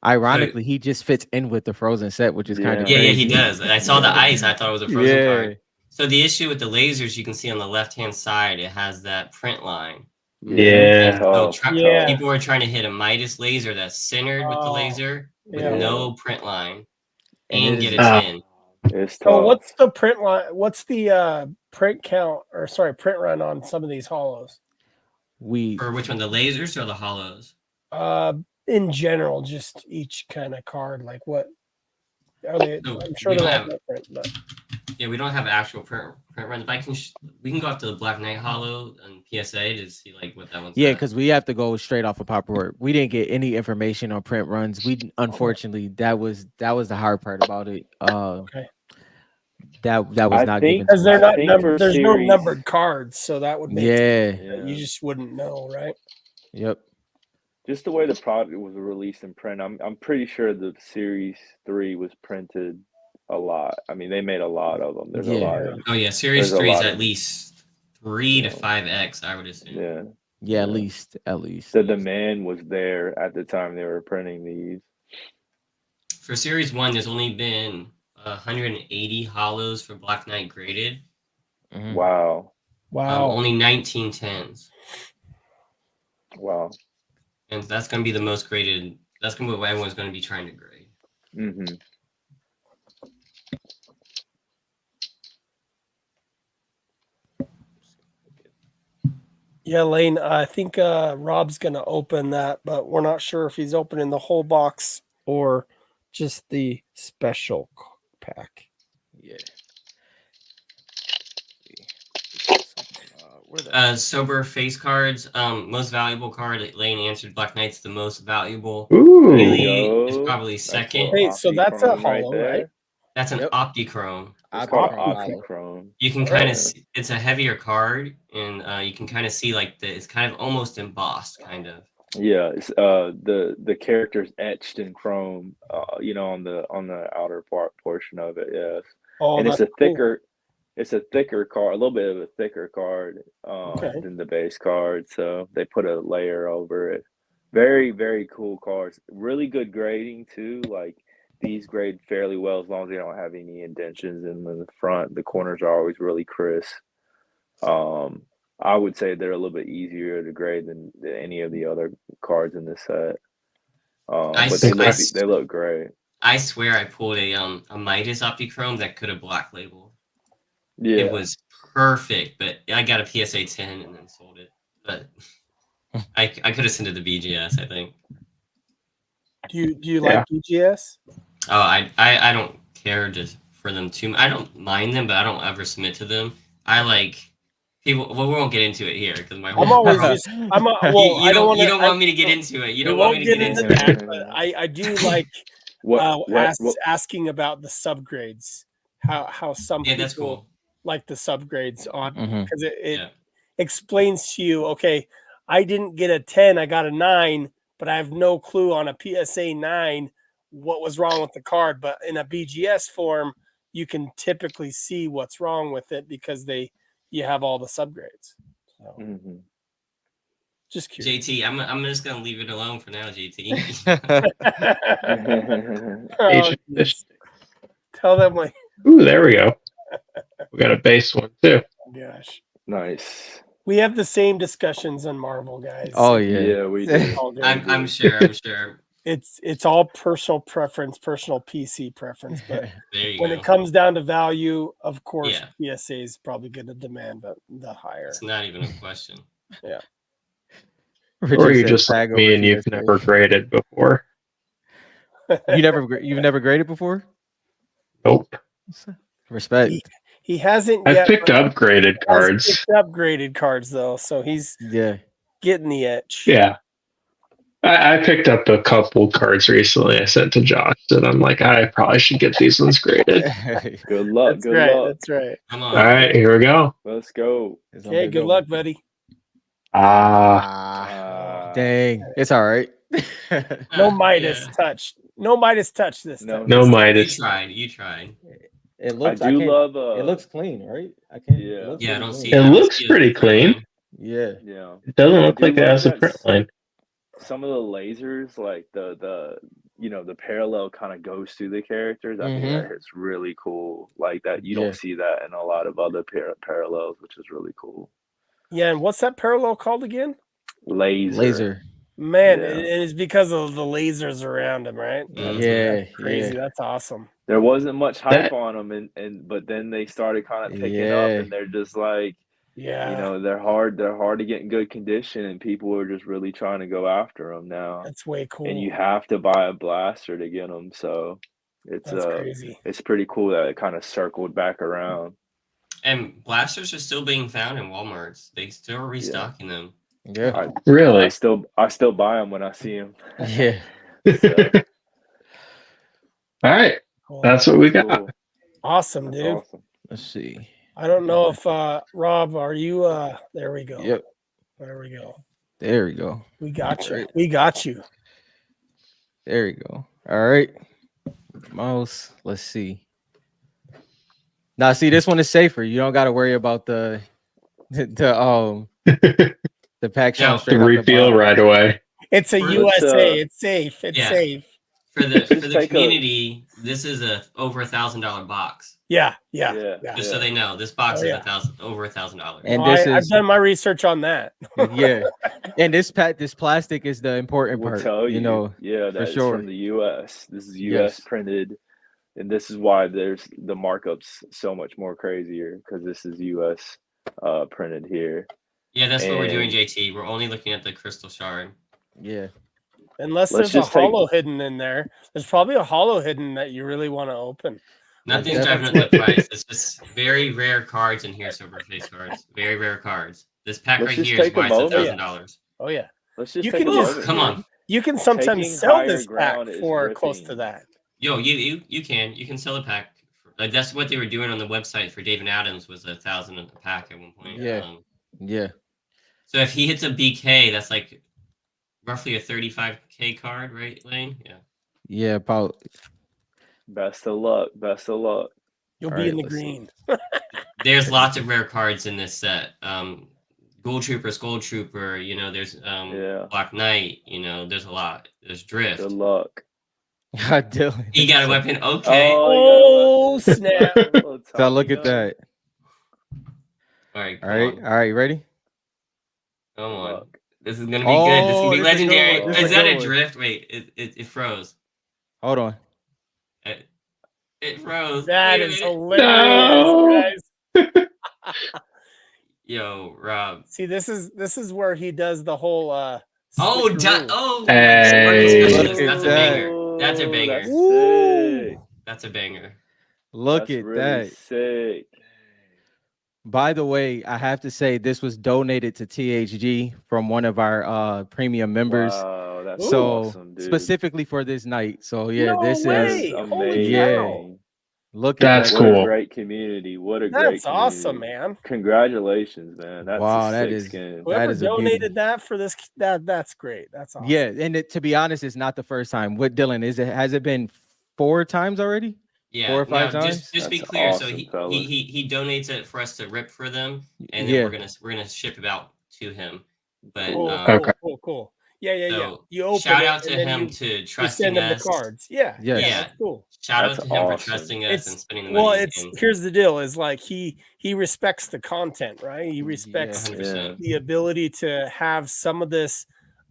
Ironically, he just fits in with the frozen set, which is kind of Yeah, crazy. he does. I saw the ice. I thought it was a frozen card. So the issue with the lasers, you can see on the left-hand side, it has that print line. Yeah. So Yeah. people are trying to hit a Midas laser that's centered with the laser with no print line and get a 10. It's tough. So what's the print line? What's the print count print run on some of these hollows? For which one, the lasers or the hollows? In general, just each kind of card. Like what are they? So I'm sure they're all different, but yeah, we don't have actual print runs. But we can go up to the Black Knight Hollow and PSA to see like what that one's. Yeah, because we have to go straight off of paperwork. We didn't get any information on print runs. We unfortunately that was the hard part about it. okay. That was not given because they're not numbered. There's no series- numbered cards, so that would make Yeah. you just wouldn't know, right? Yep. Just the way the product was released in print, I'm pretty sure the Series 3 was printed a lot. I mean, they made a lot of them. There's a lot of Oh yeah, Series there's a 3 is lot at of- least 3 to 5x, I would assume. Yeah, at least. The demand was there at the time they were printing these. For Series 1, there's only been 180 hollows for Black Knight graded. Wow. Only 19 10s. Wow. And that's going to be the most graded. That's going to be what everyone's going to be trying to grade. Mm-hmm. Yeah, Lane, I think Rob's going to open that, but we're not sure if he's opening the whole box or just the special pack. Yeah. Sober face cards. Most valuable card. Lane answered Black Knight's the most valuable. Ooh. Really, it's probably second. Hey, so that's a hollow, right? That's an Optichrome. It's called Optichrome. You can kind of see, it's a heavier card, and you can kind of see like it's kind of almost embossed, kind of. Yeah, it's the characters etched in chrome, on the outer portion of it. Yes. Oh, and it's that's a thicker card, a little bit of a thicker card than the base card. So they put a layer over it. Very, very cool cards. Really good grading too. Like these grade fairly well as long as they don't have any indentions in the front. The corners are always really crisp. I would say they're a little bit easier to grade than any of the other cards in this set. But they look great. I swear I pulled a Midas Optichrome that could have black labeled. Yeah. It was perfect, but I got a PSA 10 and then sold it. But I could have sent it to BGS, I think. Do you like BGS? Oh, I don't care just for them too. I don't mind them, but I don't ever submit to them. I like people. Well, we won't get into it here because my. I'm always just. You don't want me to get into it. You don't want me to get into that. But I do like asking about the subgrades. How some people that's cool. Like the subgrades on because it explains to you. Okay, I didn't get a 10. I got a 9, but I have no clue on a PSA 9 what was wrong with the card. But in a BGS form, you can typically see what's wrong with it because you have all the subgrades. So, just curious. JT, I'm just gonna leave it alone for now, JT. Tell them like. Ooh, there we go. We got a base one too. Gosh. Nice. We have the same discussions on Marvel, guys. Oh yeah. Yeah, we do. All good. I'm sure. It's all personal preference, personal PC preference. But There you when go. it comes down to value, of course, Yeah. PSA is probably going to demand the higher. It's not even a question. Richard Or you said just tag like me over and you've PSA. never graded before. You've never graded before? Nope. Respect. He hasn't I've yet. picked but upgraded he has cards. picked upgraded cards though, so he's Yeah. getting the itch. Yeah. I picked up a couple cards recently I sent to Josh that I'm like, I probably should get these ones graded. Good luck. That's Good right. luck. That's right. Come All on. right, here we go. Let's go. Okay, good luck, buddy. Dang. It's all right. No Midas Yeah. touch. No Midas touch this No, time. No You Midas. tried. You tried. It I looks. do can't- love. It looks clean, right? I can't. Yeah. It looks Yeah, I pretty don't clean. see. It I don't looks see pretty a print clean. line. Yeah. Yeah. It doesn't I look do like it love has a that print line. Some of the lasers, like the the parallel kind of goes through the characters. I think that it's really cool. Like that, you Yeah. don't see that in a lot of other parallels, which is really cool. Yeah, and what's that parallel called again? Laser. Man, Yeah. it is because of the lasers around him, right? Yeah. Crazy. Yeah. That's awesome. There wasn't much hype That- on them, and but then they started kind of picking Yeah. up, and they're just like, Yeah. they're hard to get in good condition, and people are just really trying to go after them now. That's way cool. And you have to buy a blaster to get them, so it's That's crazy. it's pretty cool that it kind of circled back around. And blasters are still being found in Walmarts. They still are restocking them. Yeah. I Really? still buy them when I see them. Yeah. All right. Cool. That's what we got. Cool. Awesome, That's dude. awesome. Let's see. I don't know if Rob, are you there we go. Yep. There we go. There we go. We got you. Right. We got you. There we go. All right. Mouse. Let's see. Now, see, this one is safer. You don't got to worry about the pack showing Yeah, straight The off the reveal bottom. right away. It's a Let's, USA. It's safe. It's yeah. safe. For the take a- community, this is a over $1,000 box. Yeah. Just so they know, this box Oh, is yeah. over $1,000. And Well, this I've is done my research on that. yeah. And this plastic is the important We'll part. tell you, You know. yeah, that's sure. from the U.S. This is U.S. Yes. printed, and this is why there's the markups so much more crazier because this is U.S. Printed here. Yeah, that's what we're doing, And- JT. We're only looking at the crystal shard. Yeah. Unless Let's there's a just take- hollow hidden in there. There's probably a hollow hidden that you really want to open. Nothing's That's driving up the price. It's just very rare cards in here, Silverface cards. Very rare cards. This pack Let's right just here is take a worth moment. $1,000. Oh yeah. Let's just You take can a just- moment Come here. on. You can sometimes Taking sell higher this pack ground is for close to ripping. that. Yo, you can sell the pack. Like that's what they were doing on the website for David Adams was $1,000 a pack at one point. Yeah. Yeah. So if he hits a BK, that's like roughly a 35K card, right, Lane? Yeah. Yeah. About Best of luck. Best of luck. You'll All be right, in the let's see. green. There's lots of rare cards in this set. Gold Trooper, there's Yeah. Black Knight, there's a lot. There's Drift. Good luck. God, Dylan. He got a weapon. Okay. Oh snap! So look at that. All right. All right. All right. Ready? Come on. Luck. This is gonna be good. This is gonna be Oh, this is a good legendary. one. This is Is a that good a one. drift? Wait, it froze. Hold on. It froze. That Wait a is minute. hilarious, No. guys. Yo, Rob. See, this is where he does the whole Oh, switcheroo. Hey. Specialist. Look That's at a that. banger. That's a banger. That's Woo. sick. That's a banger. Look That's at really that. sick. By the way, I have to say this was donated to THG from one of our premium members. Wow, that's So awesome, dude. specifically for this night. So yeah, No this way. That's is Holy Yeah. amazing. look at That's that. What cool. a great community. What a great That's community. awesome, man. Congratulations, man. That's Wow, a that sick is- skin. Whoever is a beauty. donated that for this, that's great. That's awesome. Yeah, and to be honest, it's not the first time. What Dylan has it been 4 times already? Yeah. 4 or 5 now, times? just be That's clear. awesome, so fellas. he donates it for us to rip for them, and then Yeah. we're gonna ship it out to him. But Cool, Okay. cool. Yeah. So You open shout it, out to and then him you to send trusting them the us. cards. Yeah, Yes. yeah, Yeah. that's cool. Shout That's out to him for awesome. trusting us and spending the Well, money. it's And here's the deal: is like he respects the content, right? He Yeah. respects 100%. the ability to have some of this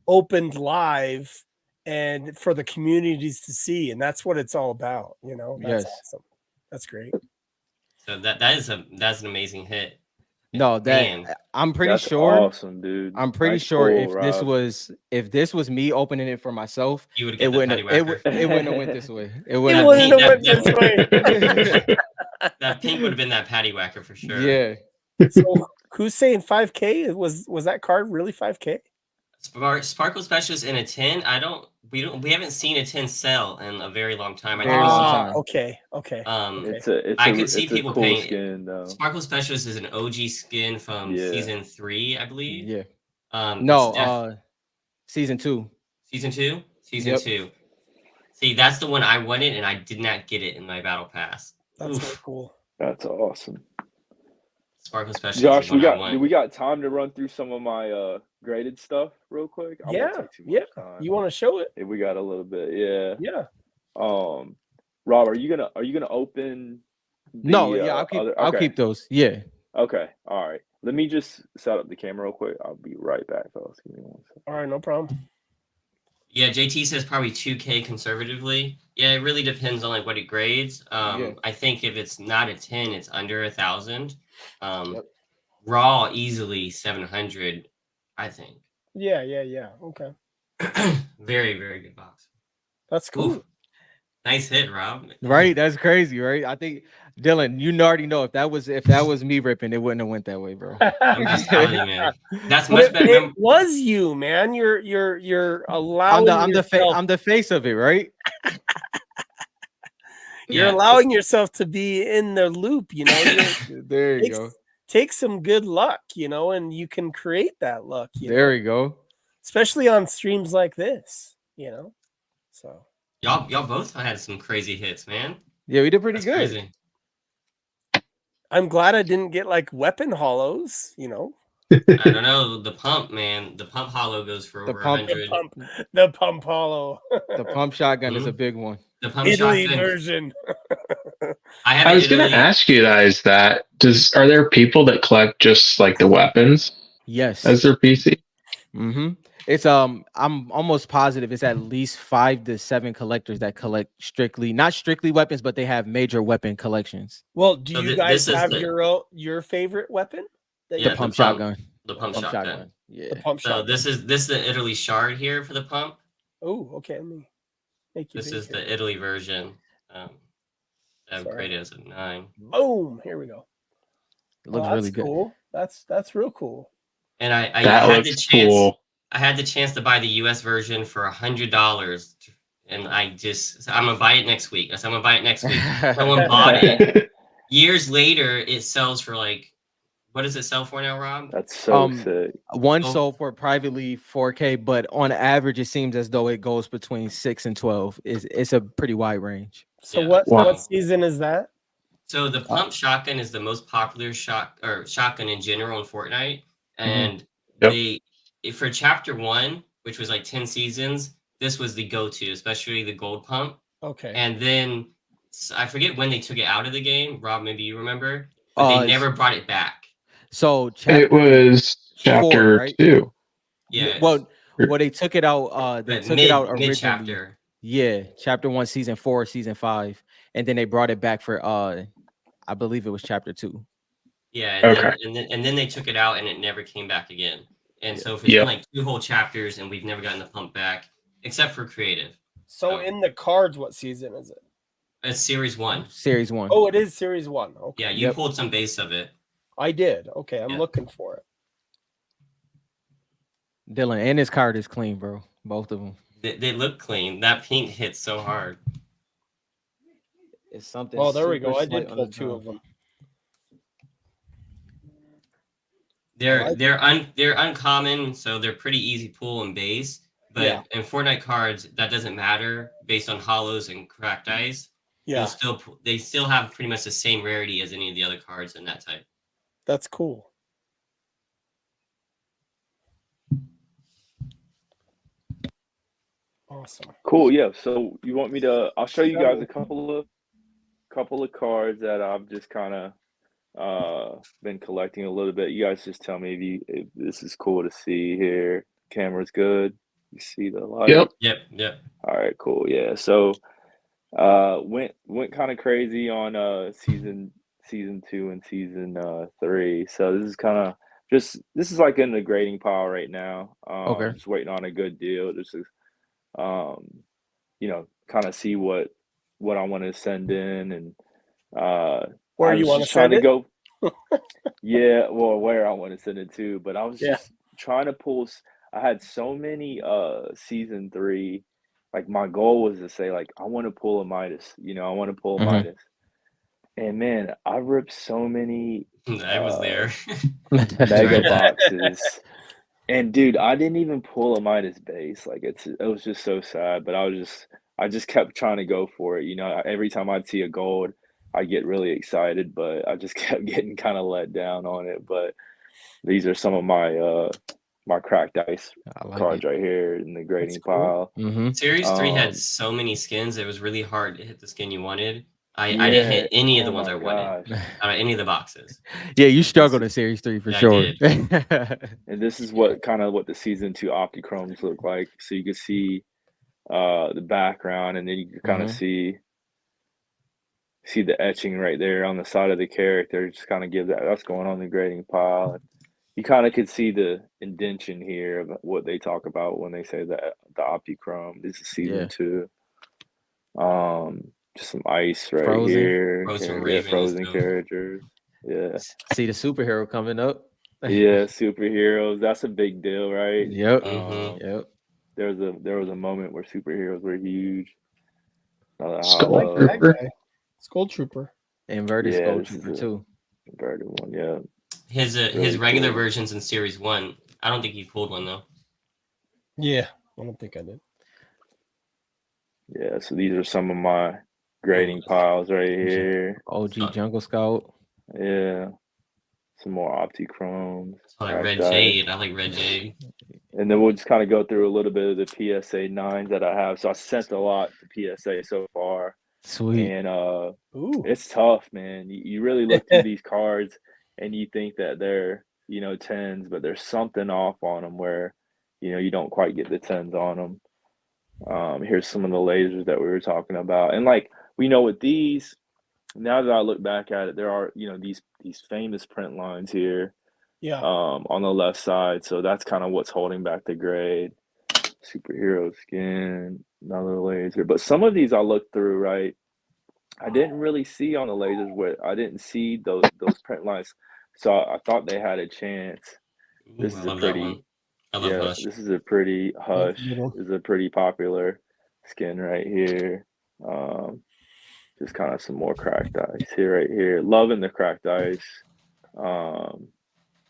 opened live and for the communities to see, and that's what it's all about. You know, that's Yes. awesome. That's great. So that's an amazing hit. No, Man. I'm pretty That's sure. awesome, dude. I'm pretty Nice sure pull, if this was me opening it for myself, You would it get the wouldn't patty have, whacker. it wouldn't have went this way. It It wouldn't wouldn't have have went this way. That pink would have been that patty whacker for sure. Yeah. So who's saying 5K? Was that card really 5K? Sparkle Specials in a tin. We haven't seen a tin sell in a very long time. I Very think long we've time. Okay. I could see it's a people cool paying. skin though. Sparkle Specials is an OG skin from Yeah. season 3, I believe. Yeah. It's No, season 2. season 2. Season Yep. 2. See, that's the one I wanted, and I did not get it in my battle pass. That's really cool. That's awesome. Sparkle Specials. Josh, is what I want. we got time to run through some of my graded stuff real quick? I won't take too much time. You want to show it? If we got a little bit, yeah. Yeah. Rob, are you gonna open No, yeah, I'll keep those. Yeah. Okay. All right. Let me just set up the camera real quick. I'll be right back, fellas. Give me 1 second. All right, no problem. Yeah, JT says probably 2K conservatively. Yeah, it really depends on like what it grades. I think if it's not a 10, it's under 1,000. Raw easily 700, I think. Yeah. Okay. Very, very good box. That's cool. Oof. Nice hit, Rob. Right? That's crazy, right? I think Dylan, you already know if that was me ripping, it wouldn't have went that way, bro. I'm just telling you, man. That's much better. It was you, man. You're allowing I'm the face of it, right? You're allowing yourself to be in the loop, you know. There you go. Take some good luck, you know, and you can create that luck. There you go. Especially on streams like this, you know. So y'all both had some crazy hits, man. Yeah, we did pretty good. Crazy. I'm glad I didn't get like weapon hollows, you know. I don't know. The pump, man. The pump hollow goes for over 100. The pump hollow. The pump shotgun is a big one. The pump Italy shotgun version. I was going to ask you guys that. Are there people that collect just like the weapons? Yes. As their PC? Mm-hmm. It's I'm almost positive it's at least 5 to 7 collectors that collect not strictly weapons, but they have major weapon collections. Well, do you guys have your favorite weapon? The pump shotgun. The pump shotgun. Yeah. The pump shotgun. This is the Italy shard here for the pump. Oh, okay. Let me make you. This is the Italy version. I've graded as a 9. Boom! Here we go. It looks really good. Cool. That's real cool. And I had the chance. Cool. I had the chance to buy the US version for $100, and I'm gonna buy it next week. I'm gonna buy it next week. Someone bought it. Years later, it sells for like, what does it sell for now, Rob? That's so sick. One sold for privately 4K, but on average, it seems as though it goes between 6 and 12. It's a pretty wide range. So what season is that? So the pump shotgun is the most popular shotgun in general in Fortnite, and for chapter 1, which was like 10 seasons, this was the go-to, especially the gold pump. Okay. And then I forget when they took it out of the game. Rob, maybe you remember, but they never brought it back. So it was chapter 4, right? 2. Yeah. Well, they took it out. They took it out originally. Mid-chapter. Yeah, chapter 1, season 4, season 5, and then they brought it back for I believe it was chapter 2. Yeah, and then they took it out and it never came back again. And so it's been like 2 whole chapters and we've never gotten the pump back except for creative. So in the cards, what season is it? It's series 1. Series 1. Oh, it is series 1. Okay. Yeah, you pulled some base of it. I did. Okay, I'm looking for it. Dylan, and his card is clean, bro. Both of them. They look clean. That pink hits so hard. It's something. Oh, there we go. I did pull 2 of them. They're uncommon, so they're pretty easy pull and base. But in Fortnite cards, that doesn't matter based on hollows and cracked ice. Yeah, they still have pretty much the same rarity as any of the other cards in that type. That's cool. Awesome. Cool. Yeah. So you want me to? I'll show you guys a couple of cards that I've just kind of been collecting a little bit. You guys just tell me if this is cool to see here. Camera's good. You see the light? Yep. All right, cool. Yeah. So went kind of crazy on season 2 and season 3. So this is kind of this is like in the grading pile right now. Okay. Just waiting on a good deal. This is kind of see what I want to send in, and Where I you was want just to trying send to it? go. Yeah, well, where I want to send it to, but I was just trying to pull. I had so many season 3. Like my goal was to say like I want to pull a Midas, I want to pull a Mhm. Midas. And man, I ripped so many I was there. mega Right. boxes. And dude, I didn't even pull a Midas base. Like it was just so sad, but I just kept trying to go for it. Every time I'd see a gold, I get really excited, but I just kept getting kind of let down on it. But these are some of my cracked ice I like cards it. right here in the grading cool. pile. Mm-hmm. Series 3 had so many skins, it was really hard to hit the skin you wanted. I didn't Yeah. hit any of Oh the ones my I wanted gosh. out of any of the boxes. Yeah, you This struggled is in Series 3 for Yeah, I sure. did. and this is what the season 2 Optichromes look like. So you can see the background, and then you can kind of Mhm. see the etching right there on the side of the character. Just kind of give that's going on the grading pile. And you kind of could see the indention here of what they talk about when they say the Optichrome. This is season Yeah. 2. Just some ice right Frozen. here. Frozen Yeah, Raven is frozen dope. characters. Yeah. See the superhero coming up. Yeah, superheroes. That's a big deal, right? Yep. Mhm. Yep. There was a moment where superheroes were huge. Another Skull Like hollow. that Trooper. guy. Skull Trooper. Inverted Yeah, Skull this is Trooper a too. inverted one. Yeah, His really regular cool. versions in Series 1, I don't think he pulled one though. Yeah. I don't think I did. Yeah, so these are some of my Ooh, grading piles right here. OG So- Jungle Scout. Yeah, some more Optichromes, so like cracked Red ice. Jade. I like Red Jade. And then we'll just kind of go through a little bit of the PSA 9s that I have. So I sent a lot to PSA so far. Sweet. And Ooh. it's tough, man. You really look through these cards and you think that they're, 10s, but there's something off on them where, you don't quite get the 10s on them. Here's some of the lasers that we were talking about. And like, we know with these, now that I look back at it, there are, these famous print lines here Yeah. on the left side. So that's kind of what's holding back the grade. Superhero skin, another laser. But some of these I looked through, right? I didn't really see on the lasers where I didn't see those print lines. So I thought they had a chance. Ooh, This I is a love that one. pretty I love yeah, Hush. this is a pretty That's a Hush good one. is a pretty popular skin right here. Just kind of some more cracked ice here right here. Loving the cracked ice.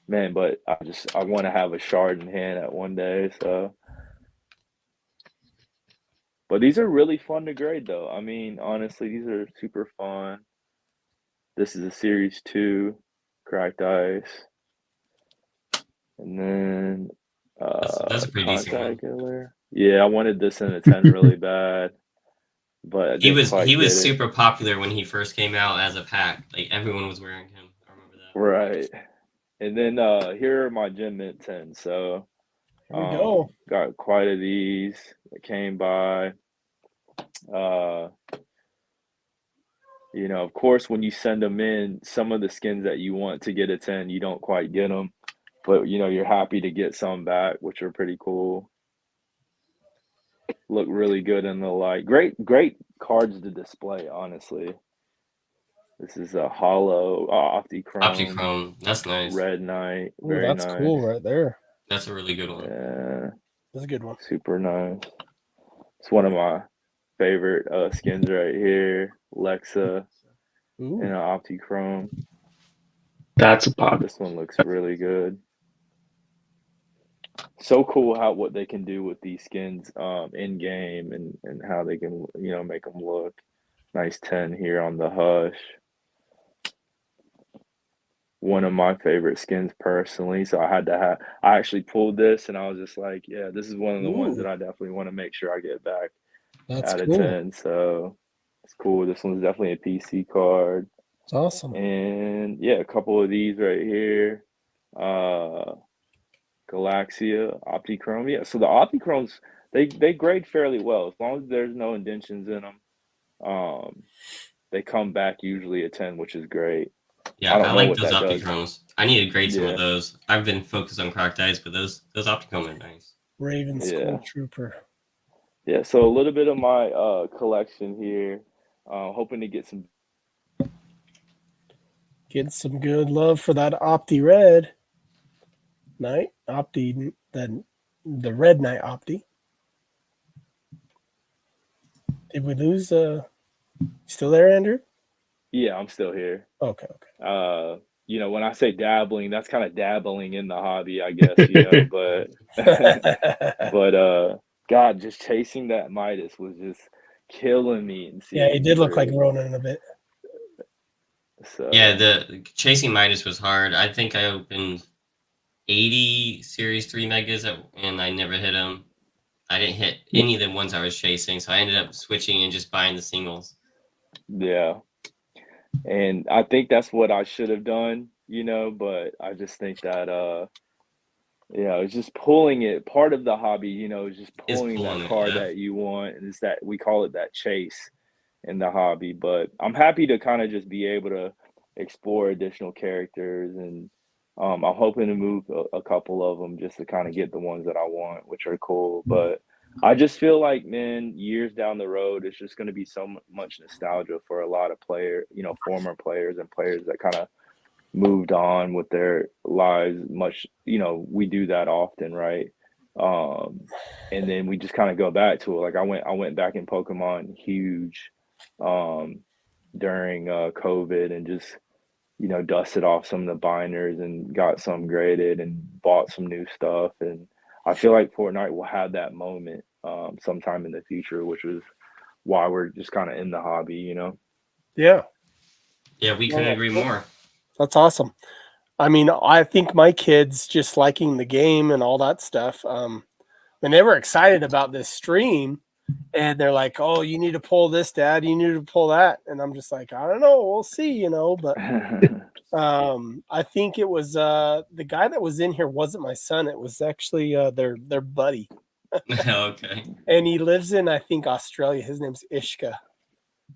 Man, but I want to have a shard in hand at one day, so but these are really fun to grade though. I mean, honestly, these are super fun. This is a series 2 cracked ice. And then That's a pretty decent one. contact killer. Yeah, I wanted this in a 10 really bad, but I He didn't was quite get it. super popular when he first came out as a pack. Like everyone was wearing him. I remember that. Right. And then here are my Gem Mint 10. So Here we go. got quite a these that came by. Of course, when you send them in, some of the skins that you want to get a 10, you don't quite get them. But, you're happy to get some back, which are pretty cool. Look really good in the light. Great cards to display, honestly. This is a hollow Optichrome Optichrome. That's nice. Red Knight. Ooh, Very that's nice. cool right there. That's a really good one. Yeah, That's a good one. super nice. It's one of my favorite skins right here. Lexa Ooh. in an Optichrome. That's a pop. This one looks really good. So cool what they can do with these skins in game and how they can make them look. Nice 10 here on the Hush. one of my favorite skins personally. So I actually pulled this and I was just like, yeah, this is one of the ones that I definitely want to make sure I get back That's out of cool. 10. So it's cool. This one's definitely a PC card. It's awesome. And yeah, a couple of these right here. Galaxia, Optichrome. Yeah, so the Optichromes, they grade fairly well. As long as there's no indentions in them. They come back usually a 10, which is great. Yeah, I don't I know like what those that does. Optichromes. I need to grade some Yeah. of those. I've been focused on cracked ice, but those Optichrome are nice. Raven Yeah. School Trooper. Yeah, so a little bit of my collection here. Hoping to get some. Get some good love for that Opti Red Knight. Opti, the Red Knight Opti. Did we lose? Still there, Andrew? Yeah, I'm still here. Okay. You know, when I say dabbling, that's kind of dabbling in the hobby, I guess, you know, but God, just chasing that Midas was just killing me in Yeah, he did look like CE3. Ronan a bit. So Yeah, the chasing Midas was hard. I think I opened 80 Series 3 Megas and I never hit them. I didn't hit any of the ones I was chasing, so I ended up switching and just buying the singles. yeah. And I think that's what I should have done, you know, but I just think that it's just pulling it. Part of the hobby, you know, is just It's pulling that pulling it, card yeah. that you want, and it's that we call it that chase in the hobby. But I'm happy to kind of just be able to explore additional characters, and I'm hoping to move a couple of them just to kind of get the ones that I want, which are cool. But I just feel like, man, years down the road, it's just going to be so much nostalgia for a lot of former players and players that kind of moved on with their lives. Much, you know, we do that often, right? And then we just kind of go back to it. Like I went back in Pokemon huge during COVID, and just, you know, dusted off some of the binders and got some graded and bought some new stuff. And I feel like Fortnite will have that moment sometime in the future, which is why we're just kind of in the hobby, you know? Yeah. Yeah, we couldn't agree more. That's awesome. I mean, I think my kids just liking the game and all that stuff. And they were excited about this stream, and they're like, "Oh, you need to pull this, Dad. You need to pull that." And I'm just like, "I don't know. We'll see, you know." But I think it was the guy that was in here wasn't my son. It was actually their buddy, Okay. and he lives in, I think, Australia. His name's Ishka.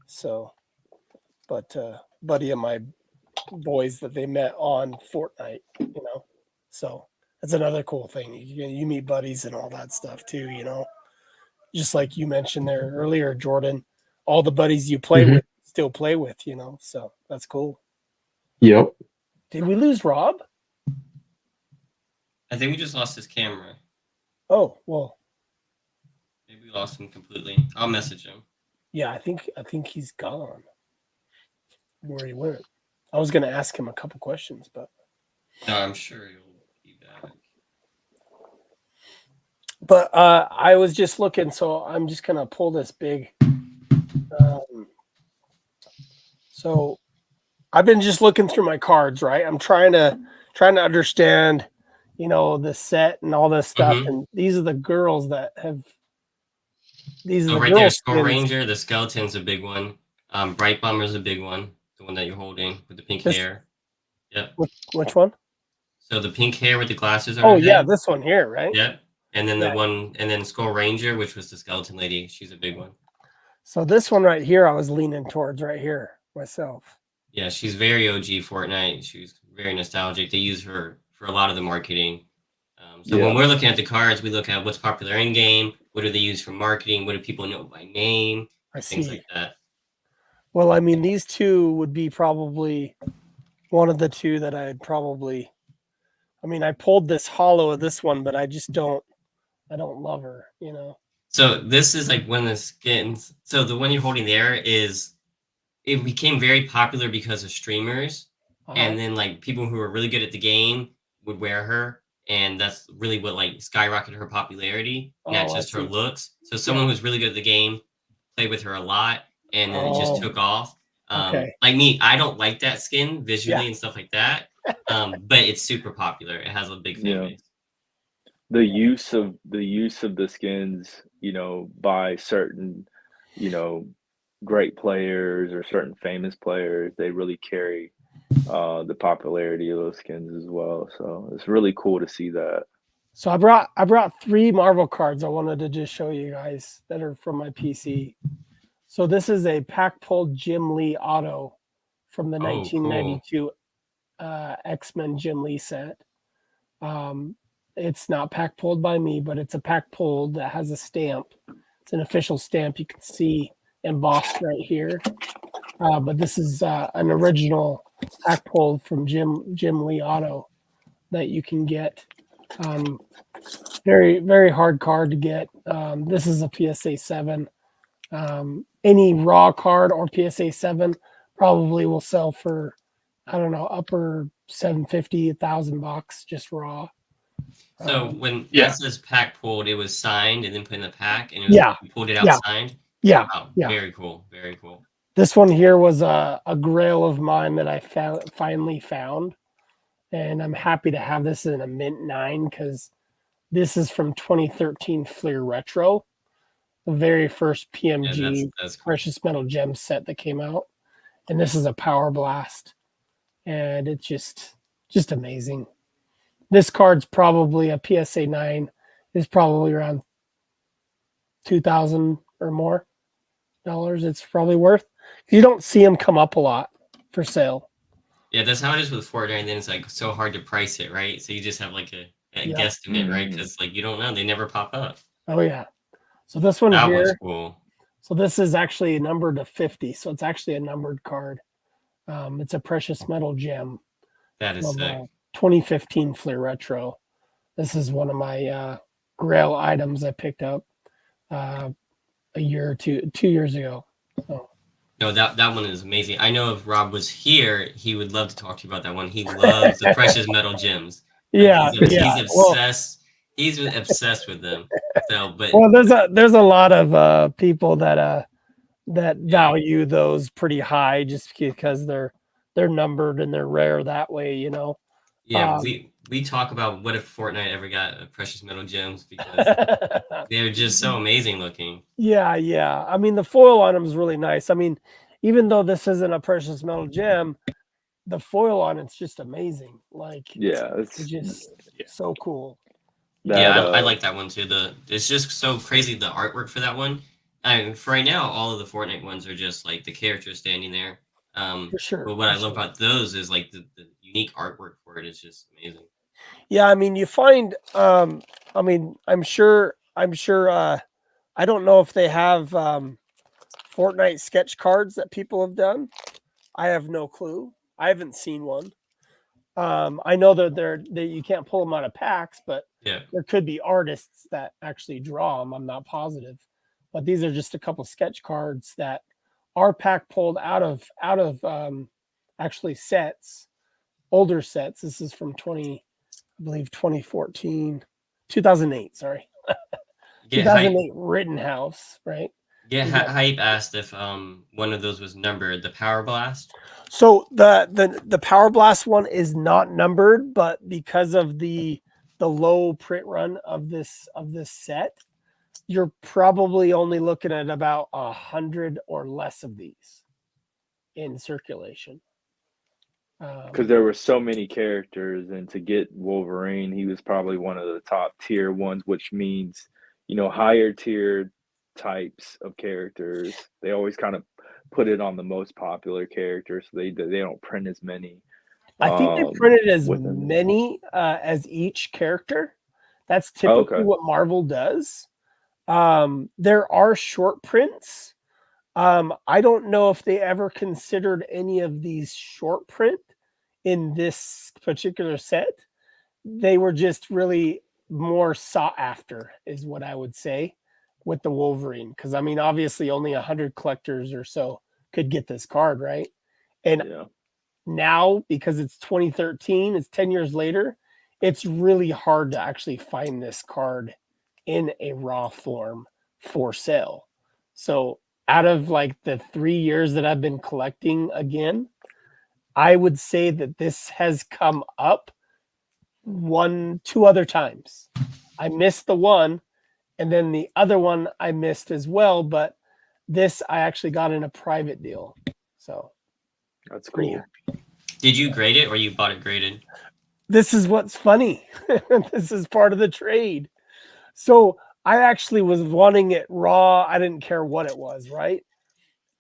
So, but buddy of my boys that they met on Fortnite, you know. So that's another cool thing. You meet buddies and all that stuff too, you know. Just like you mentioned there earlier, Jordan, all the buddies you play with still play with, you know. So that's cool. Yep. Did we lose Rob? I think we just lost his camera. Oh, well. Maybe we lost him completely. I'll message him. Yeah, I think he's gone. Where he went. I was gonna ask him a couple questions, but no, I'm sure he'll be back. But I was just looking, so I'm just gonna pull this big. So I've been just looking through my cards, right? I'm trying to understand, you know, the set and all this stuff. Mm-hmm. And these are the girls that have. These are the right girls. there, Score Ranger. The skeleton's a big one. Bright Bomber's a big one. The one that you're holding with the pink hair. Yep. Which one? So the pink hair with the glasses on. Oh yeah, this one here, right? Yep. And then the one, and then Skull Ranger, which was the skeleton lady. She's a big one. So this one right here, I was leaning towards right here myself. Yeah, she's very OG Fortnite. She's very nostalgic. They use her for a lot of the marketing. When we're looking at the cards, we look at what's popular in game. What do they use for marketing? What do people know by name? Things like that. Well, I mean, these two would be probably one of the two that I'd probably. I mean, I pulled this hollow of this one, but I just don't. I don't love her, you know. So this is like one of the skins. So the one you're holding there it became very popular because of streamers, and then like people who were really good at the game would wear her, and that's really what like skyrocketed her popularity, not just her looks. So someone who's really good at the game played with her a lot, and then it just took off. Like me, I don't like that skin visually Yeah. and stuff like that. But it's super popular. It has a big fan Yeah. base. The use of the skins, by certain, great players or certain famous players, they really carry the popularity of those skins as well. So it's really cool to see that. So I brought 3 Marvel cards I wanted to just show you guys that are from my PC. So this is a pack pulled Jim Lee auto from the Oh, cool. 1992 X-Men Jim Lee set. It's not pack pulled by me, but it's a pack pulled that has a stamp. It's an official stamp you can see embossed right here. But this is an original pack pulled from Jim Lee auto that you can get. Very, very hard card to get. This is a PSA 7. Any raw card or PSA 7 probably will sell for, I don't know, upper 750, $1,000 just raw. So when that says pack pulled, it was signed and then put in the pack, and you pulled it out signed. Yeah. Oh, very cool. Very cool. This one here was a grail of mine that I finally found, and I'm happy to have this in a mint 9 because this is from 2013 Fleer Retro, the very first PMG that's cool. precious metal gem set that came out, and this is a Power Blast, and it's just amazing. This card's probably a PSA 9 is probably around $2,000 or more dollars. It's probably worth. You don't see them come up a lot for sale. Yeah, that's how it is with Fortnite. And then it's like so hard to price it, right? So you just have like a guesstimate, right? Because like you don't know, they never pop up. Oh yeah. So this one that here was cool. So this is actually numbered to 50. So it's actually a numbered card. It's a precious metal gem. That is sick. 2015 Fleer Retro. This is one of my grail items I picked up a year or 2 years ago. So. No, that one is amazing. I know if Rob was here, he would love to talk to you about that one. He loves the precious metal gems. Yeah, he's obsessed. He's obsessed with them. So, but there's a lot of people that value those pretty high just because they're numbered and they're rare that way, you know. Yeah, we talk about what if Fortnite ever got precious metal gems because they're just so amazing looking. Yeah. I mean, the foil on them is really nice. I mean, even though this isn't a precious metal gem, the foil on it's just amazing. Like, it's just so cool. I like that one too. It's just so crazy the artwork for that one. I mean, for right now, all of the Fortnite ones are just like the characters standing there. For sure. But what I love about those is like the unique artwork for it is just amazing. Yeah, I mean, you find. I mean, I'm sure. I don't know if they have Fortnite sketch cards that people have done. I have no clue. I haven't seen one. I know that you can't pull them out of packs, but there could be artists that actually draw them. I'm not positive, but these are just a couple sketch cards that are pack pulled out of actually sets, older sets. This is from 2008. Sorry, 2008 Rittenhouse, right? Yeah, Hype asked if one of those was numbered, the Power Blast. So the Power Blast one is not numbered, but because of the low print run of this set, you're probably only looking at about 100 or less of these in circulation. Because there were so many characters, and to get Wolverine, he was probably one of the top tier ones, which means, higher tier types of characters, they always kind of put it on the most popular characters, so they don't print as many. I think they printed as many as each character. That's typically what Marvel does. There are short prints. I don't know if they ever considered any of these short print in this particular set. They were just really more sought after, is what I would say, with the Wolverine. Because, I mean, obviously only 100 collectors or so could get this card, right? And now, because it's 2013, it's 10 years later, it's really hard to actually find this card in a raw form for sale. So out of like the 3 years that I've been collecting again, I would say that this has come up 2 other times. I missed the one, and then the other one I missed as well, but this I actually got in a private deal. So That's pretty cool. happy. Did you grade it or you bought it graded? This is what's funny. This is part of the trade. So I actually was wanting it raw. I didn't care what it was, right?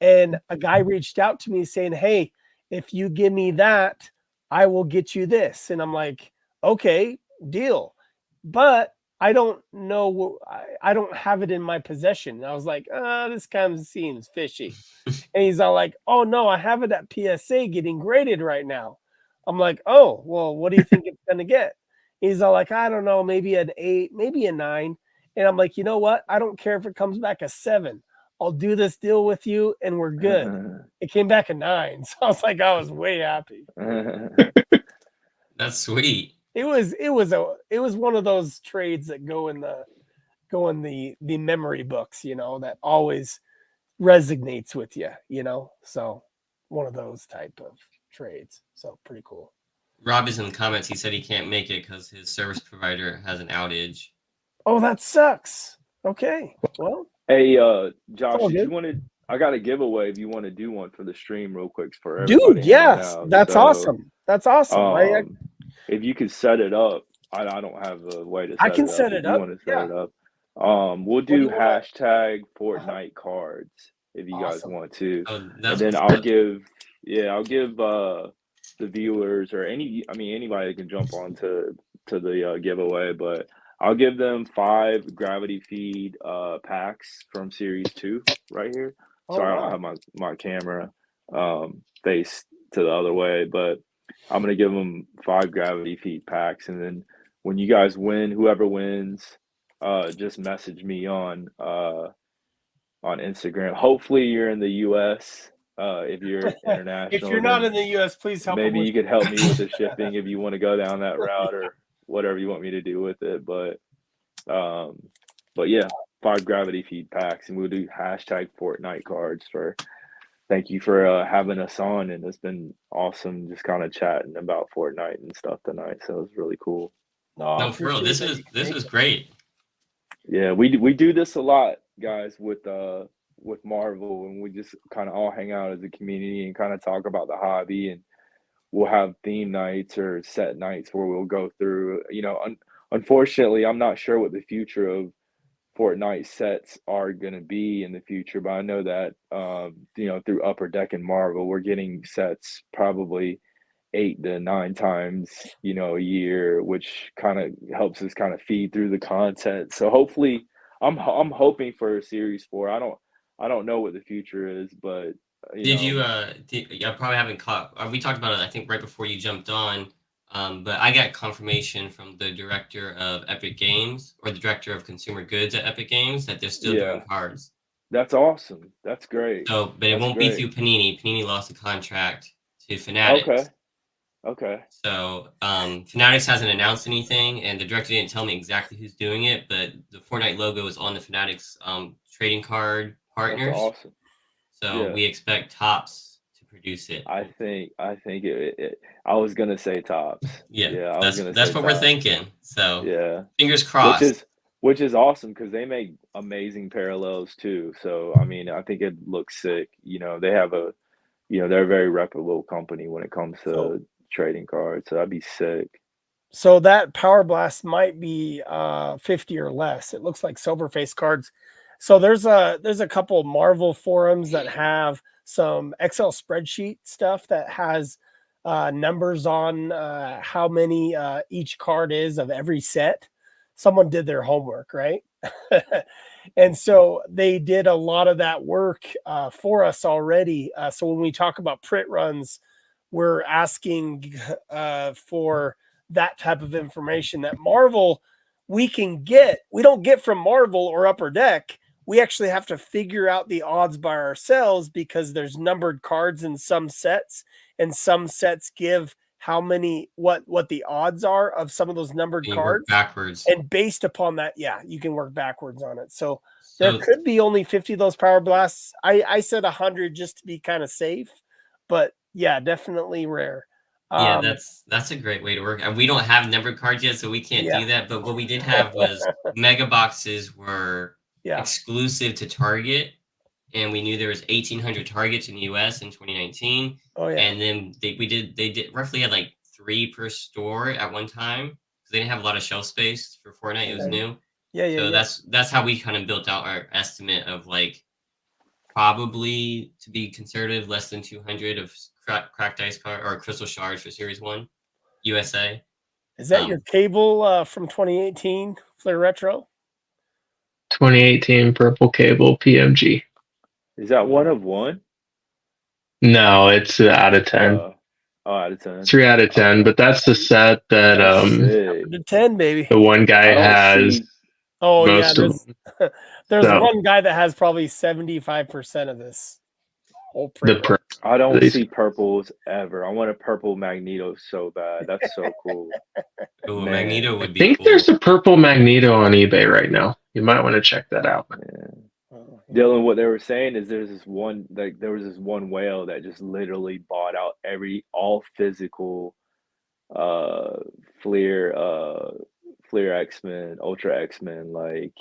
And a guy reached out to me saying, "Hey, if you give me that, I will get you this." And I'm like, "Okay, deal." But I don't know. I don't have it in my possession. And I was like, this kind of seems fishy. And he's all like, "Oh no, I have it at PSA getting graded right now." I'm like, "Oh, well, what do you think it's gonna get?" He's all like, "I don't know, maybe an 8, maybe a 9." And I'm like, "You know what? I don't care if it comes back a 7. I'll do this deal with you and we're good." It came back a 9. So I was like, I was way happy. That's sweet. It was one of those trades that go in the memory books, that always resonates with you, so one of those type of trades. So pretty cool. Rob is in the comments. He said he can't make it because his service provider has an outage. Oh, that sucks. Okay, well, Hey, Josh, all did you good. want to? I got a giveaway if you want to do one for the stream real quick for everybody Dude, hanging yes, out. that's So, awesome. That's awesome. if you could set it up, I don't have a way to I set can it up. set If it you up. want to set Yeah. it up, we'll What do do you wanna- hashtag Fortnite cards if you guys Awesome. want to, Oh, and that's then I'll give the viewers or anybody that can jump on to the giveaway, but I'll give them 5 gravity feed packs from series 2 right here. Oh, Sorry, I wow. don't have my camera faced to the other way, but I'm gonna give them 5 gravity feed packs, and then when you guys win, whoever wins, just message me on Instagram. Hopefully, you're in the U.S. If you're If international, you're not then in the US, please help them maybe with you could help me with the shipping if you want to go down that route or whatever you want me to do with it. But yeah, 5 gravity feed packs, and we'll do hashtag Fortnite cards for. Thank you for having us on, and it's been awesome just kind of chatting about Fortnite and stuff tonight. So it was really cool. no, for real. This is great. Yeah, we do this a lot, guys, with Marvel, and we just kind of all hang out as a community and kind of talk about the hobby, and we'll have theme nights or set nights where we'll go through. Unfortunately, I'm not sure what the future of Fortnite sets are going to be in the future, but I know that through Upper Deck and Marvel, we're getting sets probably 8 to 9 times a year, which kind of helps us kind of feed through the content. So hopefully, I'm hoping for series 4. I don't know what the future is, but Did you I probably haven't caught, we talked about it I think right before you jumped on, but I got confirmation from the director of Epic Games, or the director of consumer goods at Epic Games, that they're still doing cards. That's awesome. That's great. So, but it won't be through Panini. Panini lost the contract to Fanatics. Okay. So, Fanatics hasn't announced anything, and the director didn't tell me exactly who's doing it, but the Fortnite logo is on the Fanatics trading card partners. That's awesome. So we expect Topps to produce it. I think I was gonna say Topps. Yeah, that's what we're thinking. So yeah, fingers crossed. Which is awesome because they make amazing parallels too. So I mean, I think it looks sick. They have they're a very reputable company when it comes to trading cards. So that'd be sick. So that Power Blast might be 50 or less. It looks like Silverface cards. So there's a couple Marvel forums that have some Excel spreadsheet stuff that has numbers on how many each card is of every set. Someone did their homework, right? And so they did a lot of that work for us already. So when we talk about print runs, we're asking for that type of information that Marvel we don't get from Marvel or Upper Deck. We actually have to figure out the odds by ourselves because there's numbered cards in some sets, and some sets give how many what the odds are of some of those numbered cards backwards. And based upon that, you can work backwards on it. So There So could be only 50 of those power blasts. I said 100 just to be kind of safe, but yeah, definitely rare. yeah, that's a great way to work. And we don't have numbered cards yet, so we can't Yeah. do that. But what we did have was mega boxes were Yeah. exclusive to Target, and we knew there was 1,800 Targets in the U.S. in 2019. Oh yeah. And then they did roughly had like 3 per store at one time because they didn't have a lot of shelf space for Fortnite. It was new. Yeah. So that's how we kind of built out our estimate of like probably, to be conservative, less than 200 of cracked ice card or crystal shards for Series 1 USA. Is that your cable from 2018 Flair Retro? 2018 purple cable PMG. Is that one of one? No, it's out of 10. Out of 10. 3 out of 10, but that's the set that The 10, baby. the one guy has. Oh yeah, most of there's So- one guy that has probably 75% of this whole print. I don't see purples ever. I want a purple Magneto so bad. That's so cool. Oh, Man. Magneto I would be think cool. there's a purple Magneto on eBay right now. You might want to check that out. Yeah. Dylan, what they were saying is there was this one whale that just literally bought out all physical Fleer X-Men, Ultra X-Men, like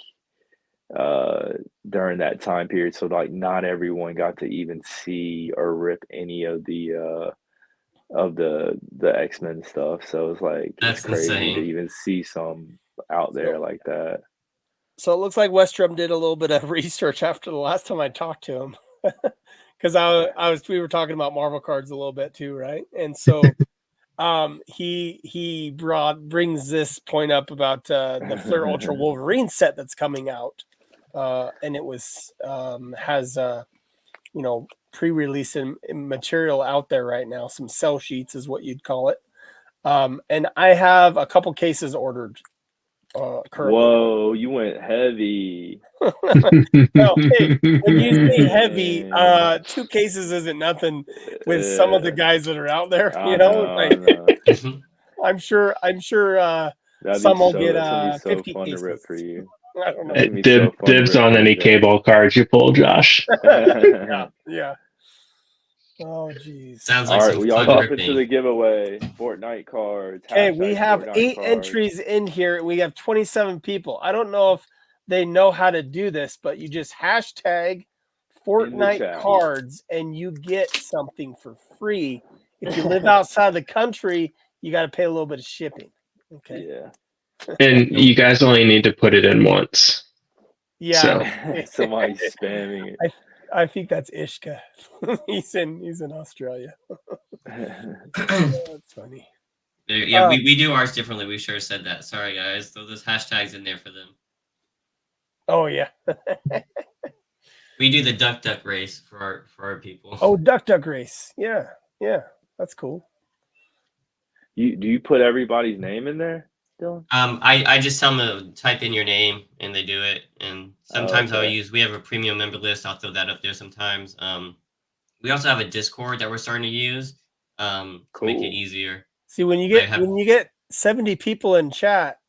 during that time period. So like not everyone got to even see or rip any of the X-Men stuff. So it's like That's it's crazy insane. to even see some out there like that. So it looks like Westrom did a little bit of research after the last time I talked to him, because we were talking about Marvel cards a little bit too, right? And so he brings this point up about the Flair Ultra Wolverine set that's coming out, and it was has pre-release material out there right now. Some sell sheets is what you'd call it, and I have a couple cases ordered. Currently. Whoa, you went heavy. Well, hey, when you say heavy, 2 cases isn't nothing with some of the guys that are out there. You know, I'm sure some will get 50 fun cases. to rip for you. I don't know. Dibs on any cable cards you pull, Josh. Yeah. Oh, geez. Sounds like all right, we all fun jump ripping. into the giveaway. Fortnite cards. Okay, we have Fortnite 8 cards. entries in here. We have 27 people. I don't know if they know how to do this, but you just hashtag Fortnite cards and you get something for free. If you live outside the country, you got to pay a little bit of shipping. Okay. Yeah. And you guys only need to put it in once. Yeah. So. Somebody's spamming it. I think that's Ishka. he's in Australia. That's funny. Yeah, we do ours differently. We sure said that. Sorry, guys. Throw those hashtags in there for them. Oh yeah. We do the duck race for our people. Oh, duck race. Yeah, that's cool. Do you put everybody's name in there, Dylan? I just tell them to type in your name and they do it. And sometimes we have a premium member list. I'll throw that up there sometimes. We also have a Discord that we're starting to use to make it easier. See, when you get 70 people in chat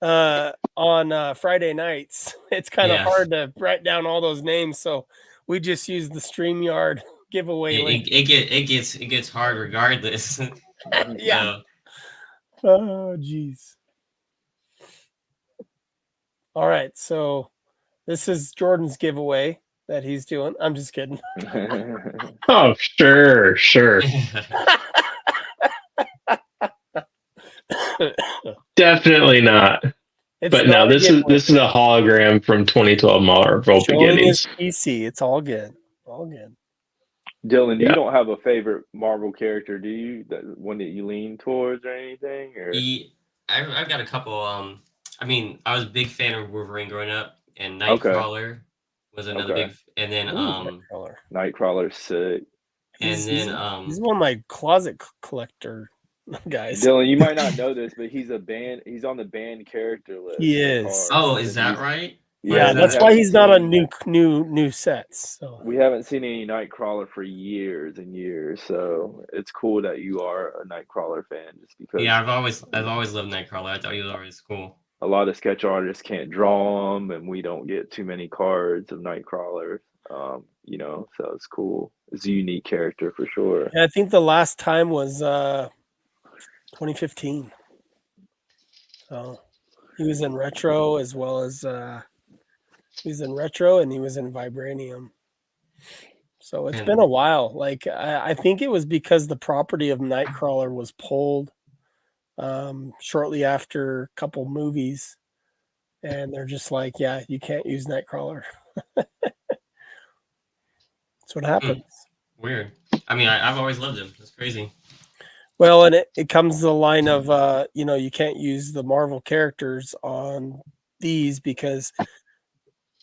on Friday nights, it's kind of hard to write down all those names. So we just use the StreamYard giveaway link. It gets hard regardless. Yeah. Oh, geez. All right, so this is Jordan's giveaway that he's doing. I'm just kidding. Oh, sure. Definitely not. But no, this is a hologram from 2012 Marvel Beginnings. PC. It's all good. All good. Dylan, you don't have a favorite Marvel character, do you? That one that you lean towards or anything? Or I've got a couple. I mean, I was a big fan of Wolverine growing up, and Nightcrawler was another big. And then Nightcrawler's sick. And then he's one of my closet collector guys. Dylan, you might not know this, but he's on the banned character list. He is. Oh, is that right? Yeah, that's why he's not on new sets. So we haven't seen any Nightcrawler for years and years. So it's cool that you are a Nightcrawler fan, just because. Yeah, I've always loved Nightcrawler. I thought he was always cool. a lot of sketch artists can't draw them, and we don't get too many cards of Nightcrawler. You know, so it's cool. It's a unique character for sure. I think the last time was 2015. So he was in retro as well as he was in retro and he was in vibranium. So it's been a while. Like I think it was because the property of Nightcrawler was pulled shortly after a couple movies, and they're just like, yeah, you can't use Nightcrawler. That's what happens. Weird. I mean, I've always loved him. That's crazy. Well, and it comes to the line of you know, you can't use the Marvel characters on these because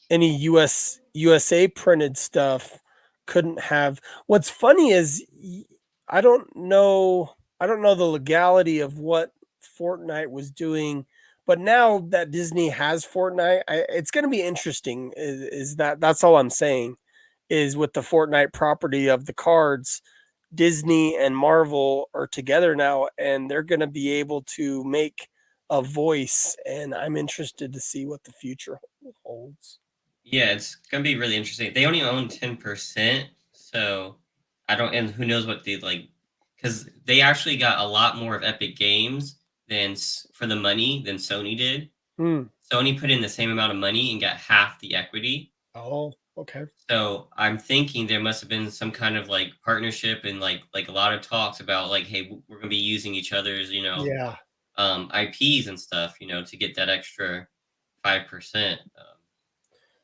any USA printed stuff couldn't have. What's funny is I don't know the legality of what Fortnite was doing, but now that Disney has Fortnite, it's going to be interesting. Is that's all I'm saying? Is with the Fortnite property of the cards, Disney and Marvel are together now, and they're going to be able to make a voice. And I'm interested to see what the future holds. Yeah, it's gonna be really interesting. They only own 10%, so I don't. And who knows what they like? Because they actually got a lot more of Epic Games for the money than Sony did. Sony put in the same amount of money and got half the equity. Oh, okay. So I'm thinking there must have been some kind of like partnership and like a lot of talks about like, hey, we're gonna be using each other's, IPs and stuff, to get that extra 5%.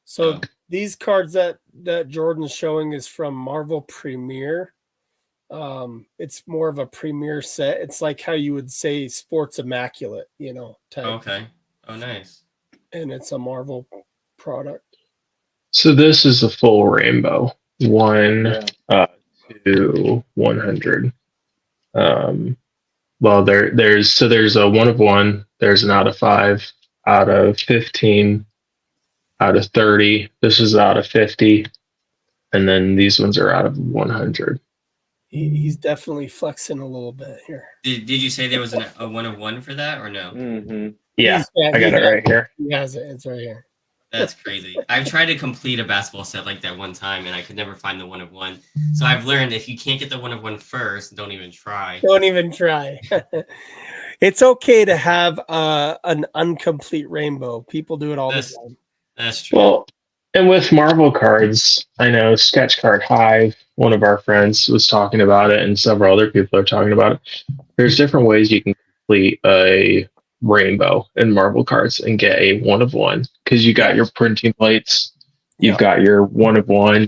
So these cards that Jordan's showing is from Marvel Premier. It's more of a Premier set. It's like how you would say Sports Immaculate, type. Okay. Oh, nice. And it's a Marvel product. So this is the full rainbow, 1 to 100. Well, there's a 1 of 1. There's an out of 5, out of 15, out of 30. This is out of 50, and then these ones are out of 100. He's definitely flexing a little bit here. Did you say there was a 1 of 1 for that or no? Mm-hmm. Yeah, I got it right here. He has it. It's right here. That's crazy. I've tried to complete a basketball set like that one time, and I could never find the 1 of 1. So I've learned if you can't get the 1 of 1 first, don't even try. Don't even try. It's okay to have an incomplete rainbow. People do it all the time. That's true. Well, and with Marvel cards, I know Sketch Card Hive, one of our friends, was talking about it, and several other people are talking about it. There's different ways you can complete a rainbow in Marvel cards and get a 1 of 1, because you got your printing plates, you've got your 1 of 1,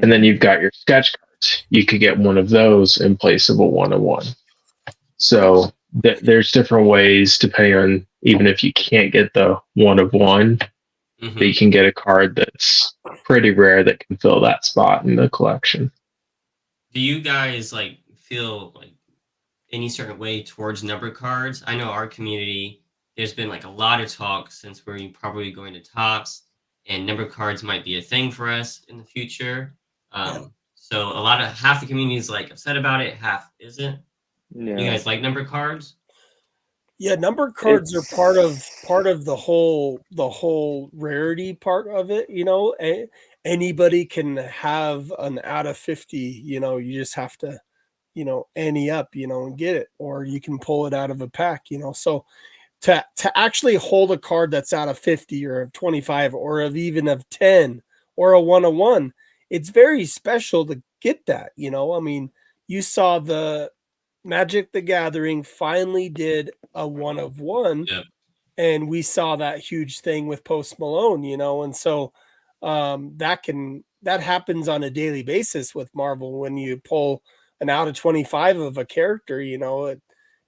and then you've got your sketch cards. You could get one of those in place of a 1 of 1. So there's different ways, depending on, even if you can't get the 1 of 1, that you can get a card that's pretty rare that can fill that spot in the collection. Do you guys feel any certain way towards number cards? I know our community, there's been a lot of talk since we're probably going to Topps, and number cards might be a thing for us in the future. So half the community is upset about it, half isn't. Yeah. You guys like number cards? Yeah, number cards are part of the whole rarity part of it. Anybody can have an out of 50. You just have to, ante up, and get it, or you can pull it out of a pack. So to actually hold a card that's out of 50 or of 25 or of even of 10 or a 1 of 1, it's very special to get that. I mean, you saw the Magic the Gathering finally did a 1 of 1, and we saw that huge thing with Post Malone, and so that happens on a daily basis with Marvel. When you pull an out of 25 of a character,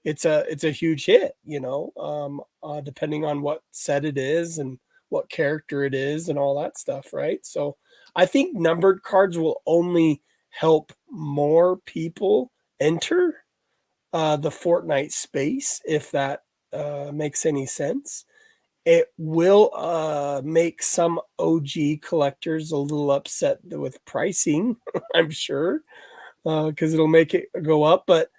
it's a huge hit, depending on what set it is and what character it is and all that stuff, right? So I think numbered cards will only help more people enter the Fortnite space, if that makes any sense. It will make some OG collectors a little upset with pricing, I'm sure, because it'll make it go up. But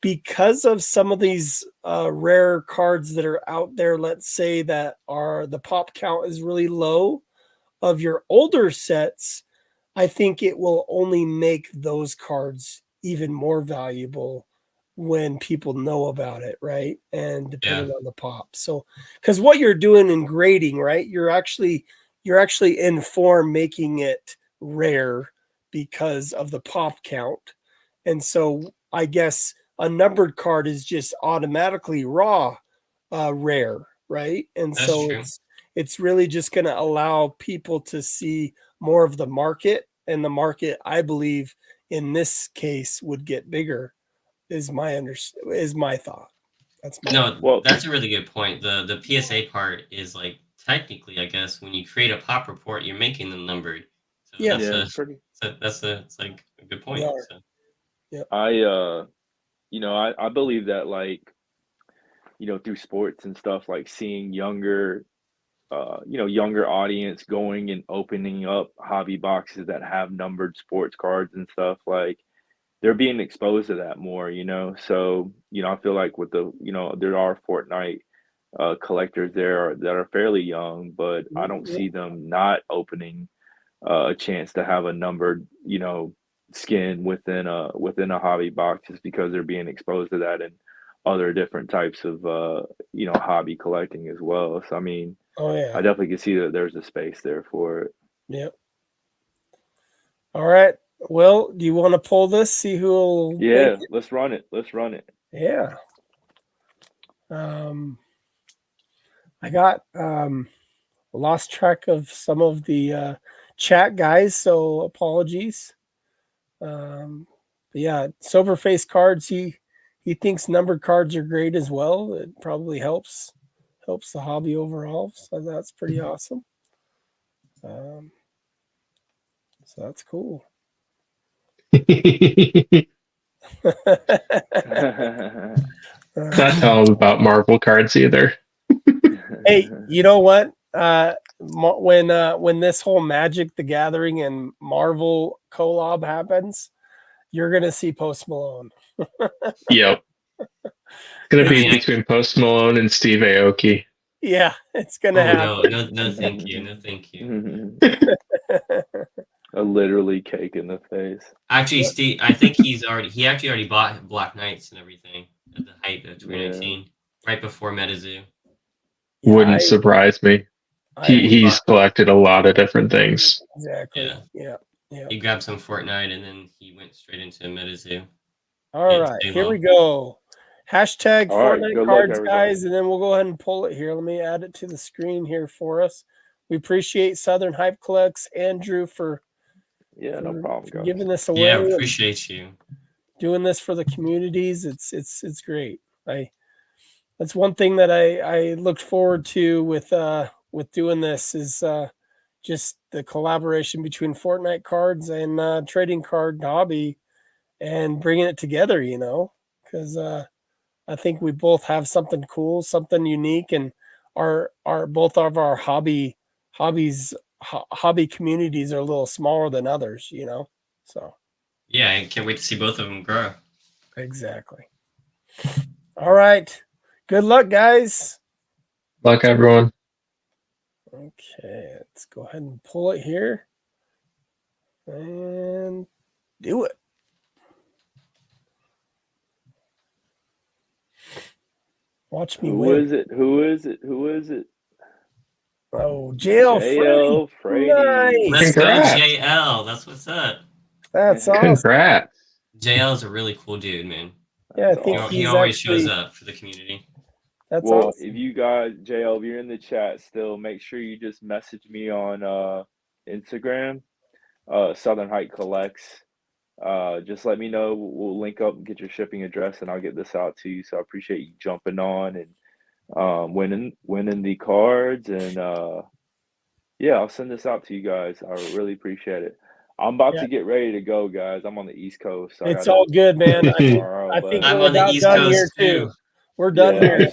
because of some of these rare cards that are out there, let's say that are the pop count is really low of your older sets, I think it will only make those cards even more valuable when people know about it, right? And depending on the pop. So, because what you're doing in grading, right? You're actually in form making it rare because of the pop count. And so I guess a numbered card is just automatically raw rare, right? And That's so true. it's really just going to allow people to see more of the market, and the market, I believe, in this case, would get bigger. Is my thought. That's my No, Well, that's a really good point. The PSA part is like technically, I guess, when you create a pop report, you're making them numbered. So Yeah. that's yeah, a pretty. it's like a good They point. are. So I you know, I believe that, like, you know, through sports and stuff, like seeing younger you know, younger audience going and opening up hobby boxes that have numbered sports cards and stuff, like they're being exposed to that more, you know. So, you know, I feel like with the, you know, there are Fortnite collectors there that are fairly young, but I don't Yeah. see them not opening a chance to have a numbered, you know, skin within a hobby box, just because they're being exposed to that and other different types of you know, hobby collecting as well. So I mean, Oh I yeah. definitely can see that there's a space there for it. Yep. All right. Well, do you want to pull this? See who'll make Yeah, it? let's run it. Let's run it. Yeah. I got lost track of some of the chat guys, so apologies. But yeah, sober face cards. He thinks numbered cards are great as well. It probably helps the hobby overall. So that's pretty awesome. So that's cool. Not tell them about Marvel cards either. Hey, you know what? When this whole Magic the Gathering and Marvel collab happens, you're gonna see Post Malone. Yep. It's going to I be mean, between Post Malone and Steve Aoki. Yeah, it's gonna oh happen. no, thank you, no, thank you. A literally cake in the face. Actually, Steve, I think he actually already bought Black Knights and everything at the height of Yeah. 2019, right before MetaZoo. Yeah, Wouldn't surprise me. He's collected a lot of different things. exactly. Yeah. He grabbed some Fortnite and then he went straight into MetaZoo. All right, here we go. Hashtag All right, Fortnite good luck, cards, everybody. guys, and then we'll go ahead and pull it here. Let me add it to the screen here for us. We appreciate Southern Hype Collects, Andrew, for no problem, guys. giving this away. Yeah, appreciate you doing this for the communities. It's great. That's one thing that I looked forward to with doing this is just the collaboration between Fortnite cards and trading card hobby and bringing it together, you know, because I think we both have something cool, something unique, and our both of our hobby communities are a little smaller than others, you know. So yeah, I can't wait to see both of them grow. exactly. All right. Good luck, guys. Luck, everyone. Okay, let's go ahead and pull it here and do it. Watch me win. Who is it? Who is it? Who is it? Oh, JL Freddy. Nice. Let's Congrats. go, JL. That's what's up. That's awesome. Congrats. JL is a really cool dude, man. Yeah, I think he he's always actually, shows up for the community. That's Well, awesome. if you guys, JL, if you're in the chat still, make sure you just message me on Instagram, Southern Height Collects. Just let me know. We'll link up and get your shipping address, and I'll get this out to you. So I appreciate you jumping on and winning the cards, and yeah, I'll send this out to you guys. I really appreciate it. I'm about to get ready to go, guys. I'm on the East Coast. So It's all good, man. I think I'm we're on the about East done Coast here too. too. We're done here.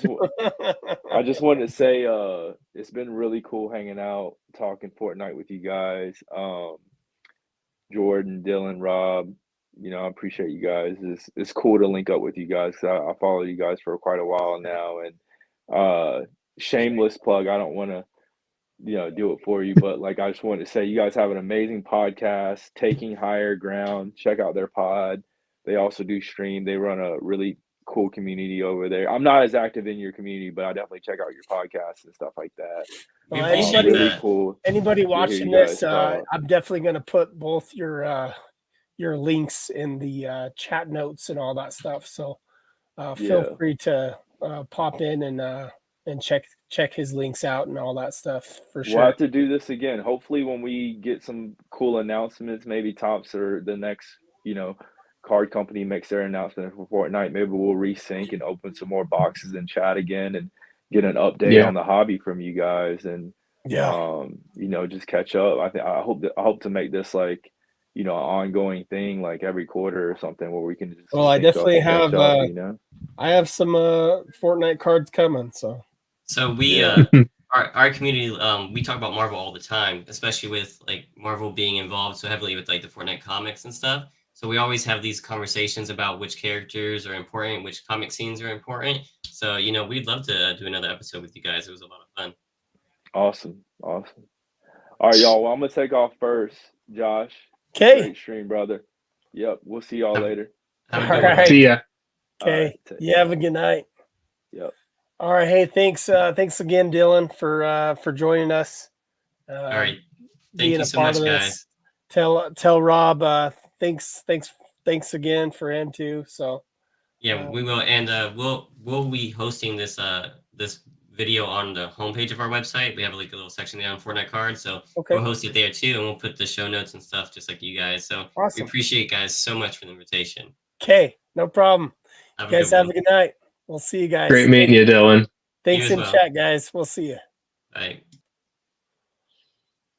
I just wanted to say it's been really cool hanging out, talking Fortnite with you guys. Jordan, Dylan, Rob, I appreciate you guys. It's cool to link up with you guys. I follow you guys for quite a while now, and shameless plug. I don't want to do it for you, but like I just wanted to say you guys have an amazing podcast, Taking Higher Ground. Check out their pod. They also do stream. They run a really cool community over there. I'm not as active in your community, but I definitely check out your podcasts and stuff like that. We Well, appreciate Really that. cool. Anybody to hear watching you guys this, talk. I'm definitely going to put both your links in the chat notes and all that stuff. So feel free to pop in and check his links out and all that stuff for sure. We'll have to do this again. Hopefully, when we get some cool announcements, maybe Tops or the next, card company makes their announcement for Fortnite. Maybe we'll resync and open some more boxes and chat again and get an update on the hobby from you guys and just catch up. I hope to make this like an ongoing thing, like every quarter or something, where we can just I definitely have I have some Fortnite cards coming. So we our community, we talk about Marvel all the time, especially with like Marvel being involved so heavily with like the Fortnite comics and stuff. So we always have these conversations about which characters are important, which comic scenes are important. So we'd love to do another episode with you guys. It was a lot of fun. Awesome. All right, y'all. Well, I'm gonna take off first, Josh. Okay. Great stream, brother. Yep. We'll see y'all later. Have a good one. See ya. Okay. You have a good night. Yep. All right. Hey, thanks again, Dylan, for joining us. All right. Thank you so much, guys. Tell Rob thanks again for him too. So yeah, we will, and we'll be hosting this this video on the homepage of our website. We have like a little section there on Fortnite cards, so we'll host it there too, and we'll put the show notes and stuff just like you guys. So awesome. We appreciate you guys so much for the invitation. Okay, no problem. Have a good night. We'll see you guys. Great meeting you, Dylan. Thanks in chat, guys. We'll see you. Bye.